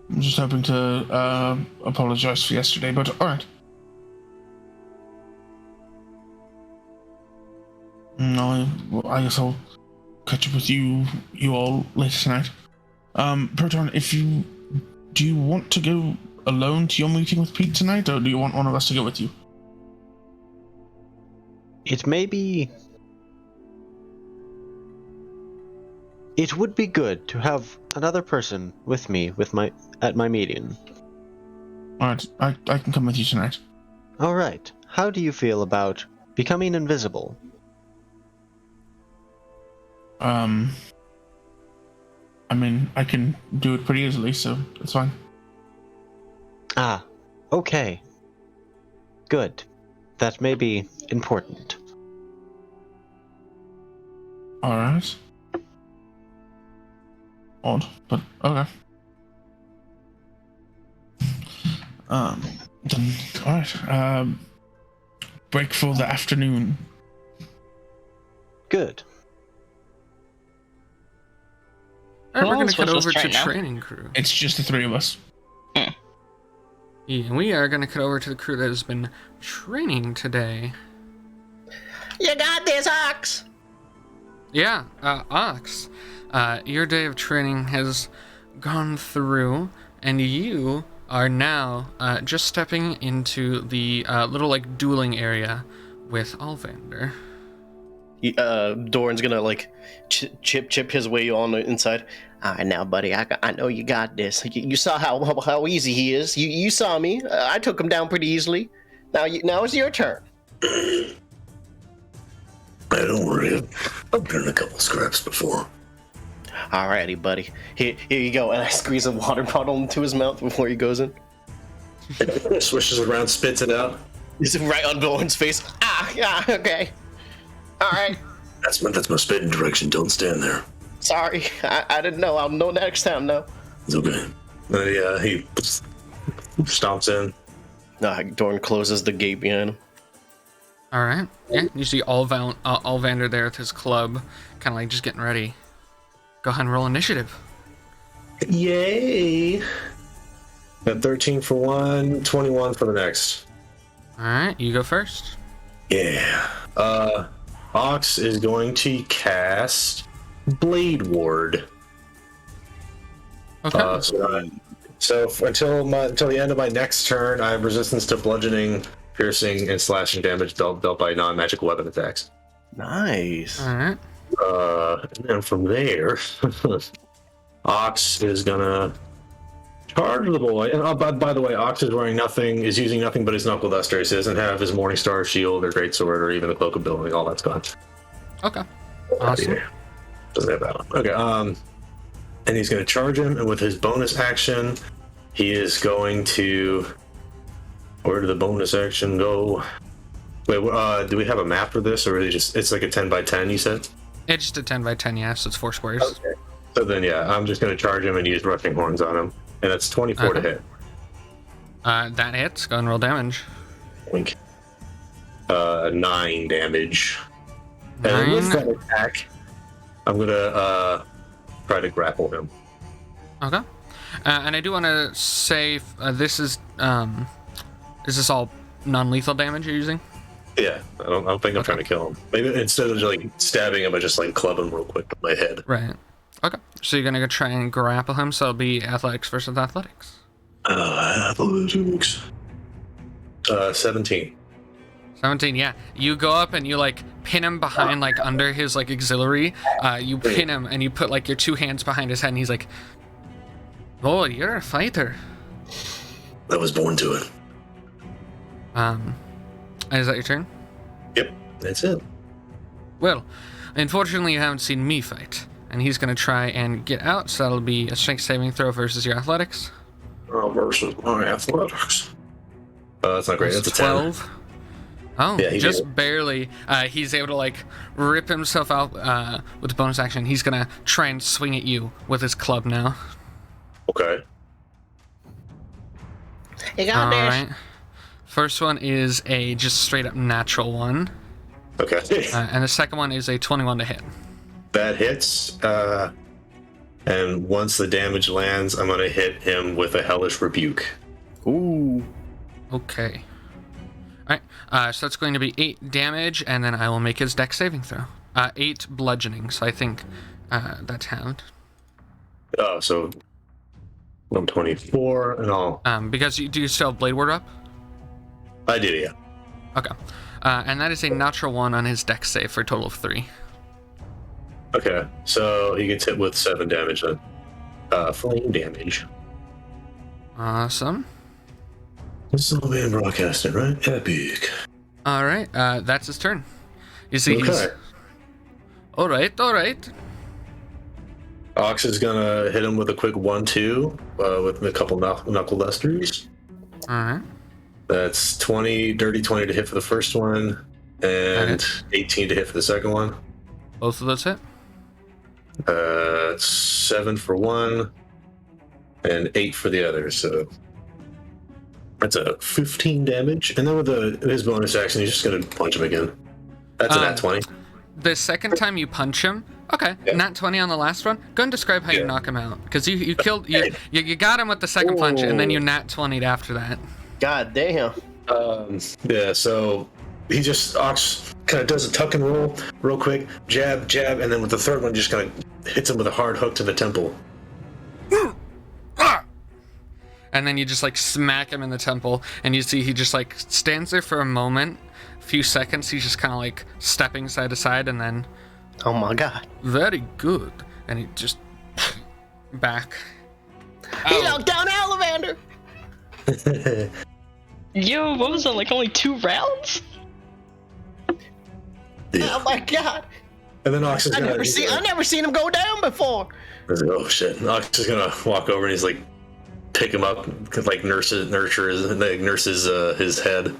I'm just hoping to apologize for yesterday, but alright. No, I guess I'll catch up with you all later tonight. Proton, do you want to go alone to your meeting with Pete tonight, or do you want one of us to go with you? It may be... It would be good to have another person with me at my meeting. Alright, I can come with you tonight. Alright, how do you feel about becoming invisible? I mean, I can do it pretty easily, so it's fine. Ah, okay. Good. That may be important. Alright. Odd, but okay. Then, alright. Break for the afternoon. Good. Alright, we're Who gonna else cut was over this to right now? training crew. It's just the three of us. Yeah, and we are gonna cut over to the crew that has been training today. You got this, Ox! Yeah, Ox. your day of training has gone through, and you are now just stepping into the little like dueling area with Olvander. Dorrin's gonna like chip his way on the inside. All right, now, buddy, I know you got this. You saw how easy he is. You saw me. I took him down pretty easily. Now it's your turn. Hey, don't worry. I've done a couple scraps before. Alrighty, buddy. Here you go. And I squeeze a water bottle into his mouth before he goes in. Swishes around, spits it out. He's right on Dorrin's face. Yeah, okay. All right. That's my spitting direction. Don't stand there. Sorry, I didn't know. I'll know next time, though. It's okay. He stomps in. Dorrin closes the gate behind him. All right. Yeah, you see Olvander there with his club, kind of like just getting ready. Go ahead and roll initiative. Yay! Got 13 for one, 21 for the next. All right, you go first. Yeah. Ox is going to cast Blade Ward. Okay. So until the end of my next turn, I have resistance to bludgeoning, piercing, and slashing damage dealt by non-magical weapon attacks. Nice. All right. And then from there, Ox is gonna charge the boy. And by the way, Ox is using nothing but his knuckle dusters. He doesn't have his Morningstar shield or greatsword or even the cloak of building. All that's gone. Okay. Awesome. Doesn't have that one. Okay. And he's gonna charge him, and with his bonus action, he is going to. Where did the bonus action go? Wait, do we have a map for this, or is it just it's like a 10 by 10? You said. It's just a 10 by 10, yeah, so it's 4 squares. Okay. So then, yeah, I'm just going to charge him and use rushing horns on him. And that's 24 to hit. That hits. Go and roll damage. Wink. 9 damage. 9. And with that attack, I'm going to try to grapple him. Okay. And I do want to say, this is this all non-lethal damage you're using? Yeah, I don't think I'm trying to kill him. Maybe instead of just, like stabbing him, I just like club him real quick with my head. Right. Okay. So you're gonna go try and grapple him. So it'll be athletics versus athletics. Athletics. 17. 17. Yeah. You go up and you like pin him behind like under his like auxiliary. You pin him and you put like your 2 hands behind his head, and he's like, "Oh, you're a fighter." I was born to it. Is that your turn? Yep, that's it. Well, unfortunately, you haven't seen me fight, and he's going to try and get out, so that'll be a strength saving throw versus your athletics. Versus my athletics. That's not great. That's a 12. Oh, yeah, just barely. He's able to, like, rip himself out with the bonus action. He's going to try and swing at you with his club now. Okay. You got this. All right. First one is a just straight up natural one. Okay. And the second one is a 21 to hit. That hits. And once the damage lands, I'm going to hit him with a Hellish Rebuke. Ooh. Okay. Alright, so that's going to be 8 damage, and then I will make his dex saving throw. 8 bludgeoning, so I think that's halved. Oh, so 124 and all. Because do you still have Blade Ward up? I did, yeah. Okay. And that is a natural 1 on his dex save for a total of 3. Okay, so he gets hit with 7 damage then. Flame damage. Awesome. This is all being broadcasted, right? Epic. Alright, that's his turn. You see, Okay. he's... Alright. Ox is gonna hit him with a quick 1-2 with a couple knuckle dusters. Alright. That's 20, dirty 20 to hit for the first one, and 18 to hit for the second one. Both of those hit? 7 for one, and 8 for the other, so that's a 15 damage. And then with his bonus action, he's just gonna punch him again. That's a nat 20. The second time you punch him, okay, Yeah. nat 20 on the last one. Go and describe how you knock him out, because you killed you got him with the second punch, and then you nat 20'd after that. God damn. Yeah, so he just Ox kind of does a tuck and roll real quick, jab, and then with the third one, just kind of hits him with a hard hook to the temple. And then you just like smack him in the temple, and you see he just like stands there for a moment, a few seconds. He's just kind of like stepping side to side, and then, Oh my god. very good, and he just back. He knocked down Alavander! Yo, what was it, like only 2 rounds? Yeah. Oh my god. And then Ox is I gonna. never seen him go down before. He's like, oh shit. And Ox is gonna walk over and he's like, pick him up, like nurses his head,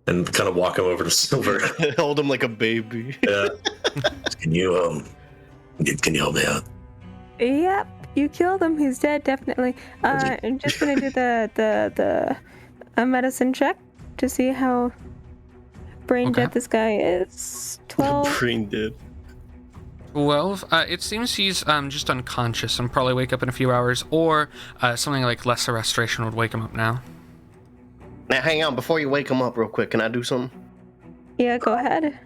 and kind of walk him over to Silver. Hold him like a baby. Yeah. Can you help me out? Yep, you killed him. He's dead, definitely. I'm just gonna do the medicine check to see how brain dead this guy is. 12. Brain dead. 12. It seems he's just unconscious and probably wake up in a few hours, or something like lesser restoration would wake him up now. Now hang on, before you wake him up real quick, can I do something? Yeah, go ahead.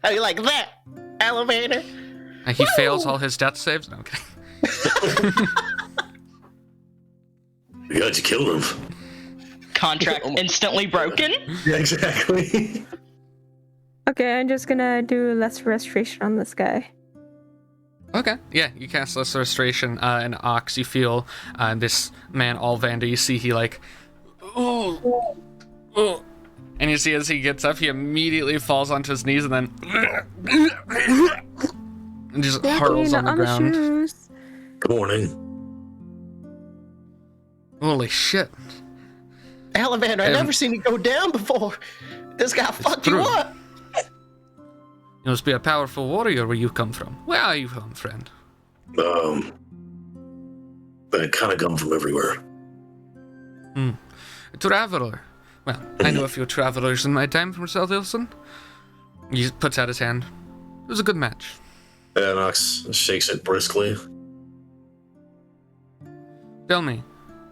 How you like that, Alavander? He fails all his death saves. No, okay. You got to kill him. Contract instantly broken? Yeah, exactly. Okay, I'm just gonna do less restoration on this guy. Okay, yeah, you cast lesser restoration, and Ox, you feel this man, Olvander, you see he like, oh, and you see as he gets up, he immediately falls onto his knees and then, and just hurls on the ground. Shoes. Good morning. Holy shit. Alavander, I never seen you go down before. This guy fucked you true. up. You must be a powerful warrior where you come from. Where are you from, friend? I kind of come from everywhere. A traveler. Well, I know a few travelers in my time from South Ilson. He puts out his hand. It was a good match. And Ox shakes it briskly. Tell me,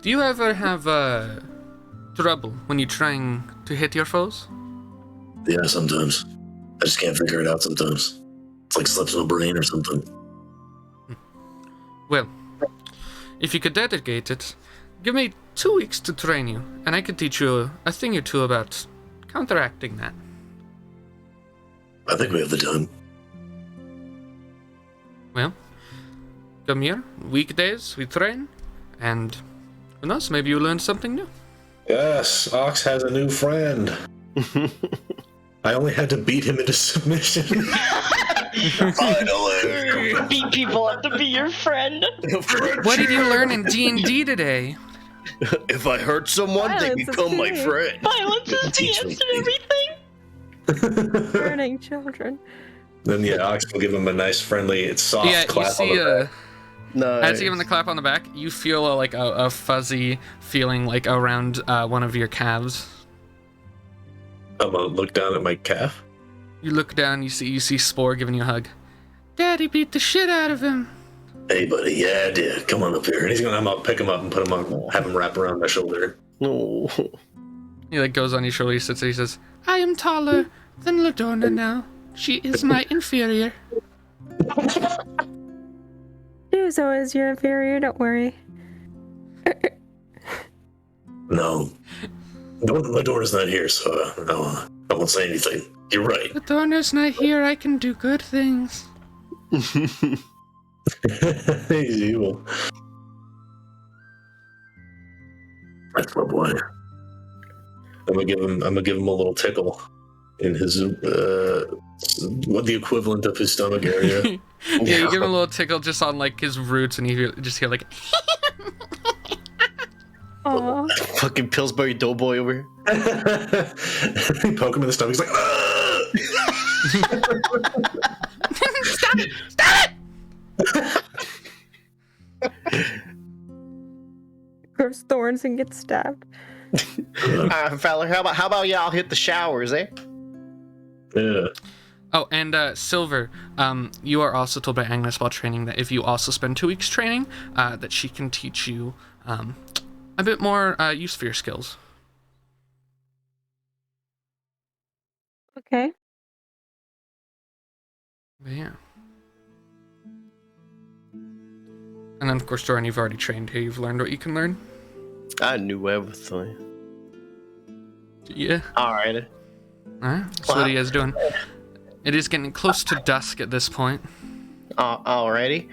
do you ever have trouble when you're trying to hit your foes? Yeah, sometimes. I just can't figure it out sometimes. It's like slips in my brain or something. Well, if you could dedicate it, give me 2 weeks to train you, and I could teach you a thing or two about counteracting that. I think we have the time. Well, come here, weekdays, we train, and who knows, maybe you learn something new. Yes, Ox has a new friend. I only had to beat him into submission. Finally! Beat people up to be your friend. What did you learn in D&D today? If I hurt someone, Violence they is become my key. friend. Violence is the answer to everything. Burning children. Then yeah, Ox will give him a nice friendly, soft Yeah, you clap on see, the back. Nice. as you give him the clap on the back, you feel a fuzzy feeling like around one of your calves. I'm gonna look down at my calf. You look down, you see Spore giving you a hug. Daddy beat the shit out of him. Hey, buddy, yeah, I did. Come on up here. And he's gonna pick him up and put him up, have him wrap around my shoulder. No. He like goes on your shoulder, he sits there, he says, I am taller than Ladorna now. She is my inferior. She was always your inferior, don't worry. No. Ladorna's not here, so I won't say anything. You're right. Ladorna's not here, I can do good things. He's evil. That's my boy. I'm gonna give him a little tickle in his what the equivalent of his stomach area. Yeah, you give him a little tickle just on like his roots, and you just hear like. Aw. Fucking Pillsbury Doughboy over here. Poke him in the stomach. He's like, ah! Stop it! Stop it! Grows thorns and gets stabbed. Fowler, how about y'all hit the showers, eh? Yeah. Oh, and Silver, you are also told by Agnes while training that if you also spend 2 weeks training, that she can teach you a bit more use for your skills. Okay. But yeah. And then, of course, Dorrin, you've already trained here. You've learned what you can learn. I knew everything. Yeah. Alright. Alright, that's what he is doing. It is getting close to dusk at this point. Alrighty.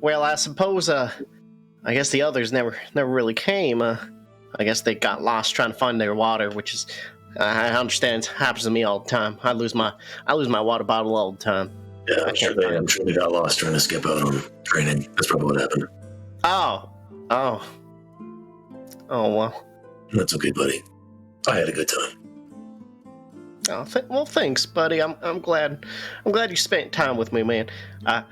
Well, I suppose, I guess the others never really came. I guess they got lost trying to find their water, which is, I understand, it happens to me all the time. I lose my water bottle all the time. Yeah, I'm sure they got lost trying to skip out on training. That's probably what happened. Oh, well. That's okay, buddy. I had a good time. Oh, well, thanks, buddy. I'm glad you spent time with me, man. I'm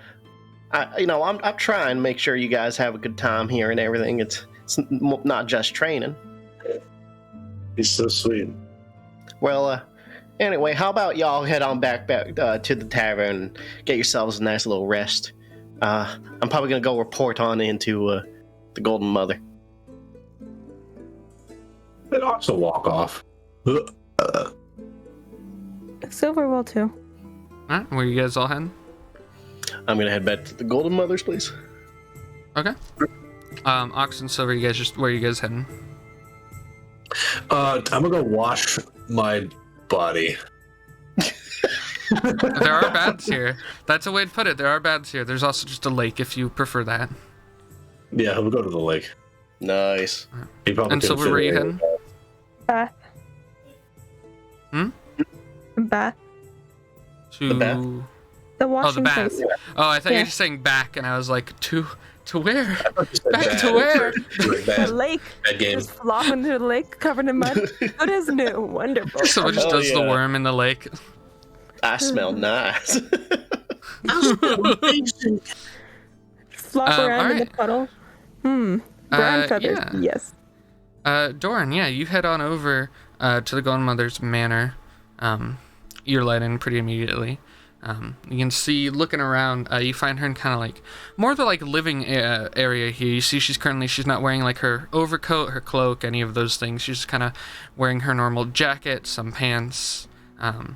trying to make sure you guys have a good time here and everything. It's not just training. He's so sweet. Well, anyway, how about y'all head on back to the tavern and get yourselves a nice little rest. I'm probably gonna go report on into the Golden Mother. They'd also walk off. Silver will too. Alright, where you guys all heading? I'm gonna head back to the Golden Mother's place. Okay. Ox and Silver, you guys where are you guys heading? I'm gonna go wash my body. There are baths here. That's a way to put it. There are baths here. There's also just a lake if you prefer that. Yeah, we'll go to the lake. Nice. And Silver, where are you heading? Bath. Hmm? Bath. To... The bath? The washing the bath. place. Oh, I thought you were just saying back, and I was like, to where? Back to where? The lake. Bad game. Just flop into the lake covered in mud. Good as new. Wonderful. Someone just does the worm in the lake. I smell nice. Flop around in the puddle. Brown feathers. yeah. Yes. Dorrin, yeah, you head on over to the Golden Mother's manor. You're let in pretty immediately. You can see, looking around, you find her in kind of like more of the like living area here. You see she's not wearing like her overcoat, her cloak, any of those things. She's just kind of wearing her normal jacket, some pants. And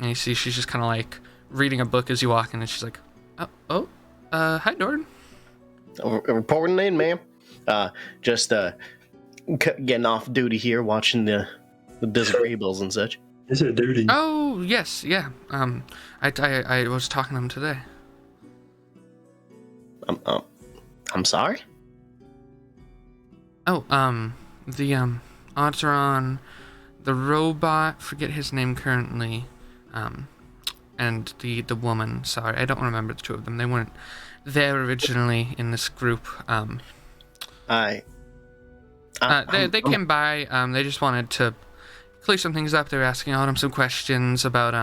you see she's just kind of like reading a book as you walk in, and she's like, hi, Dorrin. Reporting in, ma'am. Just getting off duty here, watching the Dizagreeables and such. Is it dirty? Oh, yes, yeah. I was talking to him today. I'm sorry? Oh, the, Arrtaron, the robot, forget his name currently, and the woman, sorry, I don't remember the two of them. They weren't there originally in this group. They came by, they just wanted to clear some things up. They were asking Autumn some questions about,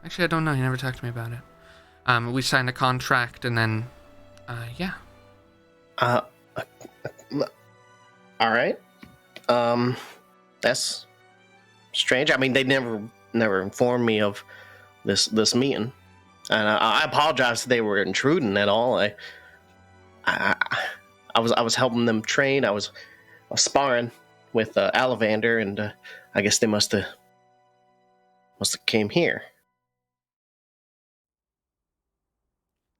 actually, I don't know, he never talked to me about it. We signed a contract, and then, yeah. Alright. That's strange. I mean, they never informed me of this meeting. And I apologize if they were intruding at all. I was helping them train. I was sparring with Alivander, and I guess they must have came here.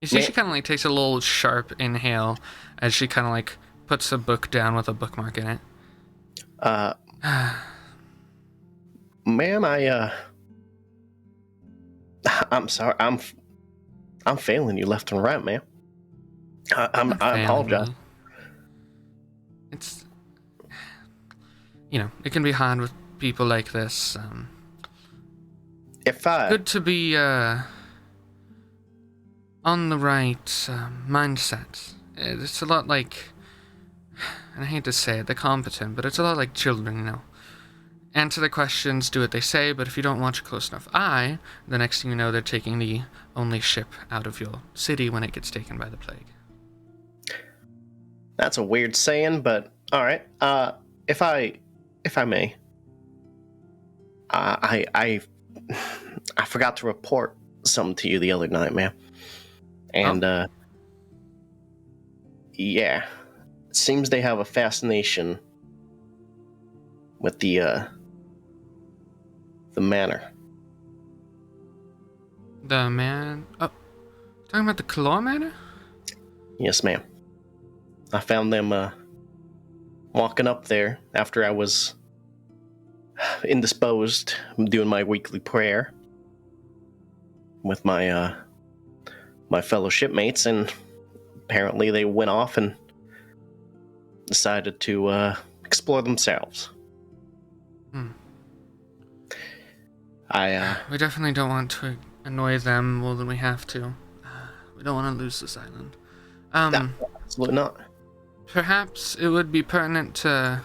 You see, she kind of like takes a little sharp inhale as she kind of like puts a book down with a bookmark in it. Ma'am, I'm sorry. I'm failing you left and right, ma'am. I apologize. It's, it can be hard with people like this. Good to be on the right mindset. It's a lot like, and I hate to say it, they're competent, but it's a lot like children, Answer the questions, do what they say, but if you don't watch a close enough eye, the next thing you know, they're taking the only ship out of your city when it gets taken by the plague. That's a weird saying, but all right. If I may, I forgot to report something to you the other night, ma'am. And yeah, it seems they have a fascination with the manor. The man... Oh, talking about the Kalor Manor? Yes, ma'am. I found them walking up there after I was indisposed, doing my weekly prayer with my my fellow shipmates, and apparently they went off and decided to explore themselves. We definitely don't want to annoy them more than we have to. We don't want to lose this island. No, absolutely not. Perhaps it would be pertinent to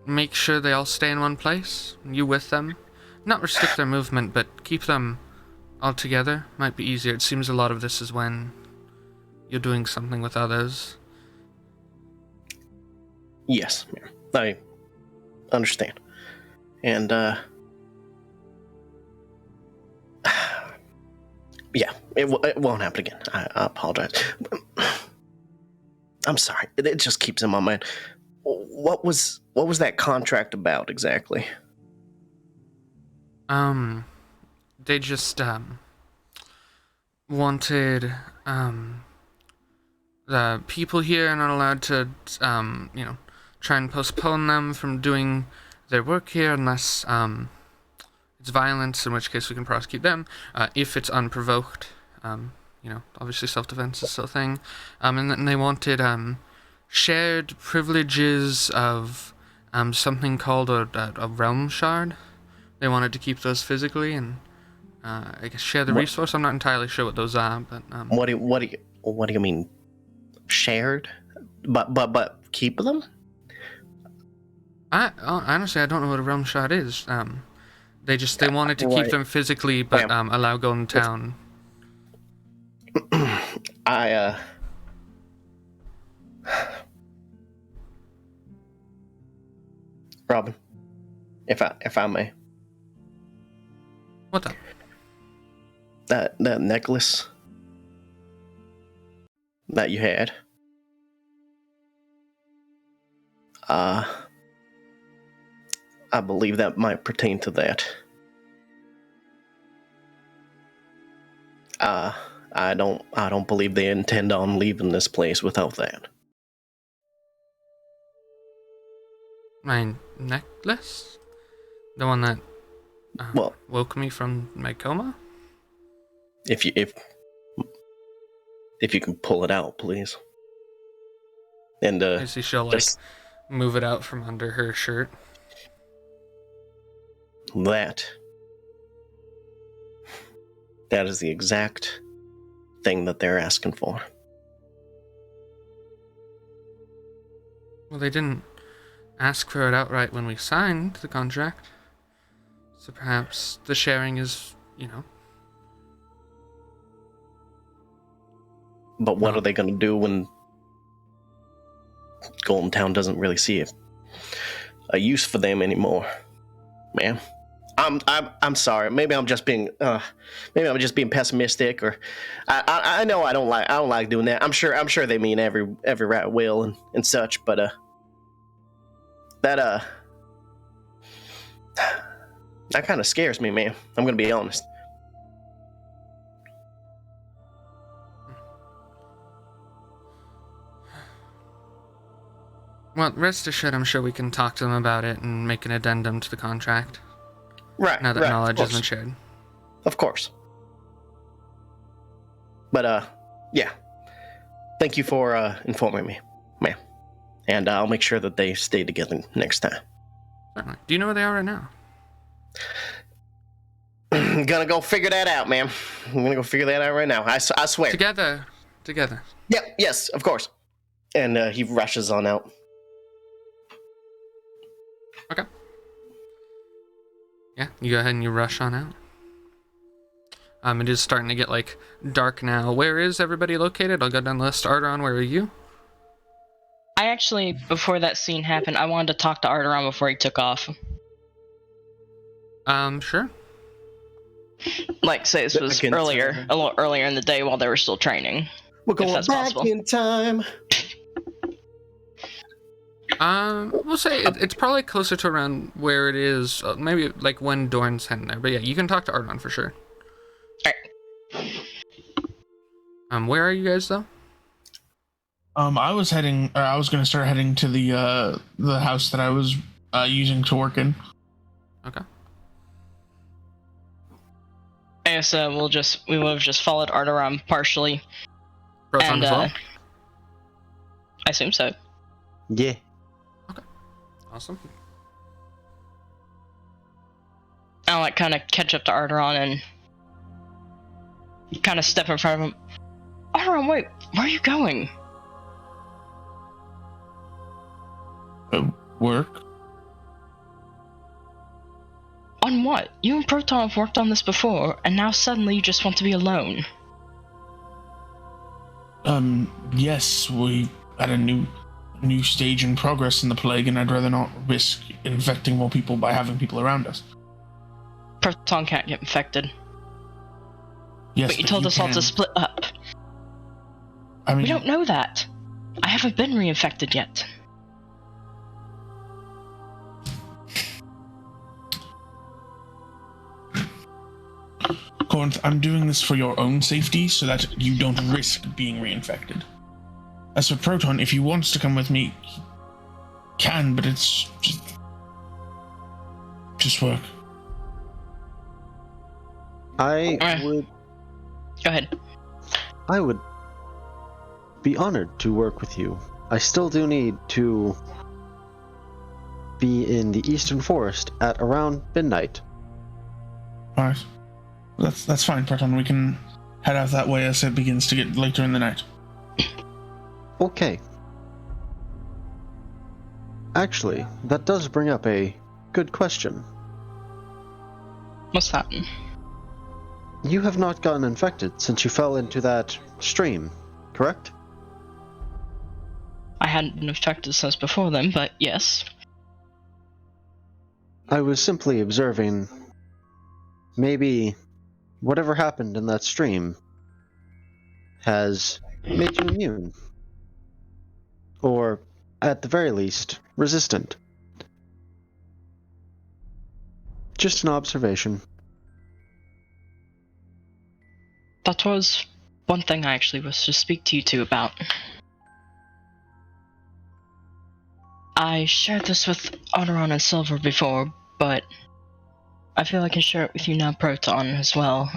make sure they all stay in one place, you with them. Not restrict their movement, but keep them all together. Might be easier. It seems a lot of this is when you're doing something with others. Yes, ma'am. I understand. And, yeah, it won't happen again. I apologize. I'm sorry. It just keeps in my mind. What was that contract about exactly? They just, wanted, the people here are not allowed to, try and postpone them from doing their work here unless, it's violence, in which case we can prosecute them. If it's unprovoked, obviously self-defense is still a thing. And then they wanted, shared privileges of, something called a realm shard. They wanted to keep those physically and, I guess, share the resource. I'm not entirely sure what those are, but, What do you mean? Shared? But keep them? Honestly, I don't know what a realm shard is. They wanted to keep them physically, but allow Goldentown. Robin, if I may. What the? That necklace that you had. I believe that might pertain to that. I don't believe they intend on leaving this place without that. My necklace? The one that woke me from my coma? If you can pull it out, please. And I see she'll move it out from under her shirt. That is the exact thing that they're asking for. Well, they didn't ask for it outright when we signed the contract. So perhaps the sharing is, But what are they going to do when Goldentown doesn't really see a use for them anymore, ma'am? I'm sorry. Maybe I'm just being pessimistic, or I know I don't like doing that. I'm sure they mean every right will and such, but that kind of scares me, man. I'm gonna be honest. Well, rest assured, I'm sure we can talk to them about it and make an addendum to the contract. Right. Now that knowledge has been shared. Of course. But, yeah. Thank you for informing me, ma'am. And I'll make sure that they stay together next time. Certainly. Do you know where they are right now? Gonna go figure that out, ma'am. I'm gonna go figure that out right now. I swear. Together. Yep, yes, of course. And he rushes on out. Okay. Yeah, you go ahead and you rush on out. It is starting to get, dark now. Where is everybody located? I'll go down the list. Arrtaron, where are you? I actually, before that scene happened, I wanted to talk to Arrtaron before he took off. Sure. Say this was a little earlier in the day while they were still training. We're going back possible. In time. We'll say it's probably closer to around where it is, maybe when Dorrin's heading there. But yeah, you can talk to Arrtaron for sure. Alright. Where are you guys though? I was going to start heading to the house that I was using to work in. Okay. I guess we would have just followed Arrtaron partially. Proton as well? I assume so. Yeah. Awesome. I'll like kind of catch up to Arrtaron and kind of step in front of him. Arrtaron, wait, where are you going? Work? On what? You and Proton have worked on this before, and now suddenly you just want to be alone. Yes, we at a new stage in progress in the plague, and I'd rather not risk infecting more people by having people around us. Proton can't get infected. Yes, but you told us all to split up. I mean, we don't know that. I haven't been reinfected yet. Corrinth, I'm doing this for your own safety so that you don't risk being reinfected. As for Proton, if he wants to come with me, he can, but it's just work. I would... Go ahead. I would be honored to work with you. I still do need to be in the Eastern Forest at around midnight. Alright. That's fine, Proton. We can head out that way as it begins to get later in the night. Okay. Actually, that does bring up a good question. What's that? You have not gotten infected since you fell into that stream, correct? I hadn't been infected since before then, but yes. I was simply observing. Maybe whatever happened in that stream has made you immune. Or, at the very least, resistant. Just an observation. That was one thing I actually was to speak to you two about. I shared this with Arrtaron and Silver before, but I feel I can share it with you now, Proton, as well.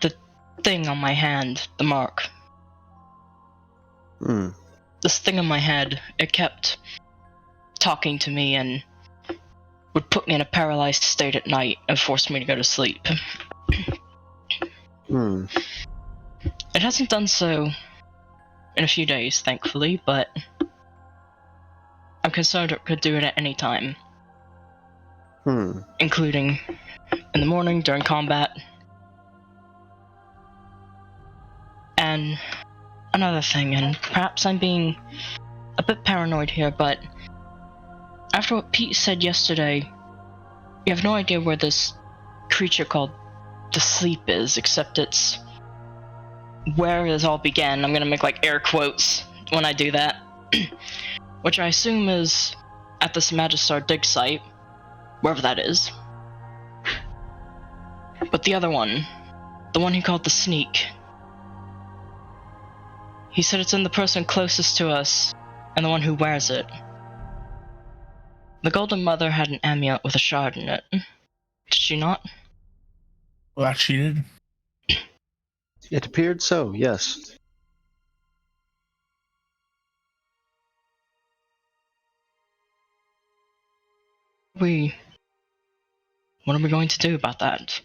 The thing on my hand, the mark. This thing on my head, it kept talking to me and would put me in a paralyzed state at night and force me to go to sleep. It hasn't done so in a few days, thankfully, but I'm concerned it could do it at any time. Including in the morning, during combat. And another thing, and perhaps I'm being a bit paranoid here, but after what Pete said yesterday, you have no idea where this creature called the Sleep is, except it's where this all began. I'm gonna make like air quotes when I do that. Which I assume is at this Magistar dig site, wherever that is. But the other one, the one he called the Sneak, he said it's in the person closest to us, and the one who wears it. The Golden Mother had an amulet with a shard in it. Did she not? Well, that she did. It appeared so, yes. What are we going to do about that?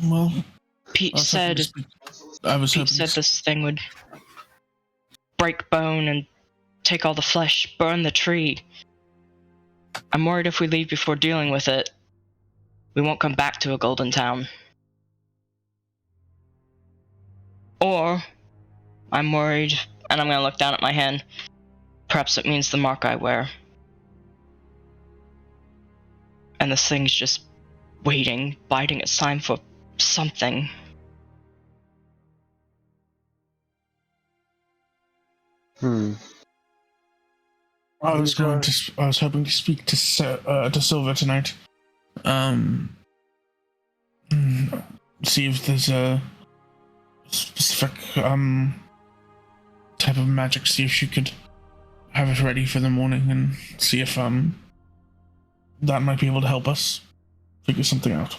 Well, Pete said this thing would break bone and take all the flesh, burn the tree. I'm worried if we leave before dealing with it, we won't come back to a Goldentown. Or, I'm worried, and I'm gonna look down at my hand, perhaps it means the mark I wear. And this thing's just waiting, biding its time for something. I was hoping to speak to Silver tonight. See if there's a specific type of magic. See if she could have it ready for the morning, and see if that might be able to help us figure something out.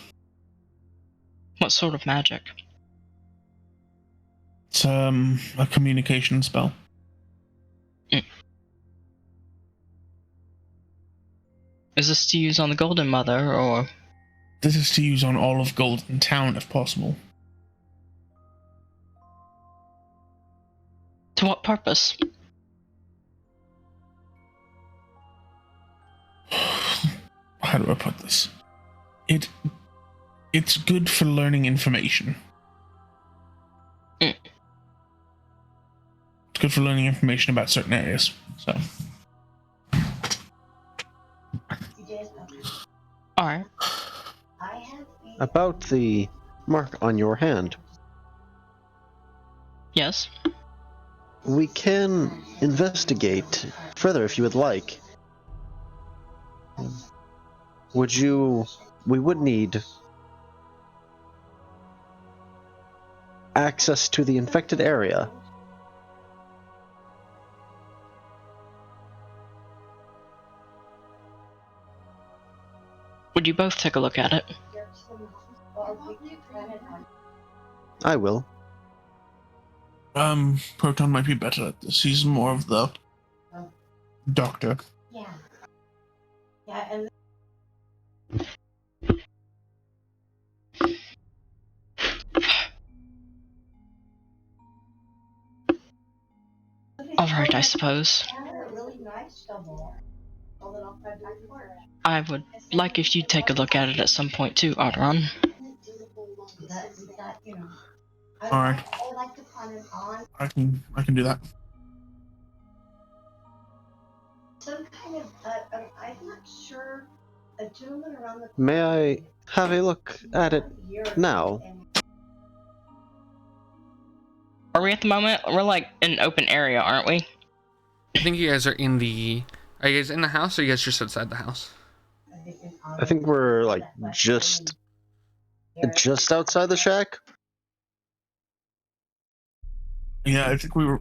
What sort of magic? It's a communication spell. Is this to use on the Golden Mother, or? This is to use on all of Goldentown if possible. To what purpose? How do I put this? It's good for learning information. It's good for learning information about certain areas. So. Alright. About the mark on your hand. Yes. We can investigate further if you would like. We would need access to the infected area. Would you both take a look at it? I will. Proton might be better at this. He's more of the doctor. Alright, I suppose. I would like if you'd take a look at it at some point too, Arrtaron. Alright. I can do that. May I have a look at it now? Are we at the moment? We're like in an open area, aren't we? I think you guys are in the... Are you guys in the house, or are you guys just outside the house? I think we're like just outside the shack. Yeah, I think none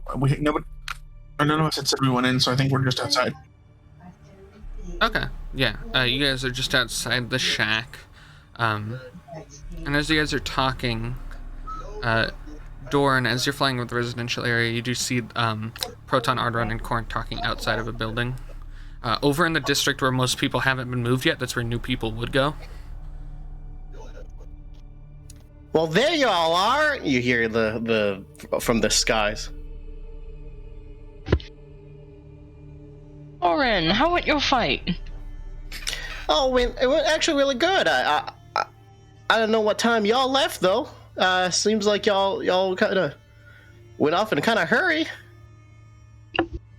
of us had said we went in, so I think we're just outside. Okay, yeah. You guys are just outside the shack. And as you guys are talking, Dorrin, as you're flying over the residential area, you do see Proton, Arrtaron, and Corrinth talking outside of a building. Over in the district where most people haven't been moved yet, that's where new people would go. Well, there you all are. You hear the from the skies. Dorrin, how went your fight? Oh, it went actually really good. I don't know what time y'all left though. Seems like y'all kind of went off in a kind of hurry.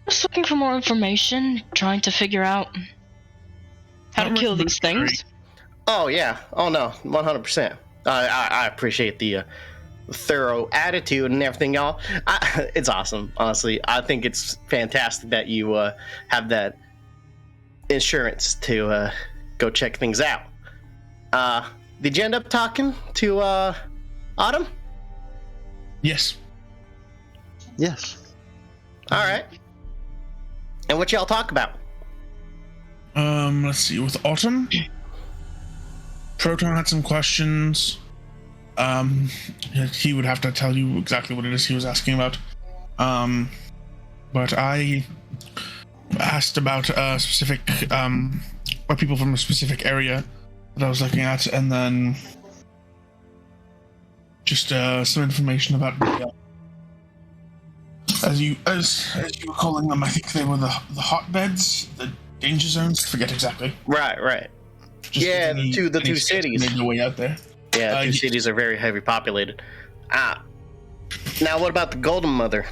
Just looking for more information, trying to figure out how to kill these things. Oh yeah. Oh no, 100%. I appreciate the thorough attitude and everything, y'all. It's awesome, honestly. I think it's fantastic that you have that insurance to go check things out. Did you end up talking to Autumn? Yes. Yes. All right. And what y'all talk about? Let's see. With Autumn, Proton had some questions. He would have to tell you exactly what it is he was asking about. But I asked about specific, or people from a specific area that I was looking at, and then just some information about as you were calling them. I think they were the hotbeds, the danger zones. I forget exactly. Right. Just yeah, the two cities. Made their way out there. Yeah, two cities are very heavily populated. Now what about the Golden Mother?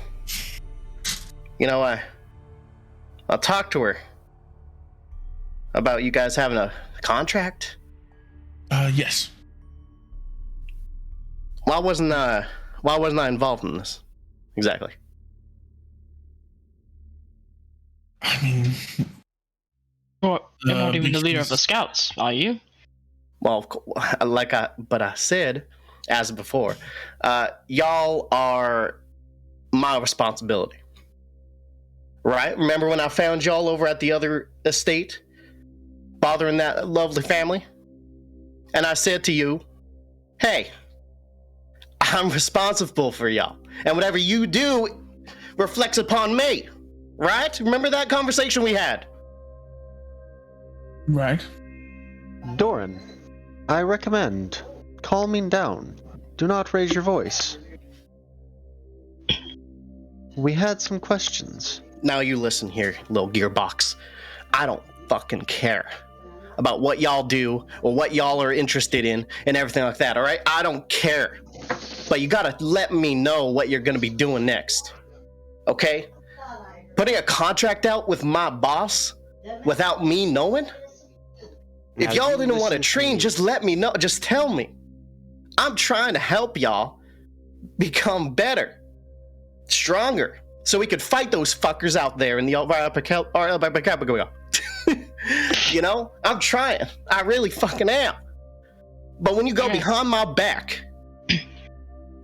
You know, I'll talk to her about you guys having a contract. Yes. Why wasn't I involved in this? Exactly. Well, you're not even the leader of the scouts, are you? Well, I said, as before, y'all are my responsibility. Right? Remember when I found y'all over at the other estate, bothering that lovely family? And I said to you, hey, I'm responsible for y'all. And whatever you do reflects upon me. Right? Remember that conversation we had? Right. Dorrin, I recommend calming down. Do not raise your voice. We had some questions. Now you listen here, little gearbox. I don't fucking care about what y'all do or what y'all are interested in and everything like that, all right? I don't care. But you gotta let me know what you're gonna be doing next, okay? Putting a contract out with my boss without me knowing? If Now y'all you didn't want to listen to train, me. just let me know. Just tell me. I'm trying to help y'all become better, stronger, so we could fight those fuckers out there in the Archipelago. You know, I'm trying. I really fucking am. But when you go behind my back,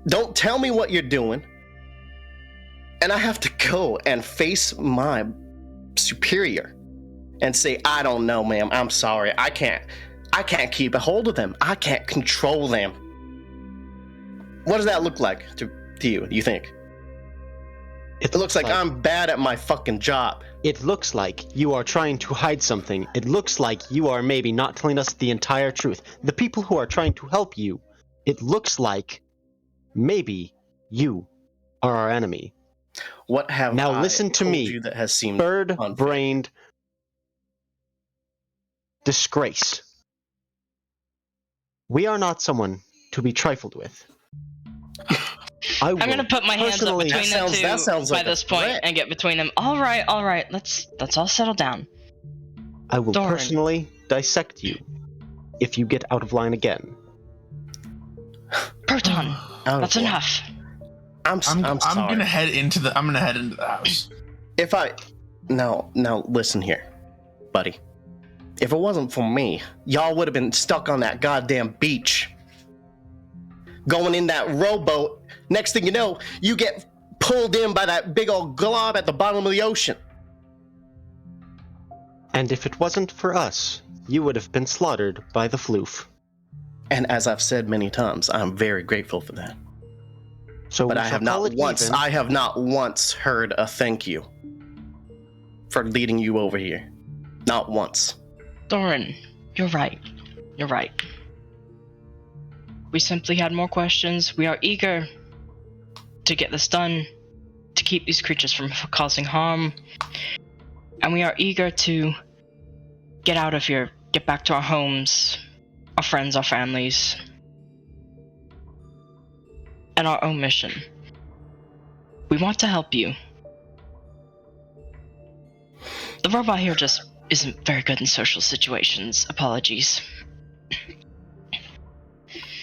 don't tell me what you're doing, and I have to go and face my superior and say, I don't know, ma'am. I'm sorry. I can't keep a hold of them. I can't control them. What does that look like to you, you think? It looks like I'm bad at my fucking job. It looks like you are trying to hide something. It looks like you are maybe not telling us the entire truth. The people who are trying to help you, it looks like maybe you are our enemy. What have Now I listen to told me, you that has seemed bird-brained disgrace. We are not someone to be trifled with. I'm gonna put my hands up between them two sounds by like a this point threat. and get between them. All right. Let's all settle down. I will Dorrin. personally dissect you if you get out of line again. Proton, that's enough. I'm sorry. I'm gonna head into the house. If I now listen here, buddy. If it wasn't for me, y'all would have been stuck on that goddamn beach. Going in that rowboat. Next thing you know, you get pulled in by that big old glob at the bottom of the ocean. And if it wasn't for us, you would have been slaughtered by the floof. And as I've said many times, I'm very grateful for that. So But we I shall have call not it once even. I have not once heard a thank you for leading you over here. Not once. Dorrin, you're right. We simply had more questions. We are eager to get this done, to keep these creatures from causing harm. And we are eager to get out of here, get back to our homes, our friends, our families, and our own mission. We want to help you. The robot here just isn't very good in social situations. Apologies.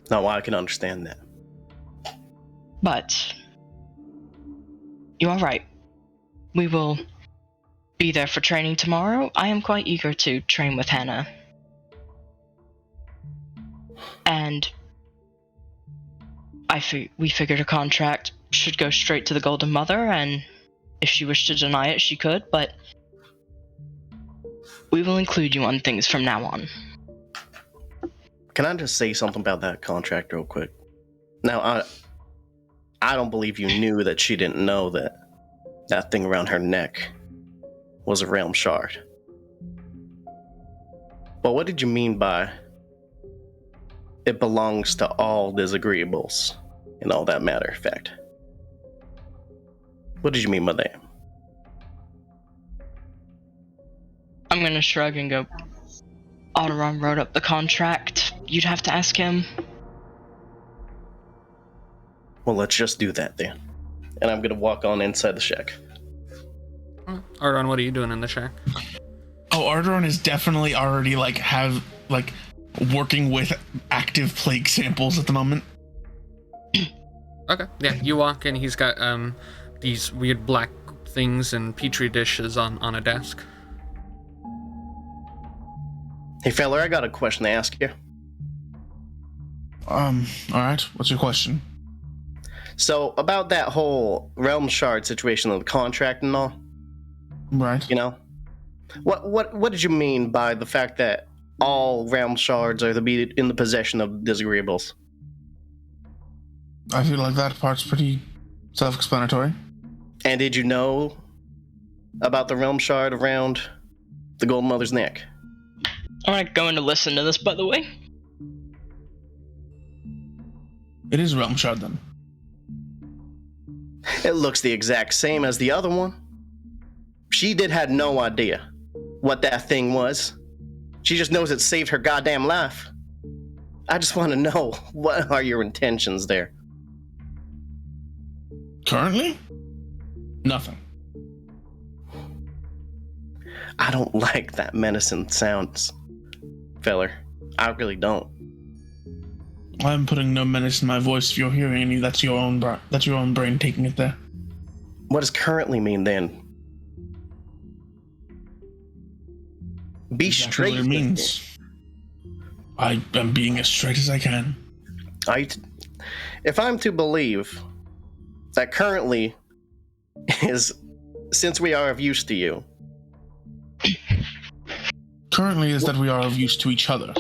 No, I can understand that. But you are right. We will be there for training tomorrow. I am quite eager to train with Hannah. And we figured a contract should go straight to the Golden Mother, and if she wished to deny it, she could, but we will include you on things from now on. Can I just say something about that contract real quick? Now, I don't believe you knew that she didn't know that that thing around her neck was a realm shard. But what did you mean by it belongs to all disagreeables and all that matter of fact? What did you mean by that? I'm gonna shrug and go, Arrtaron wrote up the contract. You'd have to ask him. Well, let's just do that then. And I'm gonna walk on inside the shack. Arrtaron, what are you doing in the shack? Oh, Arrtaron is definitely already working with active plague samples at the moment. Okay, yeah, you walk in, he's got these weird black things and petri dishes on a desk. Hey, feller, I got a question to ask you. All right. What's your question? So about that whole realm shard situation of the contract and all, Right. you know, what did you mean by the fact that all realm shards are to be in the possession of Dizagreeables? I feel like that part's pretty self-explanatory. And did you know about the realm shard around the Golden Mother's neck? I'm not going to listen to this, by the way. It is realm shard then. It looks the exact same as the other one. She had no idea what that thing was. She just knows it saved her goddamn life. I just want to know, what are your intentions there? Currently? Nothing. I don't like that menacing sounds, feller. I really don't. I'm putting no menace in my voice. If you're hearing any, that's your own brain taking it there. What does currently mean then? Be Exactly straight. what it means. I am being as straight as I can. If I'm to believe that currently is, since we are of use to you. Currently is that we are of use to each other.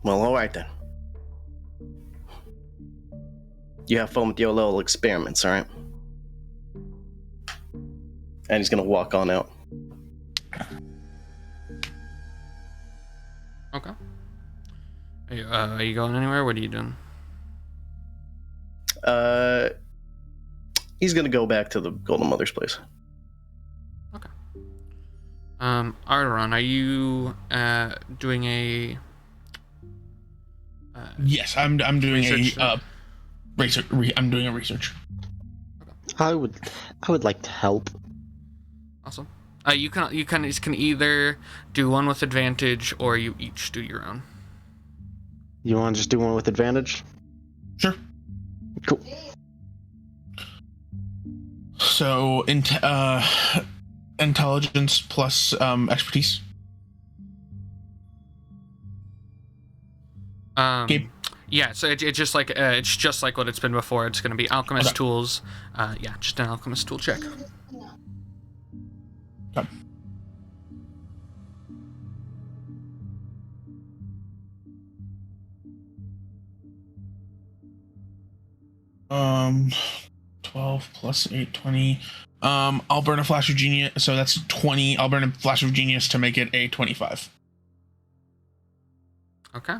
Well, alright then. You have fun with your little experiments, alright? And he's gonna walk on out. Okay. Are you going anywhere? What are you doing? He's gonna go back to the Golden Mother's place. Okay. Arrtaron, are you doing a Yes, I'm doing research? research. I'm doing a research. I would like to help. Awesome. You can either do one with advantage or you each do your own. You want to just do one with advantage? Sure. Cool. So, intelligence plus expertise. Gabe? Yeah, so it's just like what it's been before. It's going to be alchemist Okay. tools. Yeah, just an alchemist tool check. Okay. 12 plus 8, 20. I'll burn a flash of genius, so that's 20. I'll burn a flash of genius to make it a 25. Okay.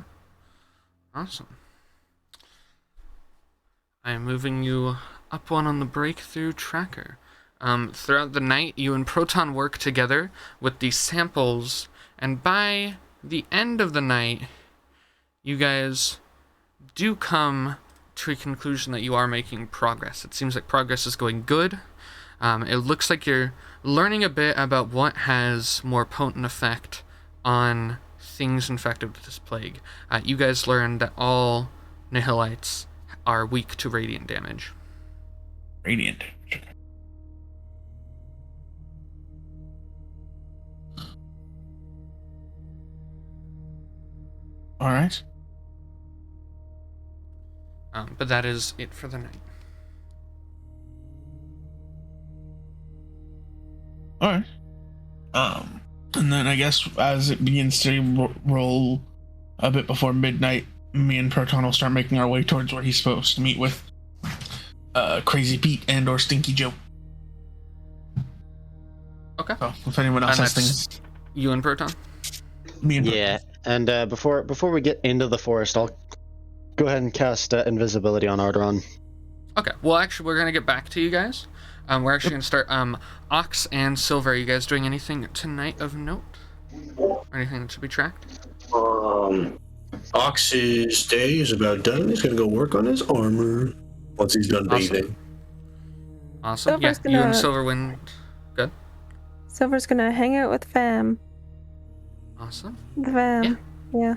Awesome. I am moving you up one on the breakthrough tracker. Throughout the night, you and Proton work together with these samples, and by the end of the night, you guys do come to a conclusion that you are making progress. It seems like progress is going good. It looks like you're learning a bit about what has more potent effect on things infected with this plague. You guys learned that all Nihilites are weak to radiant damage. Radiant. All right. But that is it for the night. All right. And then I guess as it begins to roll a bit before midnight, me and Proton will start making our way towards where he's supposed to meet with Crazy Pete and or Stinky Joe. Okay. So if anyone else And has that's things, you and Proton? me and Yeah, and before we get into the forest, I'll go ahead and cast invisibility on Arrtaron. Okay. Well, actually, we're gonna get back to you guys. We're actually gonna start. Ox and Silver, are you guys doing anything tonight of note? Or anything that should be tracked? Ox's day is about done. He's gonna go work on his armor once he's done Awesome. bathing. Awesome. Silver's Yeah, you and gonna- Silverwind. Good. Silver's gonna hang out with fam. Awesome. The fam. Yeah.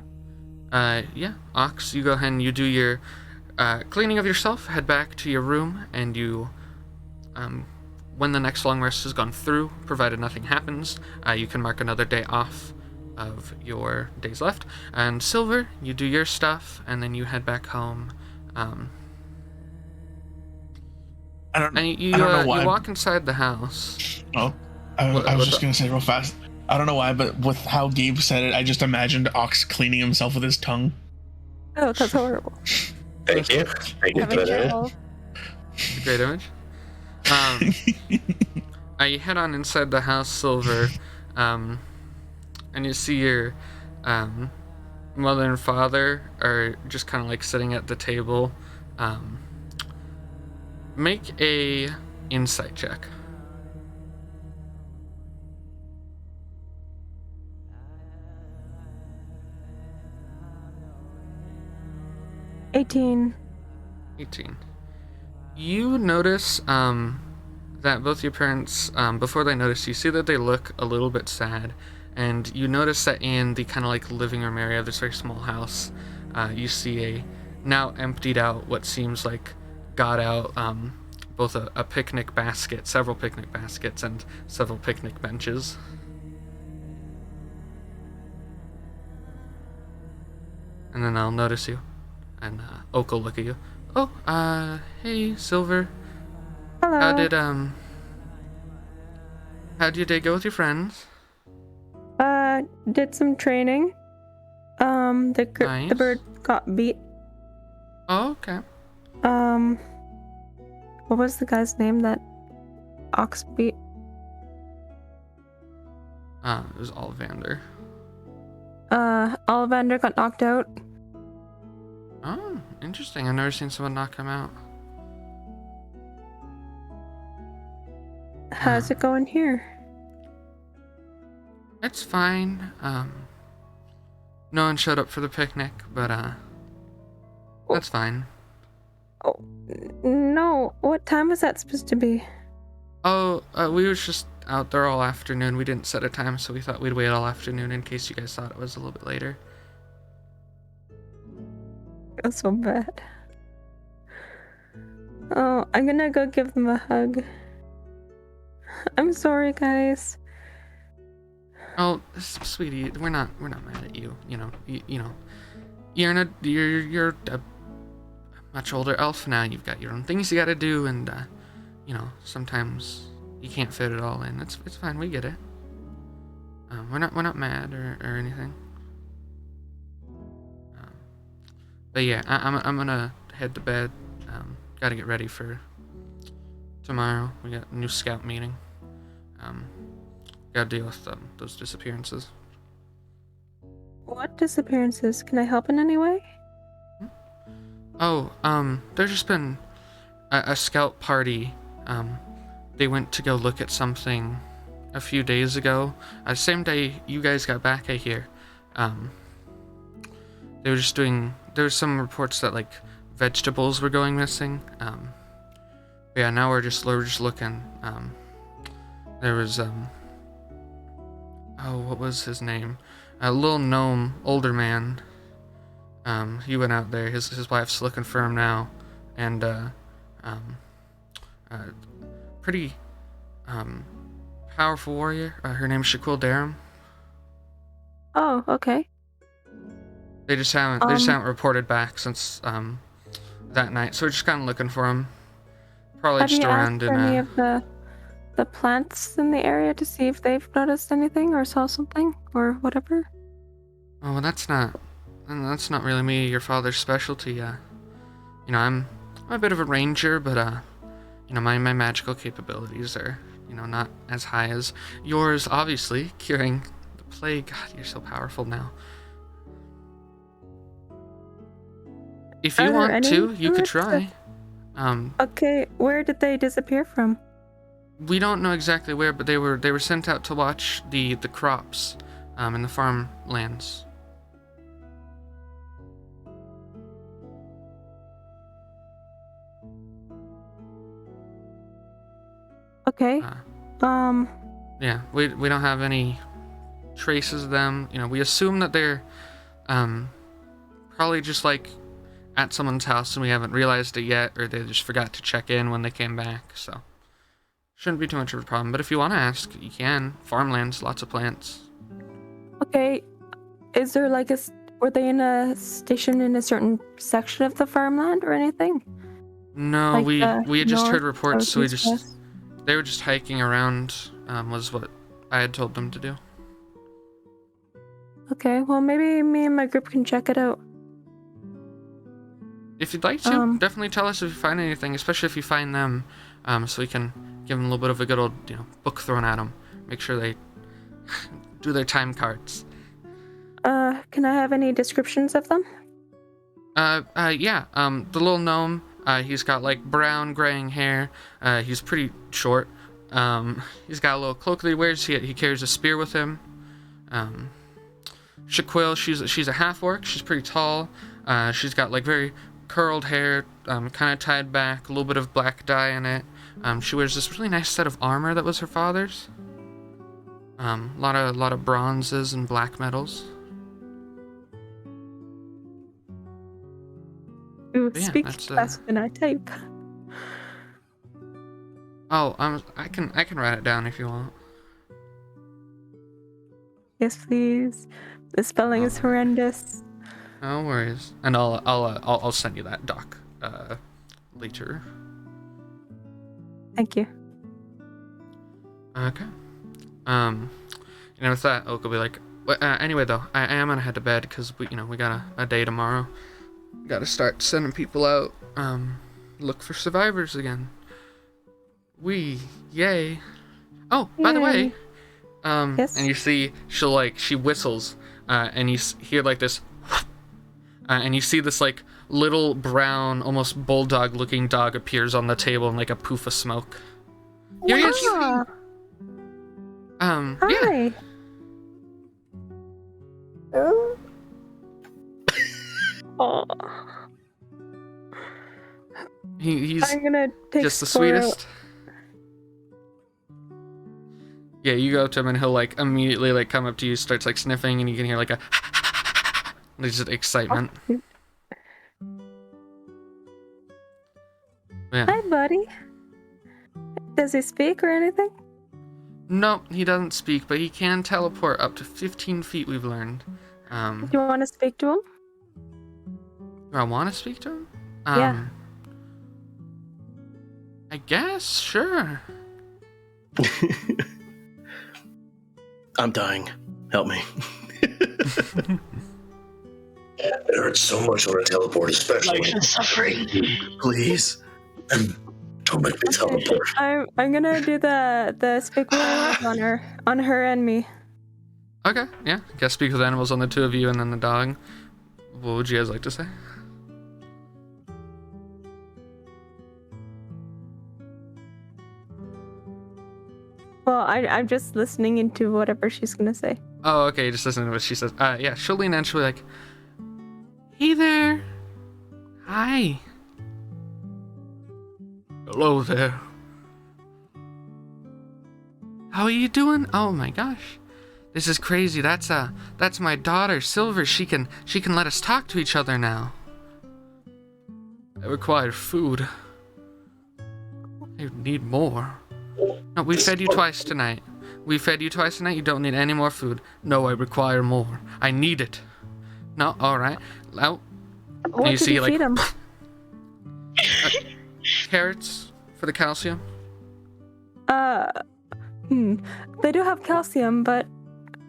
Yeah. Ox, you go ahead and you do your cleaning of yourself. Head back to your room, and you when the next long rest has gone through, provided nothing happens, you can mark another day off of your days left. And Silver, you do your stuff, and then you head back home. I don't know why. You walk inside the house. Oh, I was just going to say real fast. I don't know why, but with how Gabe said it, I just imagined Ox cleaning himself with his tongue. Oh, that's horrible. Thank you. Thank you for that. It's a great image. You head on inside the house, Silver, and you see your mother and father are just kind of like sitting at the table. Make a insight check. $18. 18. You notice that both your parents, before they notice, you see that they look a little bit sad, and you notice that in the kind of like living room area of this very small house, you see a now emptied out, what seems like got out, both a picnic basket, several picnic baskets, and several picnic benches. And then I'll notice you, and Oak will look at you. Oh, hey, Silver. Hello. How'd your day go with your friends? Did some training. The Nice. bird got beat. Oh, okay. What was the guy's name that Ox beat? It was Ollivander. Ollivander got knocked out. Oh, interesting. I've never seen someone knock him out. How's it going here? It's fine. No one showed up for the picnic, but that's fine. Oh, no. What time was that supposed to be? Oh, we was just out there all afternoon. We didn't set a time, so we thought we'd wait all afternoon in case you guys thought it was a little bit later. I feel so bad. Oh, I'm gonna go give them a hug. I'm sorry, guys. Oh, sweetie, we're not mad at you. You know, you're a much older elf now. You've got your own things you got to do, and sometimes you can't fit it all in. It's fine. We get it. We're not mad or anything. But yeah, I'm gonna head to bed. Gotta get ready for tomorrow. We got a new scout meeting. Gotta deal with those disappearances. What disappearances? Can I help in any way? Oh, there's just been a scout party. They went to go look at something a few days ago. Same day you guys got back, I hear. They were just doing. There were some reports that like vegetables were going missing. Yeah, now we're just looking. There was what was his name? A little gnome, older man. He went out there. His wife's looking for him now, and pretty powerful warrior. Her name's Shaquille Darum. Oh, okay. They just haven't reported back since that night. So we're just kind of looking for him. Probably Have just you around asked for any of the plants in the area to see if they've noticed anything or saw something or whatever? Oh, well, that's not really me. Your father's specialty. I'm a bit of a ranger, but my magical capabilities are not as high as yours. Obviously, curing the plague. God, you're so powerful now. If you want to, you could try. Okay, where did they disappear from? We don't know exactly where, but they were sent out to watch the crops in the farmlands. Okay. Yeah, we don't have any traces of them. We assume that they're probably just like at someone's house and we haven't realized it yet, or they just forgot to check in when they came back. So Shouldn't be too much of a problem, but if you want to ask, you can. Farmlands, lots of plants. Okay, is there like were they in a station in a certain section of the farmland or anything? No, Like we had just heard north, reports, so southeast, they were just hiking around, was what I had told them to do. Okay, well maybe me and my group can check it out. If you'd like to, definitely tell us if you find anything, especially if you find them, so we can give them a little bit of a good old, book thrown at them. Make sure they do their time cards. Can I have any descriptions of them? Yeah, the little gnome, he's got like brown graying hair, he's pretty short, he's got a little cloak that he wears, he carries a spear with him. Shaquille, she's a half-orc, she's pretty tall, she's got like very curled hair, kind of tied back, a little bit of black dye in it. She wears this really nice set of armor that was her father's. A lot of bronzes and black metals. Ooh, Yeah, speak that's, faster than I type. Oh, I can write it down if you want. Yes, please. The spelling is horrendous. No worries, and I'll send you that doc later. Thank you. Okay. With that, Oak will be like, anyway though, I am gonna head to bed because we got a day tomorrow. Got to start sending people out, look for survivors again. Yay. Oh, by the way, Yes? and you see she whistles, and you hear like this, and you see this like little brown, almost bulldog looking dog appears on the table in like a poof of smoke. Here he is. Ah, Yeah. hi. Oh. He's I'm gonna take just the Spore out. sweetest. Yeah, you go up to him and he'll like immediately like come up to you, starts like sniffing, and you can hear like a there's just excitement. Yeah. Hi, buddy. Does he speak or anything? No, he doesn't speak, but he can teleport up to 15 feet, we've learned. Do you want to speak to him? Do I want to speak to him? Yeah. I guess, sure. I'm dying. Help me. It hurts so much when I teleport, especially. Life and suffering. Please. Don't make me teleport. I'm gonna do the speak with animals on her and me. Okay, yeah. Guess speak with animals on the two of you and then the dog. What would you guys like to say? Well, I'm just listening into whatever she's gonna say. Oh, okay, just listen to what she says. Yeah, she'll lean in and she'll be like, hey there. Hi. Hello there. How are you doing? Oh my gosh. This is crazy. That's my daughter, Silver. She can let us talk to each other now. I require food. I need more. No, we fed you twice tonight. We fed you twice tonight. You don't need any more food. No, I require more. I need it. No, all right. Out. What you did see, you like, feed him? Carrots for the calcium. They do have calcium, but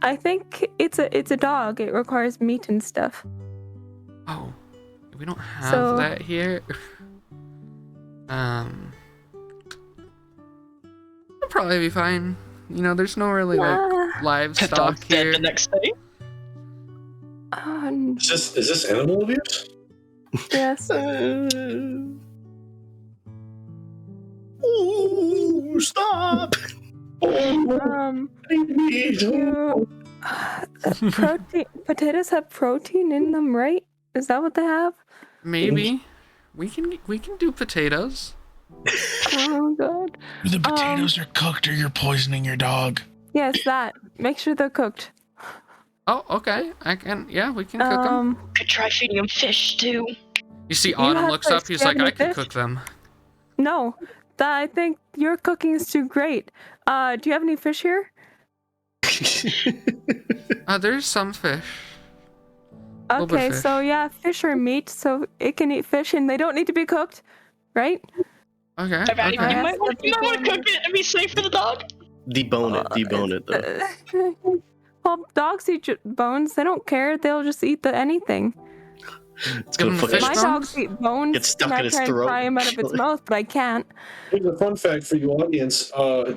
I think it's a dog. It requires meat and stuff. Oh, we don't have So- that here. It'll probably be fine. There's no really like Ah. livestock Dog's dead here. the next day. Is this animal abuse? Yes. Ooh, stop! Protein. Potatoes have protein in them, right? Is that what they have? Maybe we can do potatoes. Oh god. The potatoes are cooked or you're poisoning your dog. Yes, that. Make sure they're cooked. Oh, okay. I can. Yeah, we can cook them. Could try feeding him fish too. You see, Autumn have looks to up. He's like, I exterminate can fish? cook them. No, I think your cooking is too great. Do you have any fish here? There's some fish. Little bit of Okay, fish. so yeah, fish are meat, so it can eat fish, and they don't need to be cooked, right? Okay. Hey, Maddie, Okay. you might want to cook it and be safe for the dog. Debone it though. Well, dogs eat bones. They don't care. They'll just eat anything. It's gonna Give him the fucking fish My bones? dogs eat bones. Get stuck and I in his try and throat pry him out of its mouth, but I can't. Here's a fun fact for you audience.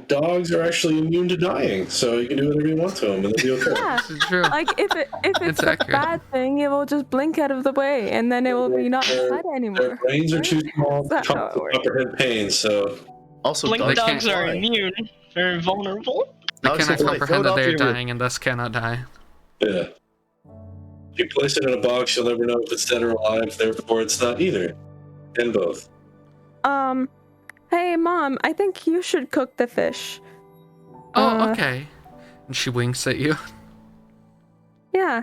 Dogs are actually immune to dying, so you can do whatever you want to them and they'll be okay. Yeah. This is true. Like if it's It's a accurate. bad thing, it will just blink out of the way, and then it will be not Their- bad Their anymore. brains are too small That's to not how it works. comprehend pain, so Also, Blink They dogs can't are fly. immune. They're vulnerable. They Dogs cannot can fly. comprehend Throw that it they are off your- dying and thus cannot die. yeah. If you place it in a box, you'll never know if it's dead or alive, therefore it's not either. And both. Hey Mom, I think you should cook the fish. Oh, okay. And she winks at you. Yeah.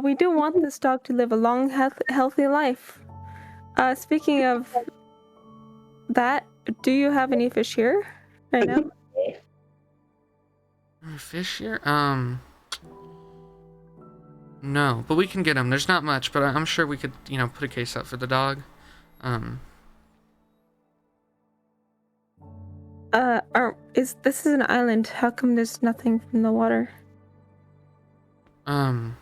We do want this dog to live a long, healthy life. Speaking of that, do you have any fish here right now? Fish here? No, but we can get them. There's not much, but I'm sure we could, put a case up for the dog. This is an island. How come there's nothing from the water? Well,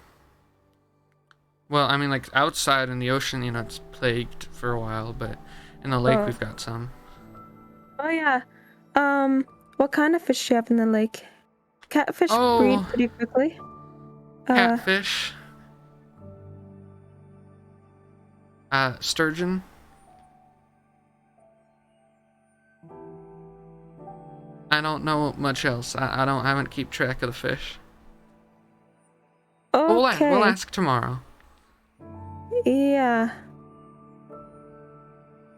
I mean, like, outside in the ocean, it's plagued for a while, but in the lake, we've got some. Oh yeah. What kind of fish do you have in the lake? Catfish breed pretty quickly. Catfish. Sturgeon. I don't know much else. I haven't keep track of the fish. Okay. We'll ask tomorrow. Yeah.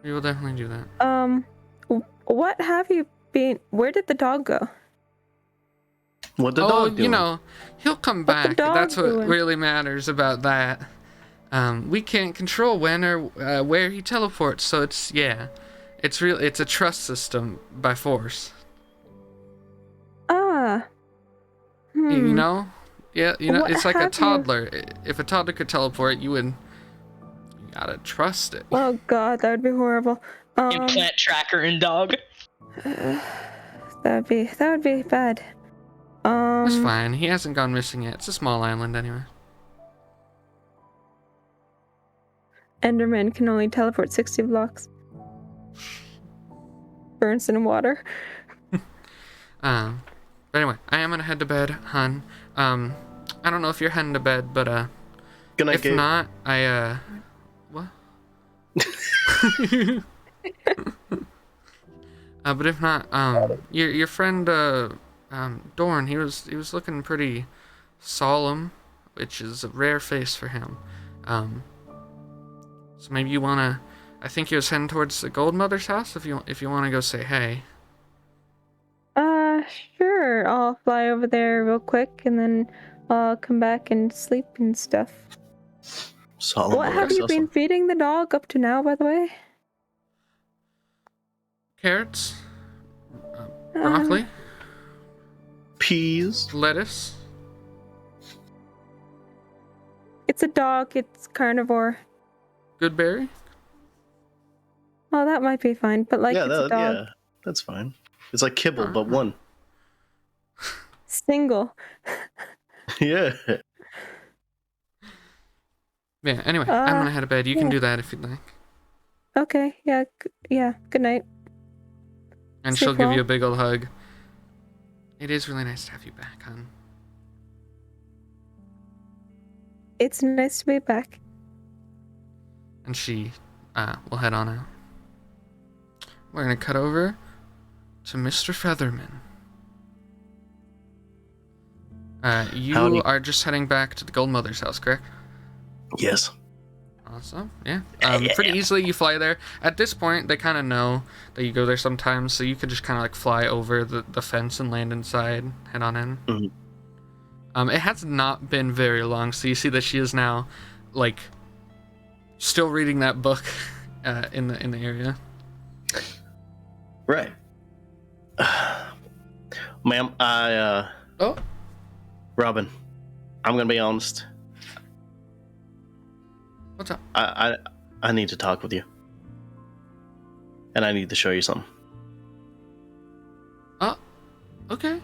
We will definitely do that. What have you been? Where did the dog go? What the dog doing? He'll come What the back. dog That's what doing? really matters about that. We can't control when or where he teleports, so it's a trust system by force. You know? Yeah, What it's like a have you- toddler. If a toddler could teleport, you gotta trust it. Oh God, that would be horrible. Implant tracker in dog. That would be bad. It's fine. He hasn't gone missing yet. It's a small island anyway. Enderman can only teleport 60 blocks. Burns in water. But anyway, I am gonna head to bed, hun. I don't know if you're heading to bed, but Good night, if Gabe. not, what? But if not, your friend Dorrin, he was looking pretty solemn, which is a rare face for him. So maybe you wanna. I think he was heading towards the Gold Mother's house. If you wanna go say hey. Sure. I'll fly over there real quick, and then I'll come back and sleep and stuff. Solid. What have you been feeding the dog up to now, by the way? Carrots, broccoli, Peas. lettuce. It's a dog. It's carnivore. Good berry. Oh, that might be fine, but it's a dog. That's fine. It's like kibble, but one. Single. Yeah. Yeah. Anyway, I'm gonna head to bed. You can do that if you'd like. Okay. Yeah. Yeah. Good night. And Sleep she'll give well. you a big old hug. It is really nice to have you back, hon. It's nice to be back. And she will head on out. We're gonna cut over to Mr. Featherman. You Howdy. are just heading back to the Gold Mother's house, correct? Yes. Awesome. Yeah. Pretty easily you fly there. At this point, they kind of know that you go there sometimes, so you could just kind of like fly over the fence and land inside, head on in. Mhm. It has not been very long, so you see that she is now, like, still reading that book in the area. Right. Ma'am, Oh, Robin, I'm gonna be honest. what's up? I need to talk with you. And I need to show you something. Oh, okay.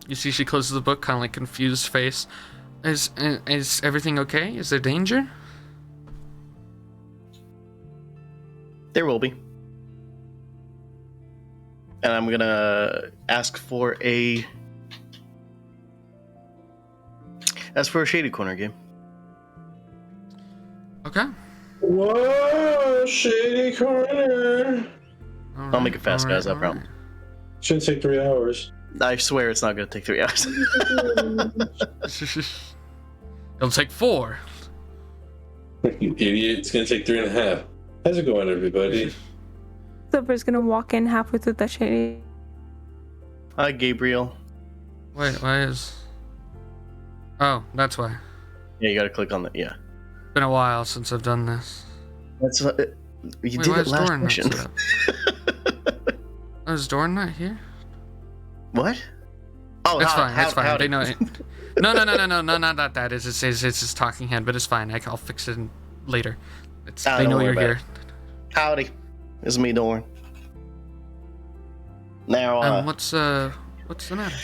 You see she closes the book, kind of like confused face. Is everything okay? Is there danger? There will be. And I'm gonna ask for a shady corner game. Okay. Whoa, shady corner. I'll make it fast, guys, I promise. Shouldn't take 3 hours. I swear it's not gonna take 3 hours. It'll take 4. You idiot, it's gonna take 3.5. How's it going, everybody? Silver's gonna walk in halfway through the shady. Hi, Gabriel. Wait, why is... Oh, that's why. Yeah, you gotta click on that. Yeah. Been a while since I've done this. That's you Wait, did why it is last Dorrin not mission. set up? Oh, is Dorrin not here? What? Oh, It's fine. It's fine. howdy. They know it. No, not that. It's his talking head, but it's fine. I'll fix it later. They Don't know worry you're about here. it. Howdy. It's me, Dorrin. Now, What's the matter?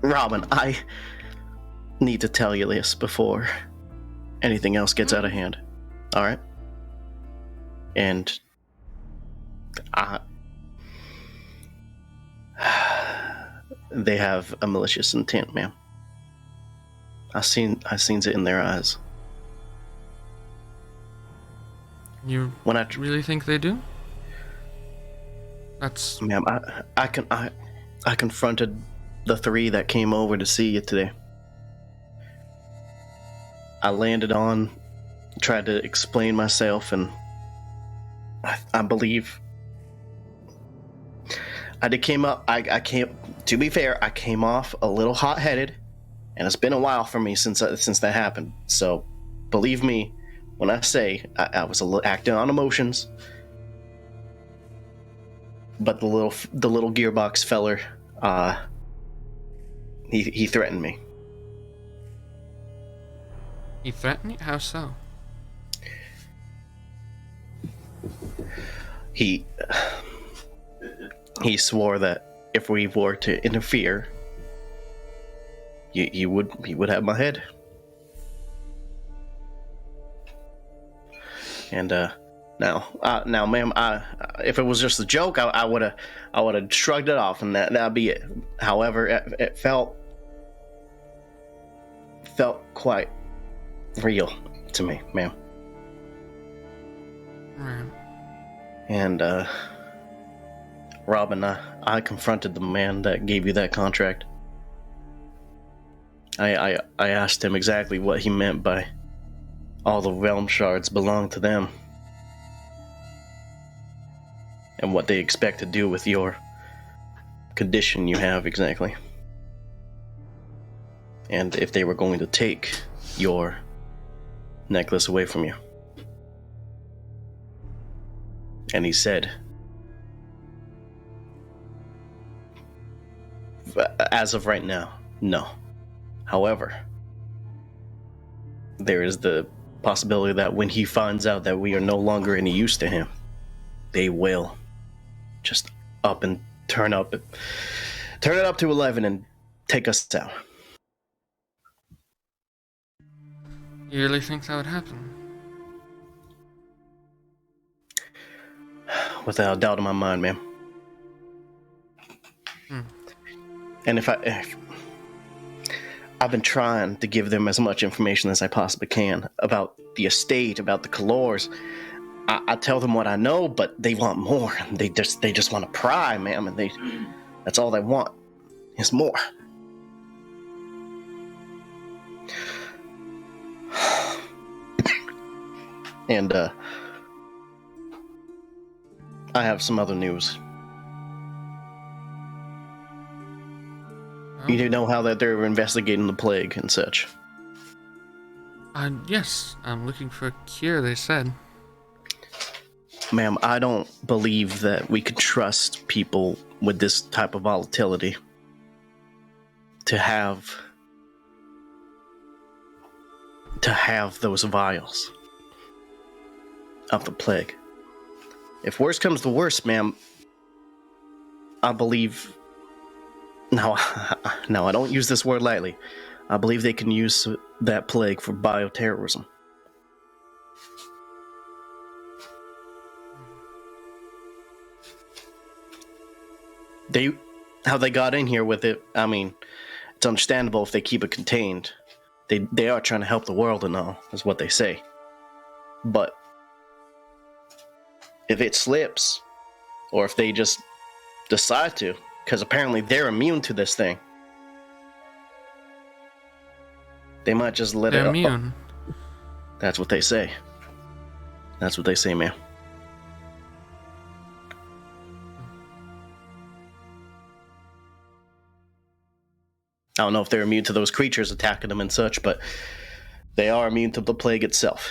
Robin, I need to tell you this before anything else gets out of hand. All right? And they have a malicious intent, ma'am. I seen it in their eyes. You When I really think they do? That's... Ma'am, I confronted the 3 that came over to see you today. I landed on, tried to explain myself, and I believe I came up. I came. To be fair, I came off a little hot-headed, and it's been a while for me since that happened. So, believe me when I say I was a little acting on emotions. But the little gearbox feller, he threatened me. He threatened you? How so? He swore that if we were to interfere, he would have my head. And now, ma'am, if it was just a joke, I would have shrugged it off, and that'd be it. However, it felt quite real to me, ma'am. Right. And Robin, I confronted the man that gave you that contract. I asked him exactly what he meant by all the realm shards belong to them, and what they expect to do with your condition you have exactly. And if they were going to take your necklace away from you. And he said, as of right now, no. However, there is the possibility that when he finds out that we are no longer any use to him, they will just turn it up to 11 and take us down. You really think that would happen? Without a doubt in my mind, ma'am. And if I've been trying to give them as much information as I possibly can about the estate, about the Kalors. I tell them what I know, but they want more. They just want to pry, ma'am, and that's all they want is more. And I have some other news. Oh. You know how that they're investigating the plague and such. Yes, I'm looking for a cure, they said. Ma'am, I don't believe that we could trust people with this type of volatility to have those vials of the plague. If worse comes to worse, ma'am, I believe... Now, I don't use this word lightly. I believe they can use that plague for bioterrorism. How they got in here with it, I mean, it's understandable if they keep it contained. They are trying to help the world and all, is what they say. But if it slips, or if they just decide to, because apparently they're immune to this thing, they might just let They're it... immune. That's what they say. That's what they say, ma'am. I don't know if they're immune to those creatures attacking them and such, but they are immune to the plague itself.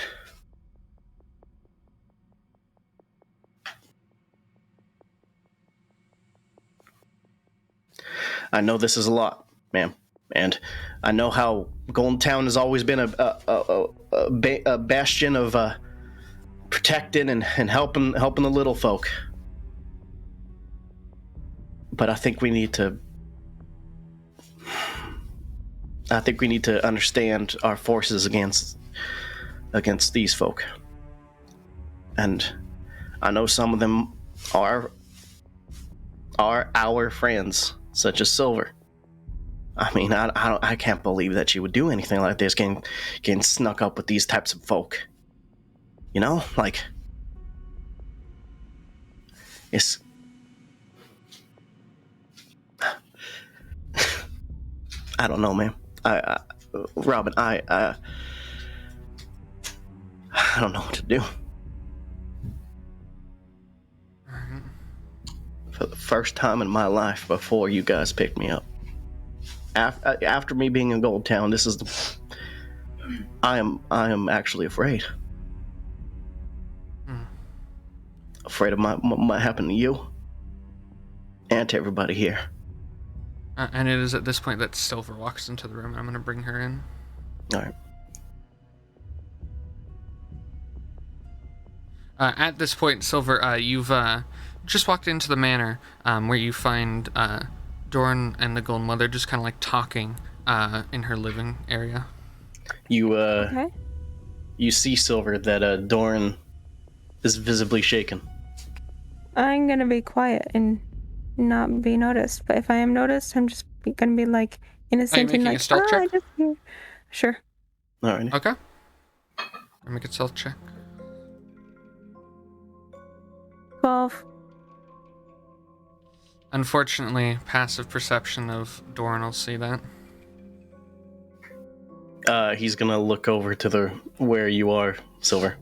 I know this is a lot, ma'am, and I know how Goldentown has always been a bastion of protecting and helping the little folk. But I think we need to understand our forces against these folk. And I know some of them are our friends, such as Silver. I mean, I can't believe that she would do anything like this, getting snuck up with these types of folk. You know, like, it's... I don't know, man. Robin, I don't know what to do. For the first time in my life, before you guys picked me up, after me being in Goldentown, this is I am actually afraid. Afraid of what happened to you and to everybody here. And it is at this point that Silver walks into the room. I'm going to bring her in. All right. At this point, Silver, you've just walked into the manor where you find Dorrin and the Golden Mother just kind of like talking in her living area. You Okay. you see, Silver, that Dorrin is visibly shaken. I'm gonna be quiet and not be noticed. But if I am noticed, I'm just gonna be like innocent making and a like, stealth check? I just hear. Sure. All right. Okay. I'll make a stealth check. 12. Unfortunately, passive perception of Dorrin will see that. He's gonna look over to where you are, Silver.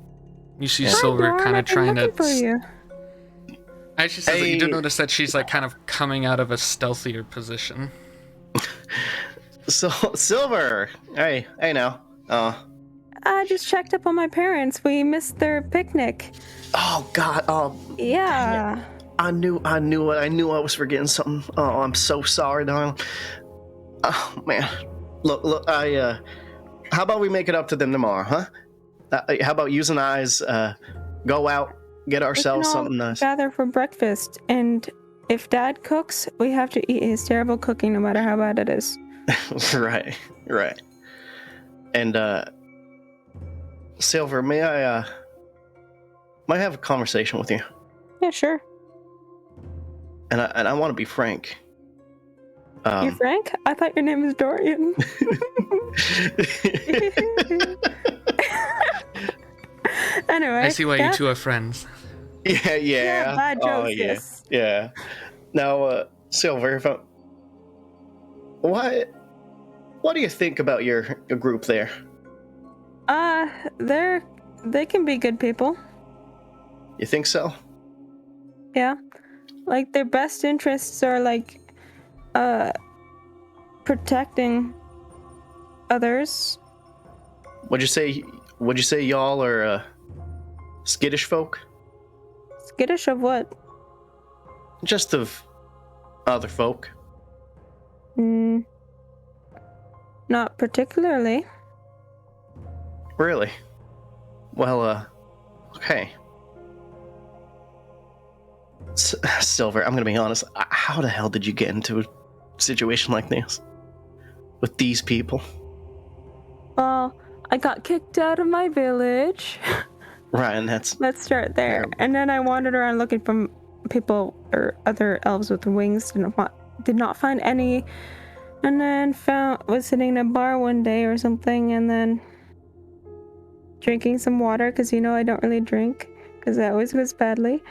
You see Hi, Silver Dorrin, kind of I've been trying looking to... for you. Actually says that you do Hey. notice that she's like kind of coming out of a stealthier position. So, Silver! Hey now. I just checked up on my parents. We missed their picnic. Oh God. Oh, Yeah. I knew I was forgetting something. Oh, I'm so sorry, darling. Oh man. Look. How about we make it up to them tomorrow, huh? How about using eyes? Go out, get ourselves We can all something nice. gather for breakfast, and if Dad cooks, we have to eat his terrible cooking, no matter how bad it is. Right. And Silver, may I have a conversation with you? Yeah, sure. And I want to be frank. You're Frank? I thought your name was Dorian. Anyway. I see why you two are friends. Yeah. Yeah, bad Oh, jokes, yeah. yes. Yeah. Now, Silver, what do you think about your group there? They can be good people. You think so? Yeah. Like, their best interests are, like, protecting others Would you say y'all are skittish folk? Skittish of what? Just of other folk. Not particularly. Really? Well, okay. Silver, I'm gonna be honest. How the hell did you get into a situation like this with these people? Well, I got kicked out of my village. Right, and that's... Let's start there. Terrible. And then I wandered around looking for people or other elves with wings. Did not find any. And then was sitting in a bar one day or something, and then drinking some water, because I don't really drink, because that always goes badly.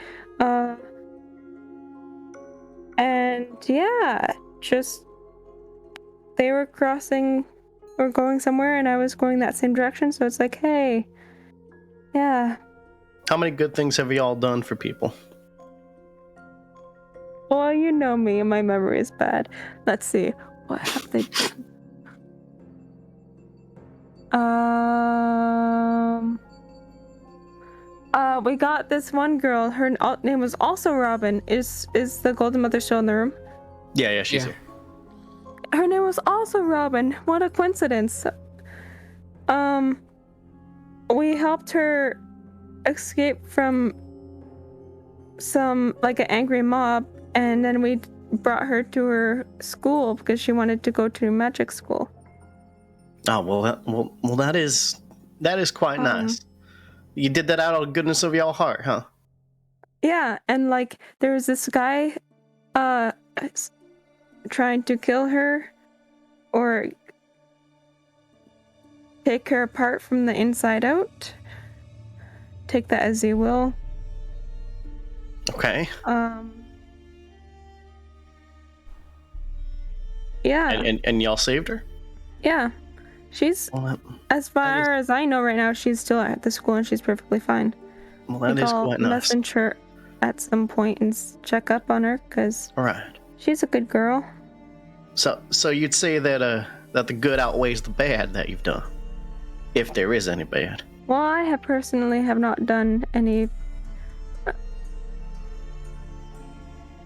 And yeah, just they were crossing or going somewhere, and I was going that same direction, so it's like, hey, yeah. How many good things have y'all done for people? Well, you know me, and my memory is bad. Let's see. What have they done? We got this one girl. Her name was also Robin. Is the Golden Mother still in the room? Yeah, she's here. Her name was also Robin. What a coincidence. We helped her escape from an angry mob, and then we brought her to her school because she wanted to go to magic school. Oh, well, that is quite nice. You did that out of the goodness of your heart, huh? Yeah, and there was this guy trying to kill her or take her apart from the inside out. Take that as you will. Okay. Yeah. And y'all saved her? Yeah. She's, as far as I know right now, she's still at the school and she's perfectly fine. Well, that is quite nice. Message her at some point and check up on her, because she's a good girl. So you'd say that the good outweighs the bad that you've done, if there is any bad. Well, I have personally not done any.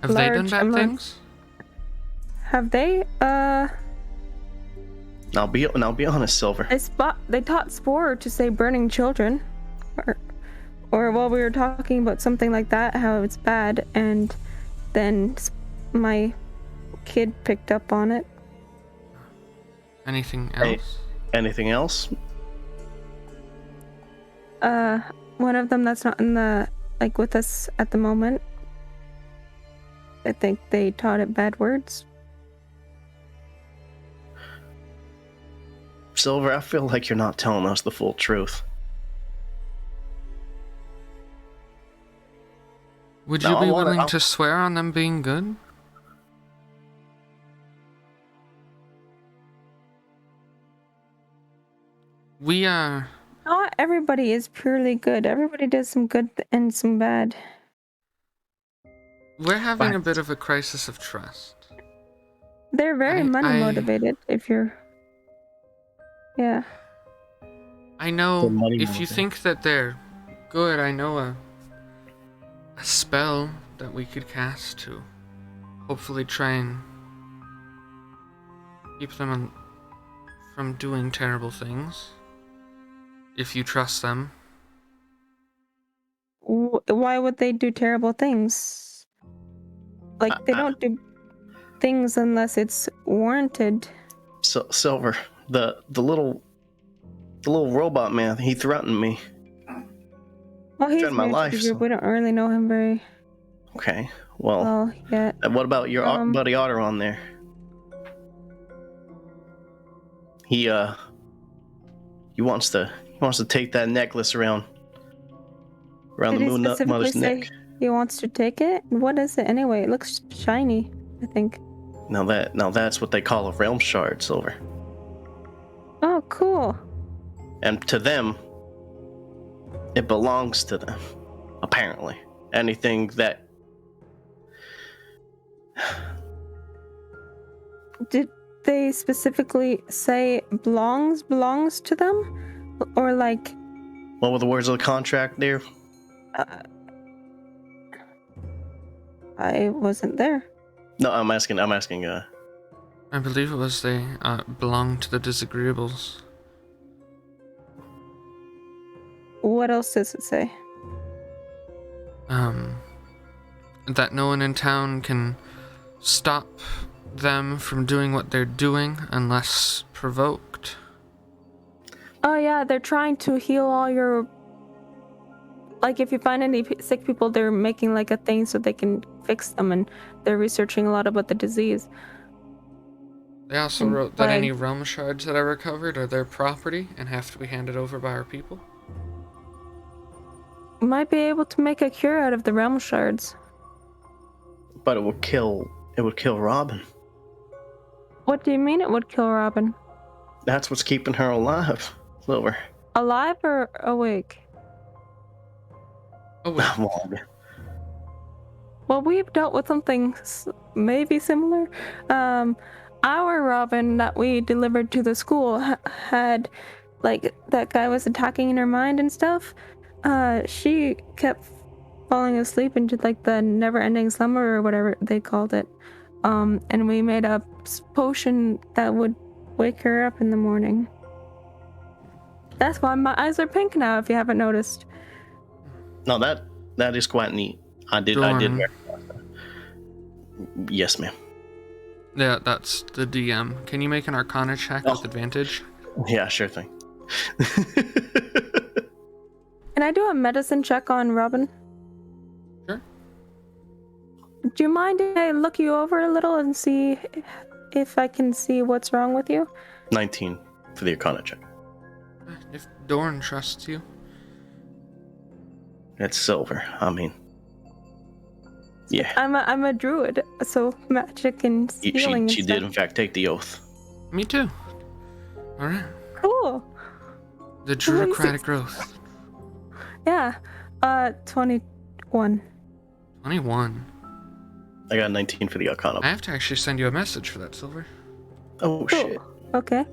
Have they done bad things? Have they? I'll be honest, Silver. They taught Spore to say burning children, or while we were talking about something like that, how it's bad, and then my kid picked up on it. Anything else? Anything else? One of them that's not in the with us at the moment. I think they taught it bad words. Silver, I feel like you're not telling us the full truth. Would you be willing to swear on them being good? We are... Not everybody is purely good. Everybody does some good and some bad. We're having a bit of a crisis of trust. They're very money motivated, if you're... Yeah. I know if you think that they're good, I know a spell that we could cast to hopefully try and keep them from doing terrible things. If you trust them. Why would they do terrible things? They don't do things unless it's warranted. So, Silver, the little robot man, he threatened me. Well, he's my life. We don't really know him very. Okay, well yeah. What about your buddy Arrtaron there? He wants to take that necklace around the Moon Mother's neck. He wants to take it? What is it anyway? It looks shiny, I think. Now that's what they call a realm shard, Silver. Oh, cool. And to them, it belongs to them, apparently. Anything that... Did they specifically say belongs to them? Or like, What were the words of the contract there? I wasn't there. No, I'm asking. I believe it was they belonged to the Dizagreeables. What else does it say? That no one in town can stop them from doing what they're doing unless provoked. Oh yeah, they're trying to heal all your... Like, if you find any sick people, they're making like a thing so they can fix them, and they're researching a lot about the disease. They also wrote that any realm shards that are recovered are their property and have to be handed over by our people. Might be able to make a cure out of the realm shards. But it would kill Robin. What do you mean it would kill Robin? That's what's keeping her alive, Silver. Alive or awake? Oh, wait. Well, we've dealt with something maybe similar. Our Robin that we delivered to the school had, like, that guy was attacking in her mind and stuff. She kept falling asleep into, like, the never-ending slumber or whatever they called it. And we made a potion that would wake her up in the morning. That's why my eyes are pink now, if you haven't noticed. No, that is quite neat. I did Dorrin. recognize that. Yes, ma'am. Yeah, that's the DM. Can you make an Arcana check with advantage? Yeah, sure thing. Can I do a medicine check on Robin? Sure. Do you mind if I look you over a little and see if I can see what's wrong with you? 19 for the Arcana check. If Dorrin trusts you. It's Silver. I mean, yeah. I'm a druid, so magic and healing. She did in fact take the oath. Me too. Alright. Cool. The Druidocratic growth. Yeah. 21. 21. I got 19 for the Arcana. I have to actually send you a message for that, Silver. Oh Cool. shit. Okay.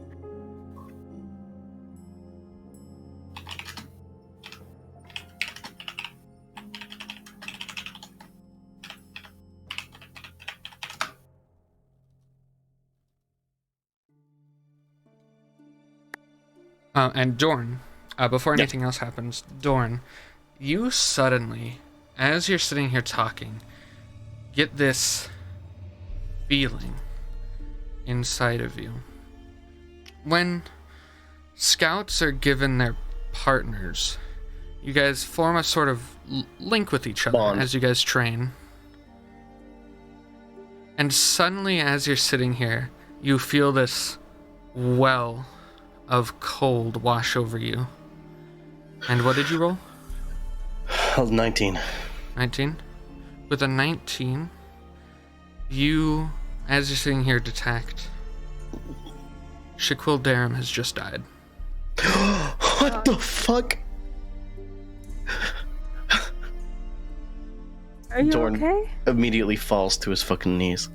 And Dorn, before anything else happens, Dorn, you suddenly, as you're sitting here talking, get this feeling inside of you. When scouts are given their partners, you guys form a sort of link with each other Bond. as you guys train. And suddenly, as you're sitting here, you feel this well of cold wash over you. And what did you roll? 19. 19? With a 19, you, as you're sitting here, detect Shaquille Darham has just died. What the fuck? Are you Dorn okay? immediately falls to his fucking knees.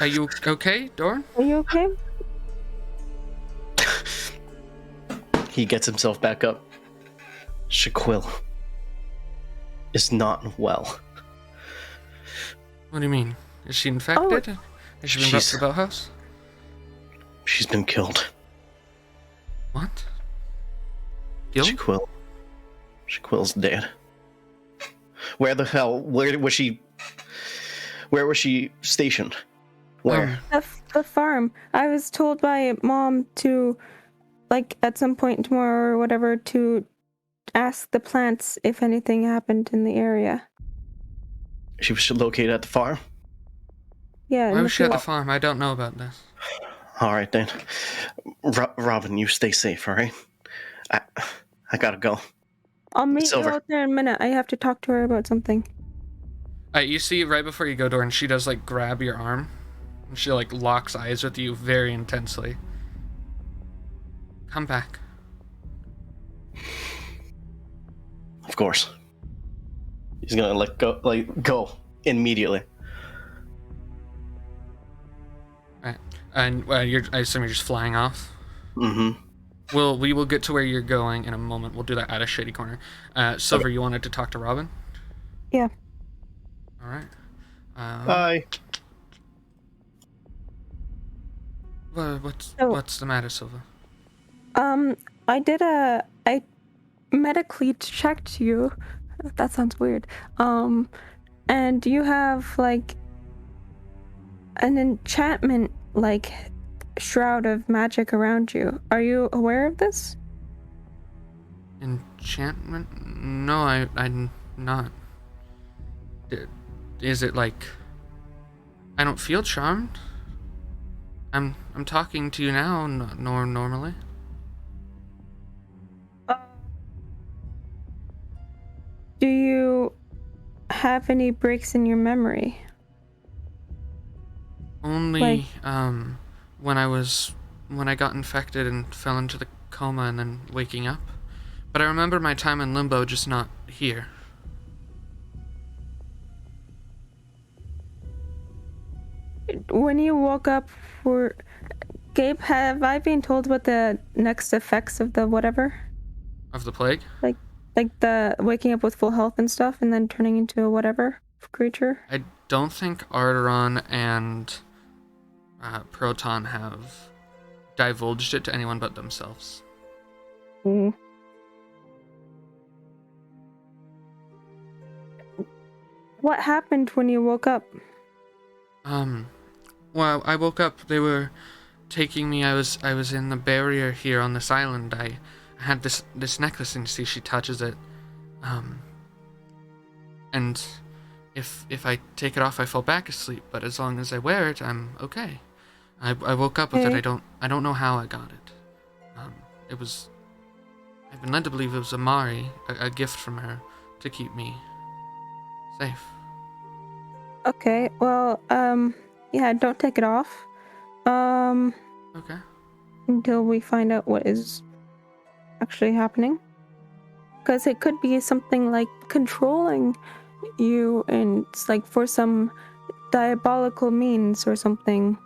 Are you okay, Dorn? Are you okay? He gets himself back up. Shaquille is not well. What do you mean? Is she infected? Has she been brought to the boathouse? She's been killed. What? Killed? Shaquille's dead. Where the hell? Where was she stationed? Where? The farm. I was told by Mom to, like, at some point tomorrow or whatever, to ask the plants if anything happened in the area. She was located at the farm? Yeah. Why was she at the farm? I don't know about this. Alright then. Robin, you stay safe, alright? I gotta go. I'll meet Silver. you out there in a minute. I have to talk to her about something. You see, right before you go, Dorn, she does, like, grab your arm. And she, like, locks eyes with you very intensely. Come back. Of course. He's gonna go immediately. Alright. And I assume you're just flying off? Mm-hmm. We will get to where you're going in a moment. We'll do that at a shady corner. Silver, you wanted to talk to Robin? Yeah. Alright. Bye. What's the matter, Silver? I medically checked you. That sounds weird. And you have like an enchantment like shroud of magic around you. Are you aware of this? Enchantment? No, I'm not. Is it like I don't feel charmed? I'm talking to you now, normally. Do you have any breaks in your memory? Only when I got infected and fell into the coma and then waking up. But I remember my time in limbo, just not here. When you woke up, Gabe, have I been told what the next effects of the whatever? Of the plague? Like the waking up with full health and stuff and then turning into a whatever creature? I don't think Arrtaron and Proton have divulged it to anyone but themselves. Mm. What happened when you woke up? Well, I woke up, they were taking me, I was in the barrier here on this island. I had this necklace and see she touches it. And if I take it off I fall back asleep, but as long as I wear it, I'm okay. I woke up with it, I don't know how I got it. I've been led to believe it was Amari, a gift from her to keep me safe. Okay, well, yeah, don't take it off. Okay. Until we find out what is actually happening. Because it could be something like controlling you and it's like for some diabolical means or something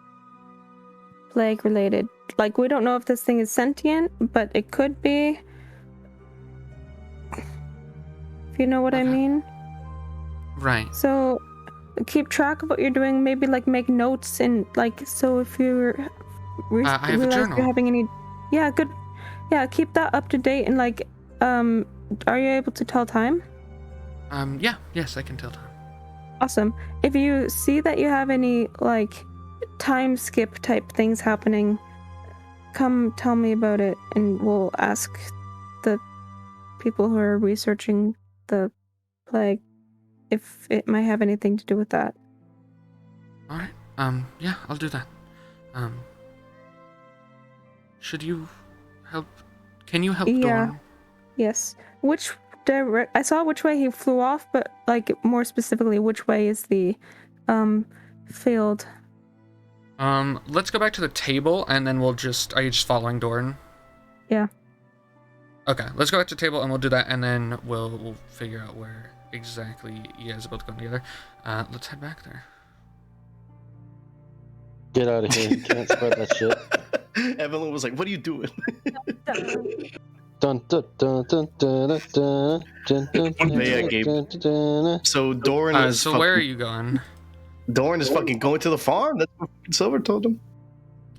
plague related. Like, we don't know if this thing is sentient, but it could be. If you know what I mean. Right. So keep track of what you're doing, maybe like make notes and like, so if you're I have a journal. you're having any, yeah, good, yeah, keep that up to date. And like, are you able to tell time? Yes, I can tell time. Awesome. If you see that you have any like time skip type things happening, come tell me about it and we'll ask the people who are researching the plague if it might have anything to do with that. All right. Yeah, I'll do that. Should you help? Can you help Dorrin? Yes. I saw which way he flew off, but like more specifically, which way is the field? Let's go back to the table and then are you just following Dorrin? Yeah. Okay, let's go back to the table and we'll do that and then we'll figure out where exactly you guys are both going together. Let's head back there. Get out of here. You can't spread that shit. Evelyn was like, what are you doing? Dun, dun, dun, dun, dun, dun, dun, dun, dun, Yeah, Gabe. So Dorrin is so where are you going? Dorrin is fucking going to the farm. That's what Silver told him.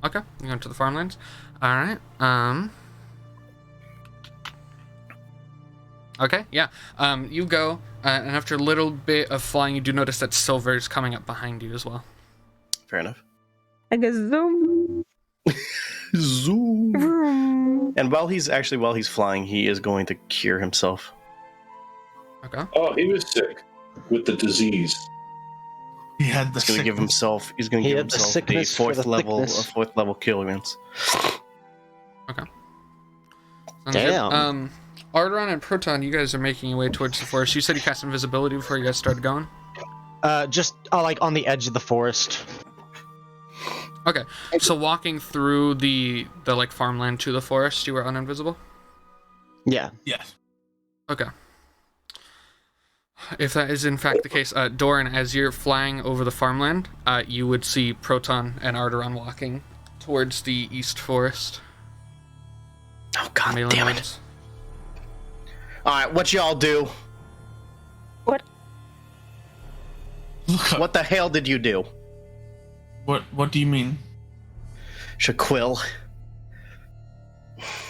Okay, you're going to the farmlands. Alright, okay, yeah. You go, and after a little bit of flying, you do notice that Silver is coming up behind you as well. Fair enough. I guess zoom. Zoom. Vroom. And while he's flying, he is going to cure himself. Okay. Oh, he was sick with the disease. He had the He's going to give himself. He's going to give himself a sickness for fourth the level. A thickness. fourth level kill wounds. Okay. Sounds Damn. good. Arrtaron and Proton, you guys are making your way towards the forest. You said you cast invisibility before you guys started going? Just like on the edge of the forest. Okay, so walking through the like farmland to the forest, you were uninvisible? Yeah. Yes. Okay. If that is in fact the case, Dorrin, as you're flying over the farmland, you would see Proton and Arrtaron walking towards the east forest. Oh, God Malin damn it. Woods. Alright, what y'all do? What? Look up. What the hell did you do? What do you mean? Shaquille.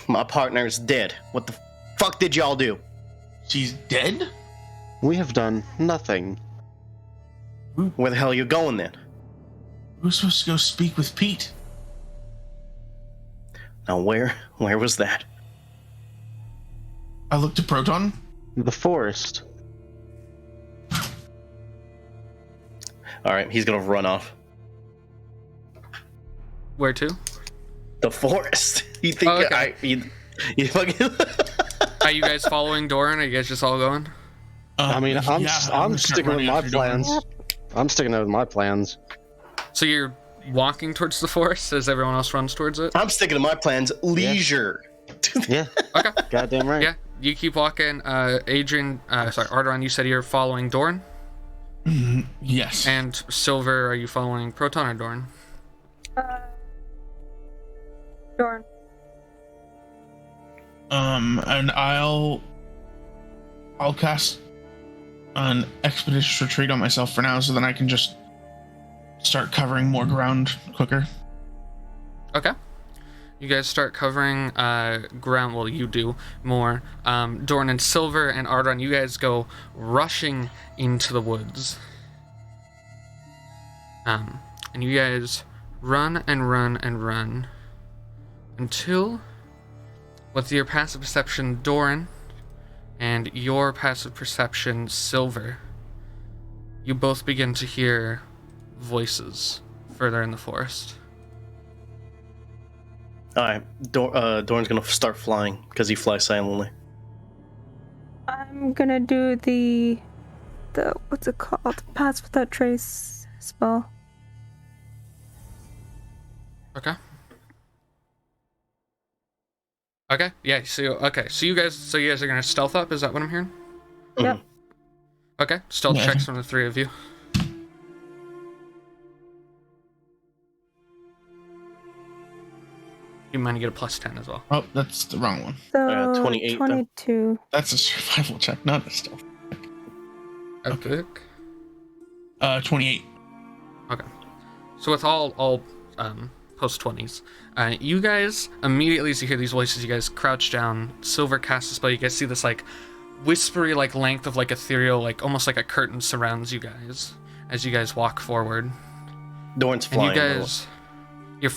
My partner's dead. What the fuck did y'all do? She's dead? We have done nothing. Where the hell are you going then? We were supposed to go speak with Pete. Now where was that? I looked at Proton. The forest. Alright, he's gonna run off. Where to? The forest. You think Oh, okay. you fucking Are you guys following Dorrin? Are you guys just all going? I mean, I'm gonna start sticking with running my after Dorrin. plans. I'm sticking with my plans. So you're walking towards the forest as everyone else runs towards it? I'm sticking to my plans. Leisure. Yeah. Okay. Goddamn right. Yeah, you keep walking. Arrtaron, you said you're following Dorrin? Yes. And Silver, are you following Proton or Dorrin? Dorn. And I'll cast an expeditious retreat on myself for now, so then I can just start covering more ground quicker. Okay. You guys start covering ground. Well, you do more. Dorn and Silver and Arrtaron, you guys go rushing into the woods. And you guys run and run and run until, with your passive perception, Dorrin, and your passive perception, Silver, you both begin to hear voices further in the forest. Alright, Dorn's gonna start flying because he flies silently. I'm gonna do the what's it called? Pass without trace spell. Okay. Okay. Yeah. So you guys are gonna stealth up. Is that what I'm hearing? Yep. Okay. Stealth Yeah. checks from the three of you. You might get a +10 as well. Oh, that's the wrong one. So 28 then. 22. That's a survival check, not a stealth. Okay. 28. Okay. So with all post 20s, you guys immediately as you hear these voices, you guys crouch down. Silver casts a spell. You guys see this like whispery like length of like ethereal, like almost like a curtain surrounds you guys as you guys walk forward. Dorn's And flying. you guys, you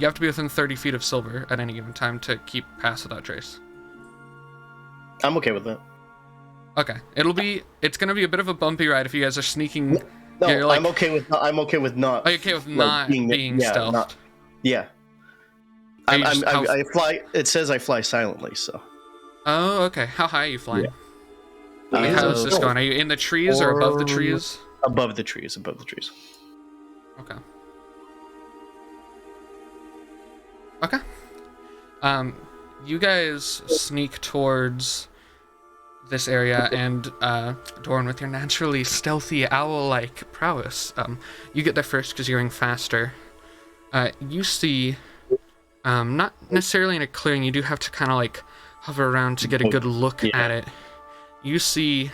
have to be within 30 feet of Silver at any given time to keep pass without trace. I'm okay with that. Okay, it's gonna be a bit of a bumpy ride if you guys are sneaking. No, You're like- I'm okay with not. Are you okay with not being yeah, stealthed? Yeah. Are you just- I fly. It says I fly silently, so. Oh, okay. How high are you flying? Yeah. Like, how is this going? Are you in the trees or above the trees? Above the trees. Above the trees. Okay. Okay. You guys sneak towards this area, and Dorrin, with your naturally stealthy owl-like prowess, you get there first because you're going faster. You see, not necessarily in a clearing, you do have to kind of like hover around to get a good look at it. You see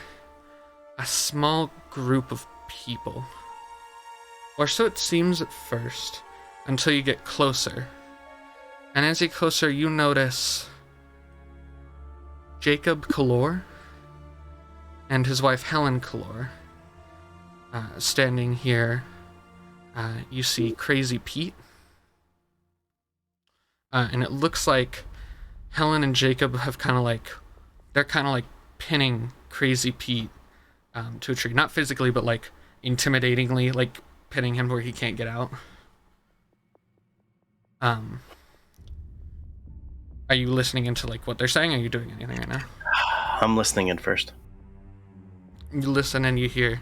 a small group of people, or so it seems at first, until you get closer. And as you get closer, you notice Jacob Kalor and his wife Helen Kalor standing here. You see Crazy Pete. And it looks like Helen and Jacob have they're kind of like pinning Crazy Pete to a tree. Not physically, but like intimidatingly, like pinning him where he can't get out. Are you listening into like what they're saying? Or are you doing anything right now? I'm listening in first. You listen and you hear.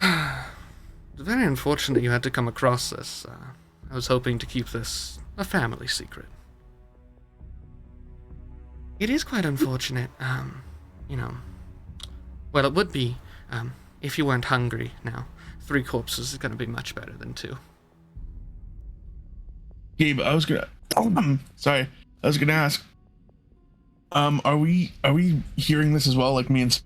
It's very unfortunate you had to come across this. I was hoping to keep this a family secret. It is quite unfortunate. you know, well, it would be if you weren't hungry now. 3 corpses is going to be much better than 2. Gabe, I was gonna ask, are we hearing this as well, like me and?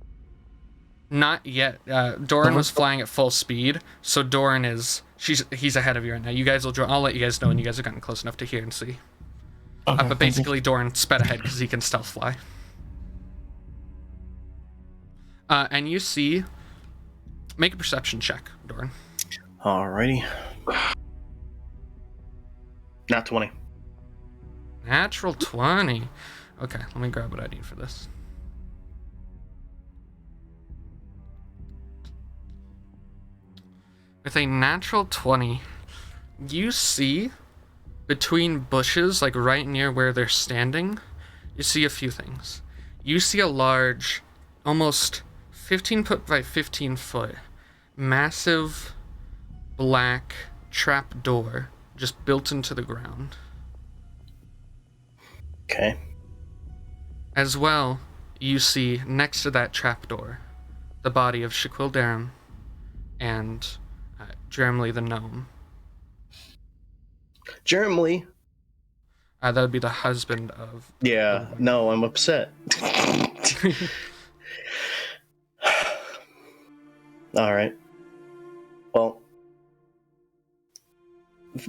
Not yet. Dorrin was flying at full speed, so Dorrin he's ahead of you right now. You guys will I'll let you guys know when you guys have gotten close enough to hear and see. Okay, But basically, Dorrin sped ahead because he can stealth fly. And you see, make a perception check, Dorrin. Alrighty. Not 20. Natural 20. Okay, let me grab what I need for this. With a natural 20, you see between bushes, like right near where they're standing, you see a few things. You see a large, almost 15 foot by 15 foot, massive black trap door just built into the ground. Okay. As well, you see next to that trapdoor the body of Shaquille Durham and Jeremly the gnome. Jeremly? That would be the husband of... Yeah, no, I'm upset. Alright. Well,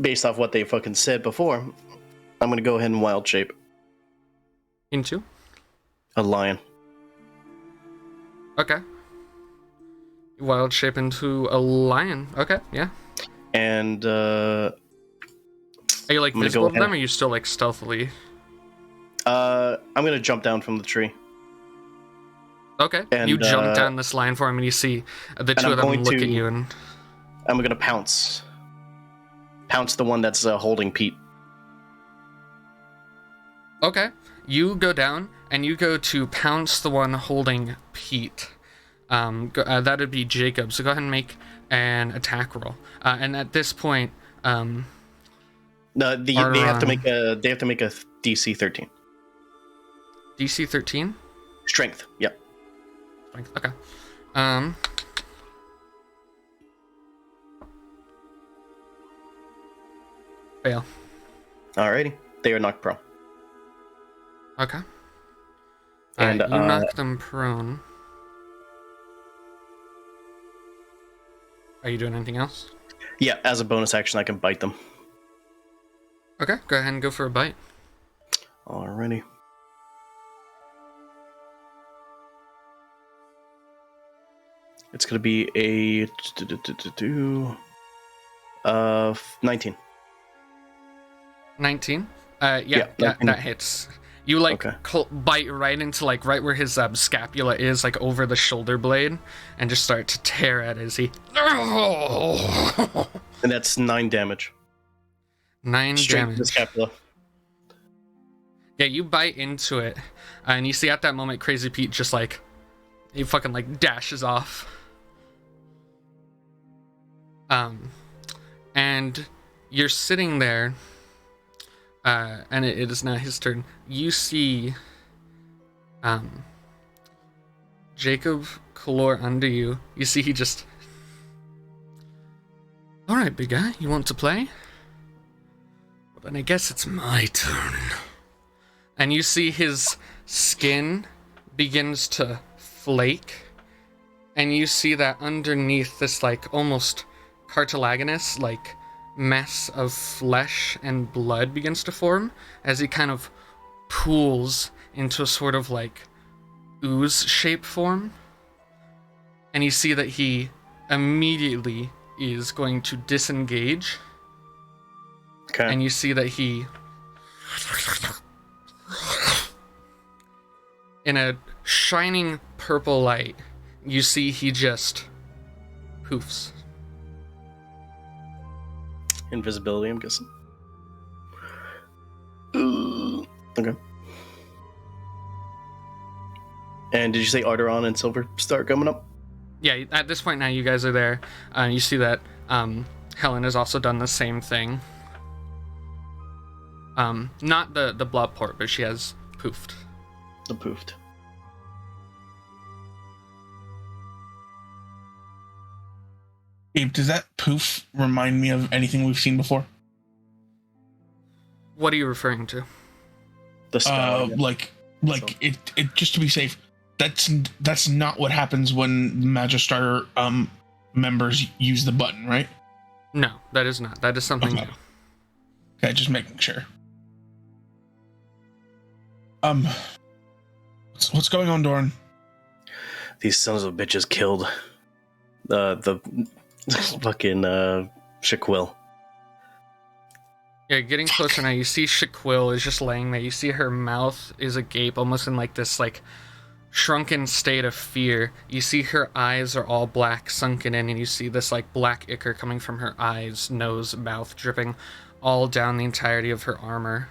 based off what they fucking said before, I'm gonna go ahead and wild shape. Into? A lion. Okay. Wild shape into a lion. Okay, yeah. And, Are you, like, visible to them, or are you still, like, stealthily? I'm gonna jump down from the tree. Okay, and, you jump down this line for him, and you see the two of them look at you, and... I'm gonna pounce. Pounce the one that's holding Pete. Okay, you go down, and you go to pounce the one holding Pete. That'd be Jacob, so go ahead and make an attack roll. And at this point, No, they have to make a DC 13. DC 13? Strength. Yep. Strength. Okay. Fail. Alrighty. They are knocked prone. Okay. And you knock them prone. Are you doing anything else? Yeah, as a bonus action, I can bite them. Okay, go ahead and go for a bite. Alrighty. It's gonna be a 19. 19. Yeah, That hits. You bite right into right where his scapula is, like over the shoulder blade, and just start to tear at it as he. And that's 9 damage. 9 Straight damage. to the scapula. Yeah, you bite into it, and you see at that moment Crazy Pete just he fucking dashes off. And you're sitting there. And it is now his turn. You see Jacob Kalor under you. You see he just... Alright, big guy, you want to play? Well, then I guess it's my turn. And you see his skin begins to flake. And you see that underneath this, almost cartilaginous, mess of flesh and blood begins to form as he kind of pools into a sort of ooze shape form. And you see that he immediately is going to disengage. Okay. And you see that he, in a shining purple light, you see he just poofs. Invisibility, I'm guessing. Okay. And did you say Arrtaron and Silver start coming up? Yeah, at this point now you guys are there. You see that Helen has also done the same thing. Not the blood port, but she has poofed. The poofed. Gabe, does that poof remind me of anything we've seen before? What are you referring to? The spell. Like it just to be safe. That's not what happens when Magister members use the button, right? No, that is not. That is something new. Okay, just making sure. What's going on, Dorrin? These sons of bitches killed the fucking Shaquille. Yeah, getting closer now, you see Shaquille is just laying there. You see her mouth is agape, almost in like this like shrunken state of fear. You see her eyes are all black, sunken in, and you see this like black ichor coming from her eyes, nose, mouth, dripping all down the entirety of her armor.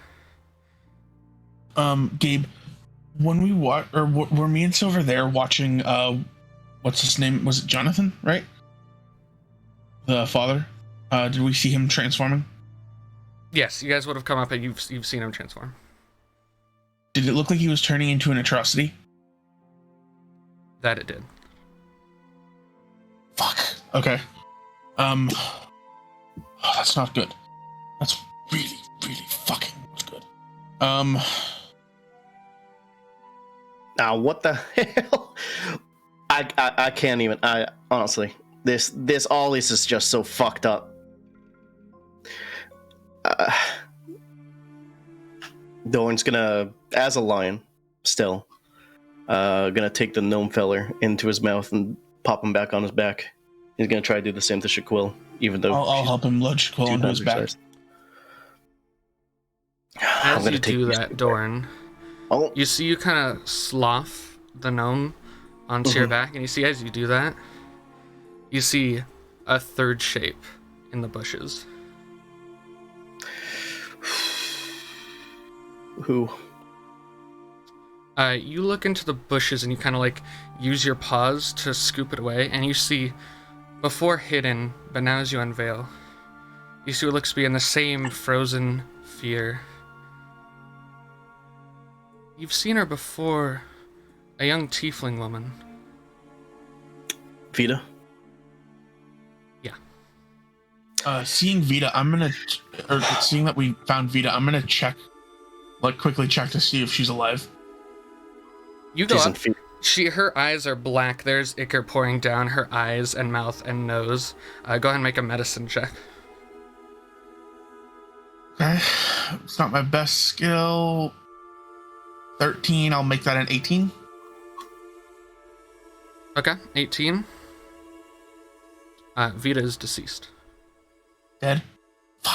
Gabe, when we were me and Silver there watching what's his name? Was it Jonathan, right? The father? Did we see him transforming? Yes, you guys would have come up and you've seen him transform. Did it look like he was turning into an atrocity? That it did. Fuck. Okay. Oh, that's not good. That's really, really fucking not good. Now what the hell? I can't even. I honestly, this all this is just so fucked up. Dorrin's gonna, as a lion, still, gonna take the gnome feller into his mouth and pop him back on his back. He's gonna try to do the same to Shaquille, even though I'll help him load Shaquille onto his back. As you do that, Dorrin, you see you kind of slough the gnome onto your back, and you see as you do that, you see a third shape in the bushes. Who? You look into the bushes and you kind of like use your paws to scoop it away, and you see, before hidden, but now as you unveil, you see what looks to be in the same frozen fear. You've seen her before, a young tiefling woman. Vita? Yeah. Seeing Vita, seeing that we found Vita, I'm gonna quickly check to see if she's alive. You go up. Her eyes are black. There's ichor pouring down her eyes and mouth and nose. Go ahead and make a medicine check. Okay. It's not my best skill. 13, I'll make that an 18. Okay, 18. Vita is deceased. Dead?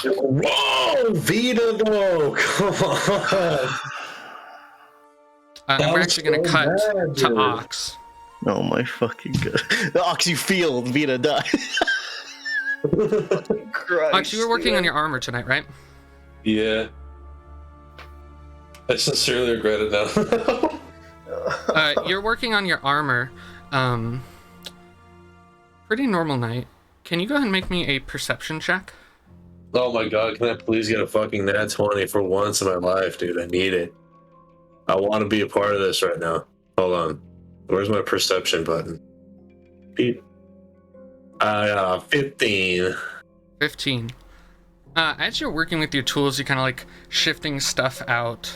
Whoa, Vita though! Come on. And we're actually going to cut to Ox. Oh my fucking god. The Ox, you feel Vita die. Ox, you were working on your armor tonight, right? Yeah. I sincerely regret it now. You're working on your armor. Pretty normal night. Can you go ahead and make me a perception check? Oh my god, can I please get a fucking nat 20 for once in my life, dude? I need it. I want to be a part of this right now. Hold on. Where's my perception button? 15. 15. As you're working with your tools, you kind of like shifting stuff out.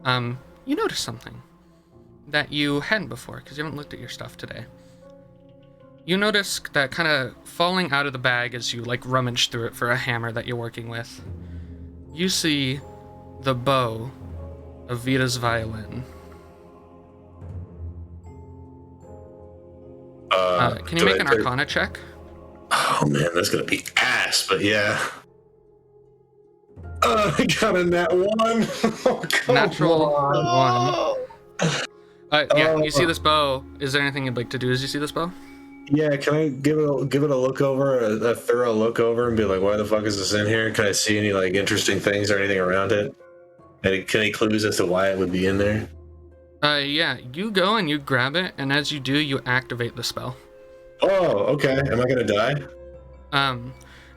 You notice something that you hadn't before because you haven't looked at your stuff today. You notice that kind of falling out of the bag as you like rummage through it for a hammer that you're working with. You see the bow of Vita's violin. Can you make an Arcana check? Oh man, that's gonna be ass, but yeah. I got a nat 1. Oh, Natural 1. Yeah, you see this bow. Is there anything you'd like to do as you see this bow? Yeah, can I give it a look over, a thorough look over, and be like, why the fuck is this in here? Can I see any like interesting things or anything around it? Any clues as to why it would be in there? Yeah, you go and you grab it, and as you do, you activate the spell. Oh, okay. Am I gonna die?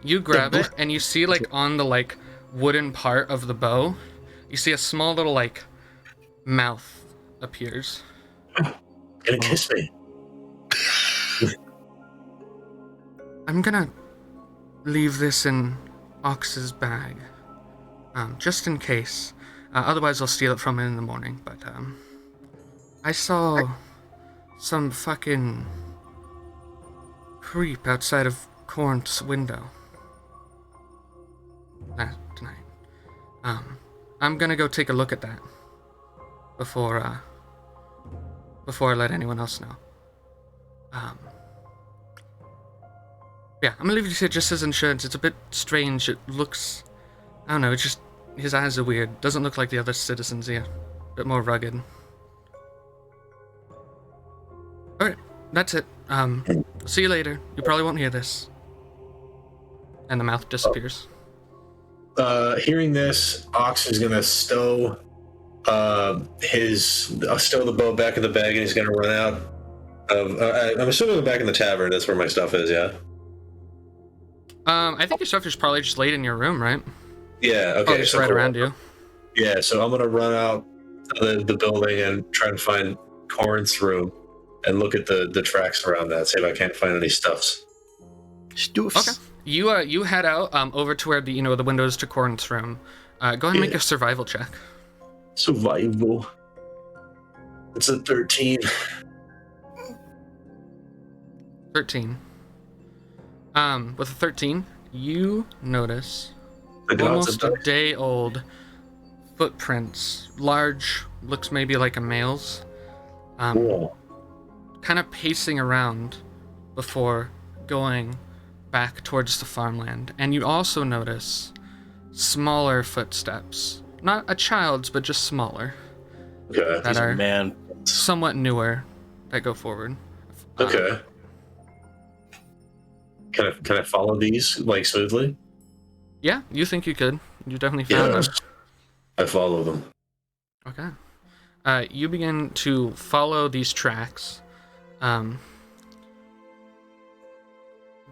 You grab it, and you see like on the like wooden part of the bow, you see a small little like mouth appears. Gonna kiss me. I'm gonna leave this in Ox's bag, just in case. Otherwise, I'll steal it from him in the morning. But I saw some fucking creep outside of Corrinth's window tonight. I'm gonna go take a look at that before I let anyone else know. Yeah, I'm gonna leave it here just as insurance. It's a bit strange. It looks, I don't know, it's just, his eyes are weird. Doesn't look like the other citizens here. A bit more rugged. Alright, that's it. See you later. You probably won't hear this. And the mouth disappears. Hearing this, Ox is gonna stow the bow back in the bag, and he's gonna run out of. I'm assuming back in the tavern. That's where my stuff is. Yeah. I think your stuff is probably just laid in your room, right? Yeah. Okay. Oh, just right around you. Yeah. So I'm gonna run out of the building and try and find Corrinth's room and look at the tracks around that. See if I can't find any stuffs. Stuffs. Okay. You head out over to where the windows to Corrinth's room. Go ahead and make a survival check. Survival. It's a 13. 13. With a 13, you notice The almost a day old footprints. Large, looks maybe like a male's. Cool. Kind of pacing around before going back towards the farmland. And you also notice smaller footsteps. Not a child's, but just smaller. Okay. That are Man. somewhat newer that go forward. Okay. Can I follow these like smoothly? Yeah, you think you could. You definitely found them. I follow them. Okay. You begin to follow these tracks.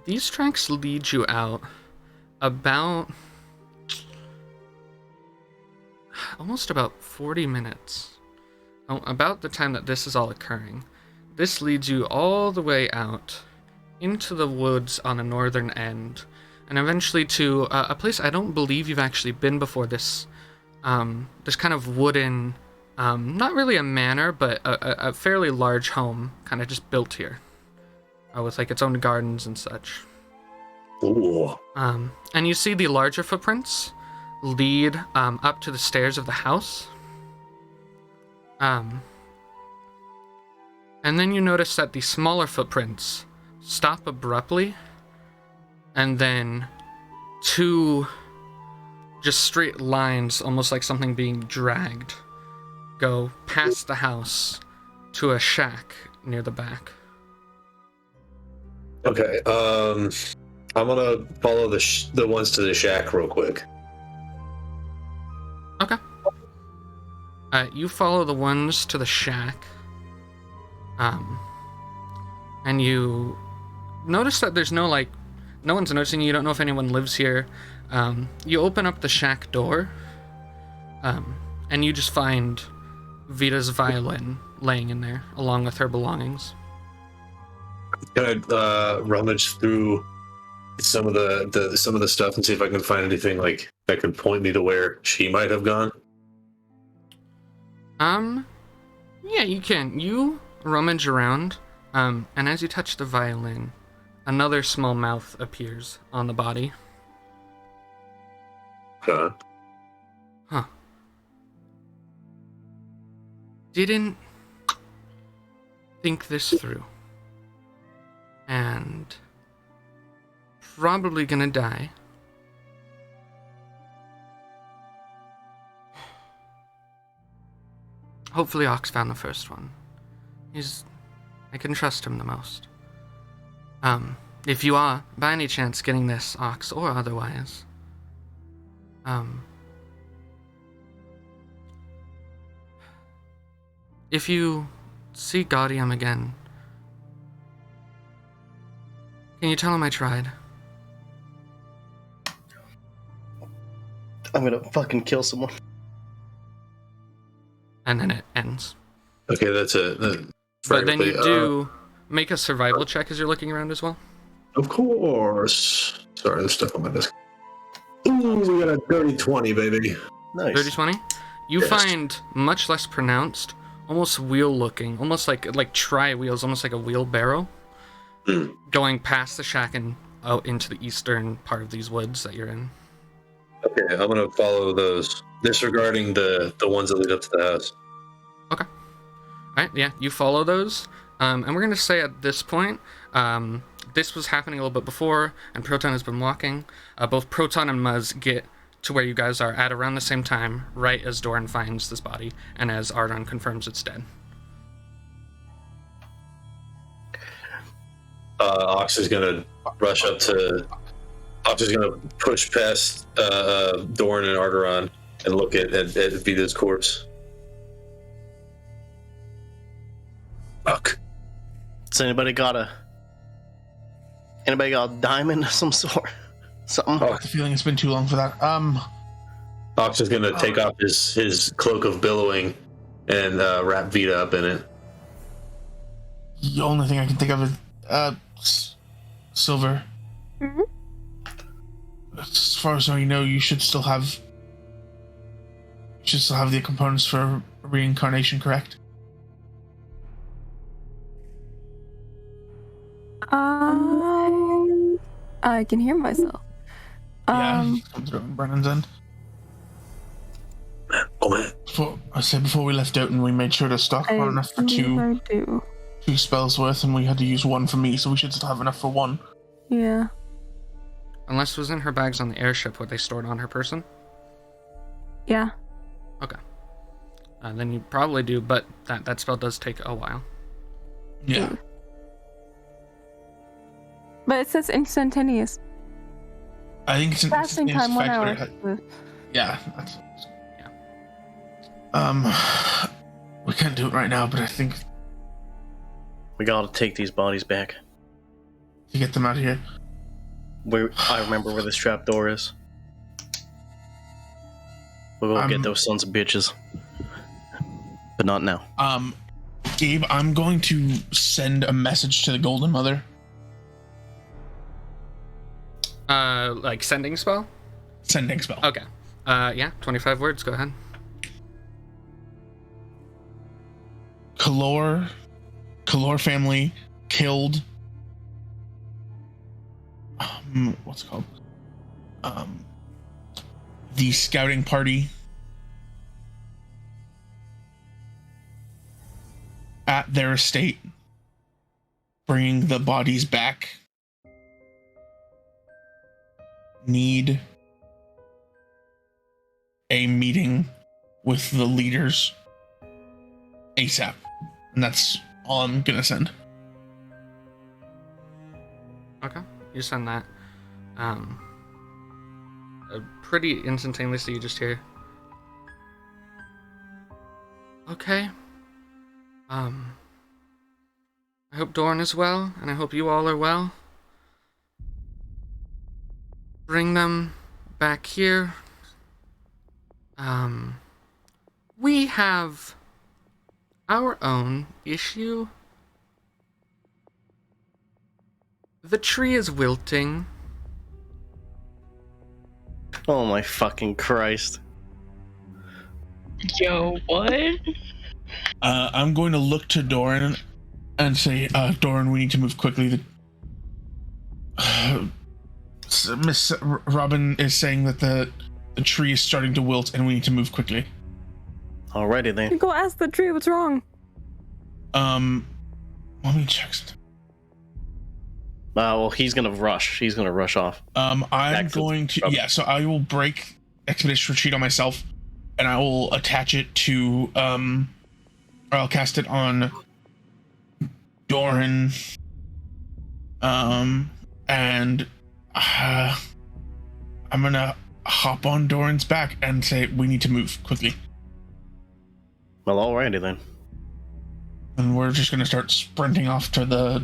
These tracks lead you out about almost about 40 minutes. About the time that this is all occurring. This leads you all the way out into the woods on the northern end, and eventually to a place I don't believe you've actually been before. This kind of wooden, not really a manor, but a fairly large home, kind of just built here, with like its own gardens and such. Ooh. And you see the larger footprints lead up to the stairs of the house. And then you notice that the smaller footprints stop abruptly, and then two just straight lines, almost like something being dragged, go past the house to a shack near the back. Okay. I'm gonna follow the ones to the shack real quick. Okay. You follow the ones to the shack. And you notice that there's no one's noticing you. You don't know if anyone lives here. You open up the shack door, and you just find Vita's violin laying in there, along with her belongings. Can I rummage through some of the stuff and see if I can find anything like that could point me to where she might have gone? Yeah, you can. You rummage around, and as you touch the violin, another small mouth appears on the body. Huh. Didn't think this through. And probably gonna die. Hopefully Ox found the first one. I can trust him the most. If you are, by any chance, getting this, Ox, or otherwise, if you see Gaudium again, can you tell him I tried? I'm gonna fucking kill someone. And then it ends. Okay, that's it. But then you do make a survival check as you're looking around as well. Of course. Sorry, there's stuff on my desk. Ooh, we got a dirty 20, baby. Nice. 30-20? You Yes. find much less pronounced, almost wheel-looking, almost like tri-wheels, almost like a wheelbarrow, going past the shack and out into the eastern part of these woods that you're in. Okay, I'm gonna follow those, disregarding the ones that lead up to the house. Okay. Alright, yeah, you follow those. And we're going to say at this point, this was happening a little bit before, and Proton has been walking. Both Proton and Muzz get to where you guys are at around the same time, right as Dorrin finds this body, and as Arrtaron confirms it's dead. Ox is gonna rush up to... Ox is gonna push past Dorrin and Arrtaron and look at Vita's corpse. Fuck. Has anybody got a diamond of some sort? Something? I have a feeling it's been too long for that. Ox is gonna take off his cloak of billowing and wrap Vita up in it. The only thing I can think of is silver. Mm-hmm. As far as I know, you should still have the components for reincarnation, correct? I can hear myself. Yeah, comes through on Brennan's end. Oh man. Before we left Doton, we made sure to stock on enough for two spells worth, and we had to use one for me, so we should still have enough for one. Yeah. Unless it was in her bags on the airship where they stored on her person. Yeah. Okay. Then you probably do, but that spell does take a while. Yeah. But it says instantaneous. I think it's an Fasting time 1 hour. Yeah. We can't do it right now, but I think We gotta take these bodies back. to get them out of here. I remember where this trapdoor is. We'll go get those sons of bitches. But not now. Gabe, I'm going to send a message to the Golden Mother. Like sending spell? Sending spell. Okay. Yeah, 25 words, go ahead. Kalor family killed. What's it called? The scouting party at their estate, bringing the bodies back. Need a meeting with the leaders ASAP. And that's all I'm gonna send. Okay, you send that. Pretty instantaneously, you just hear. Okay. I hope Dorrin is well, and I hope you all are well. Bring them back here. We have our own issue. The tree is wilting. Oh my fucking Christ. Yo, what? I'm going to look to Dorrin and say, Dorrin, we need to move quickly. Miss Robin is saying that the tree is starting to wilt and we need to move quickly. Alrighty then. Go ask the tree what's wrong. Let me check something. Well, he's gonna rush. He's gonna rush off. I'm going to, so I will break Expedition Retreat on myself, and I will attach it to, or I'll cast it on Dorrin, and I'm gonna hop on Dorrin's back and say, we need to move quickly. Well, alrighty then. And we're just gonna start sprinting off to the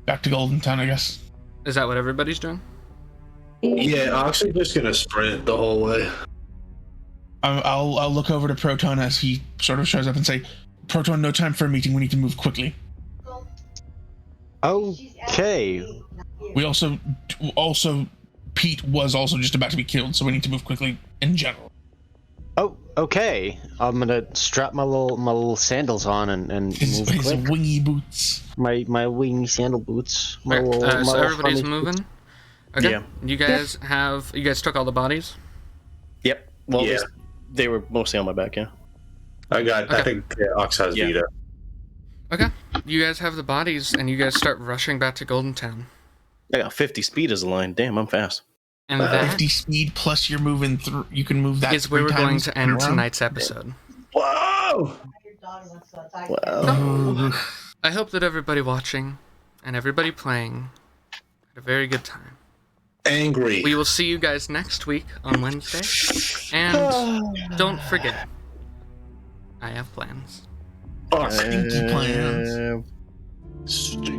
back to Goldentown, I guess. Is that what everybody's doing? Yeah, I'm actually just gonna sprint the whole way. I'll look over to Proton as he sort of shows up and say, Proton, no time for a meeting. We need to move quickly. Okay. We also Pete was also just about to be killed, so we need to move quickly in general. Oh, okay. I'm gonna strap my little sandals on and His move quick. wingy boots. My wingy sandal boots. My Okay, little, my so little everybody's funny- moving. Okay. Yeah. You guys took all the bodies. Yep. Well, Yeah. they were mostly on my back, yeah. I Okay. think Ox has Yeah. Vita. Okay. You guys have the bodies, and you guys start rushing back to Goldentown. I got 50 speed as a line. Damn, I'm fast. And that 50 speed plus you're moving through. You can move that. is where 3 we're going times to in a end round. tonight's episode. Whoa! Wow. I hope that everybody watching and everybody playing had a very good time. Angry. We will see you guys next week on Wednesday. And don't forget, I have plans. Stinky plans. Uh, Stinky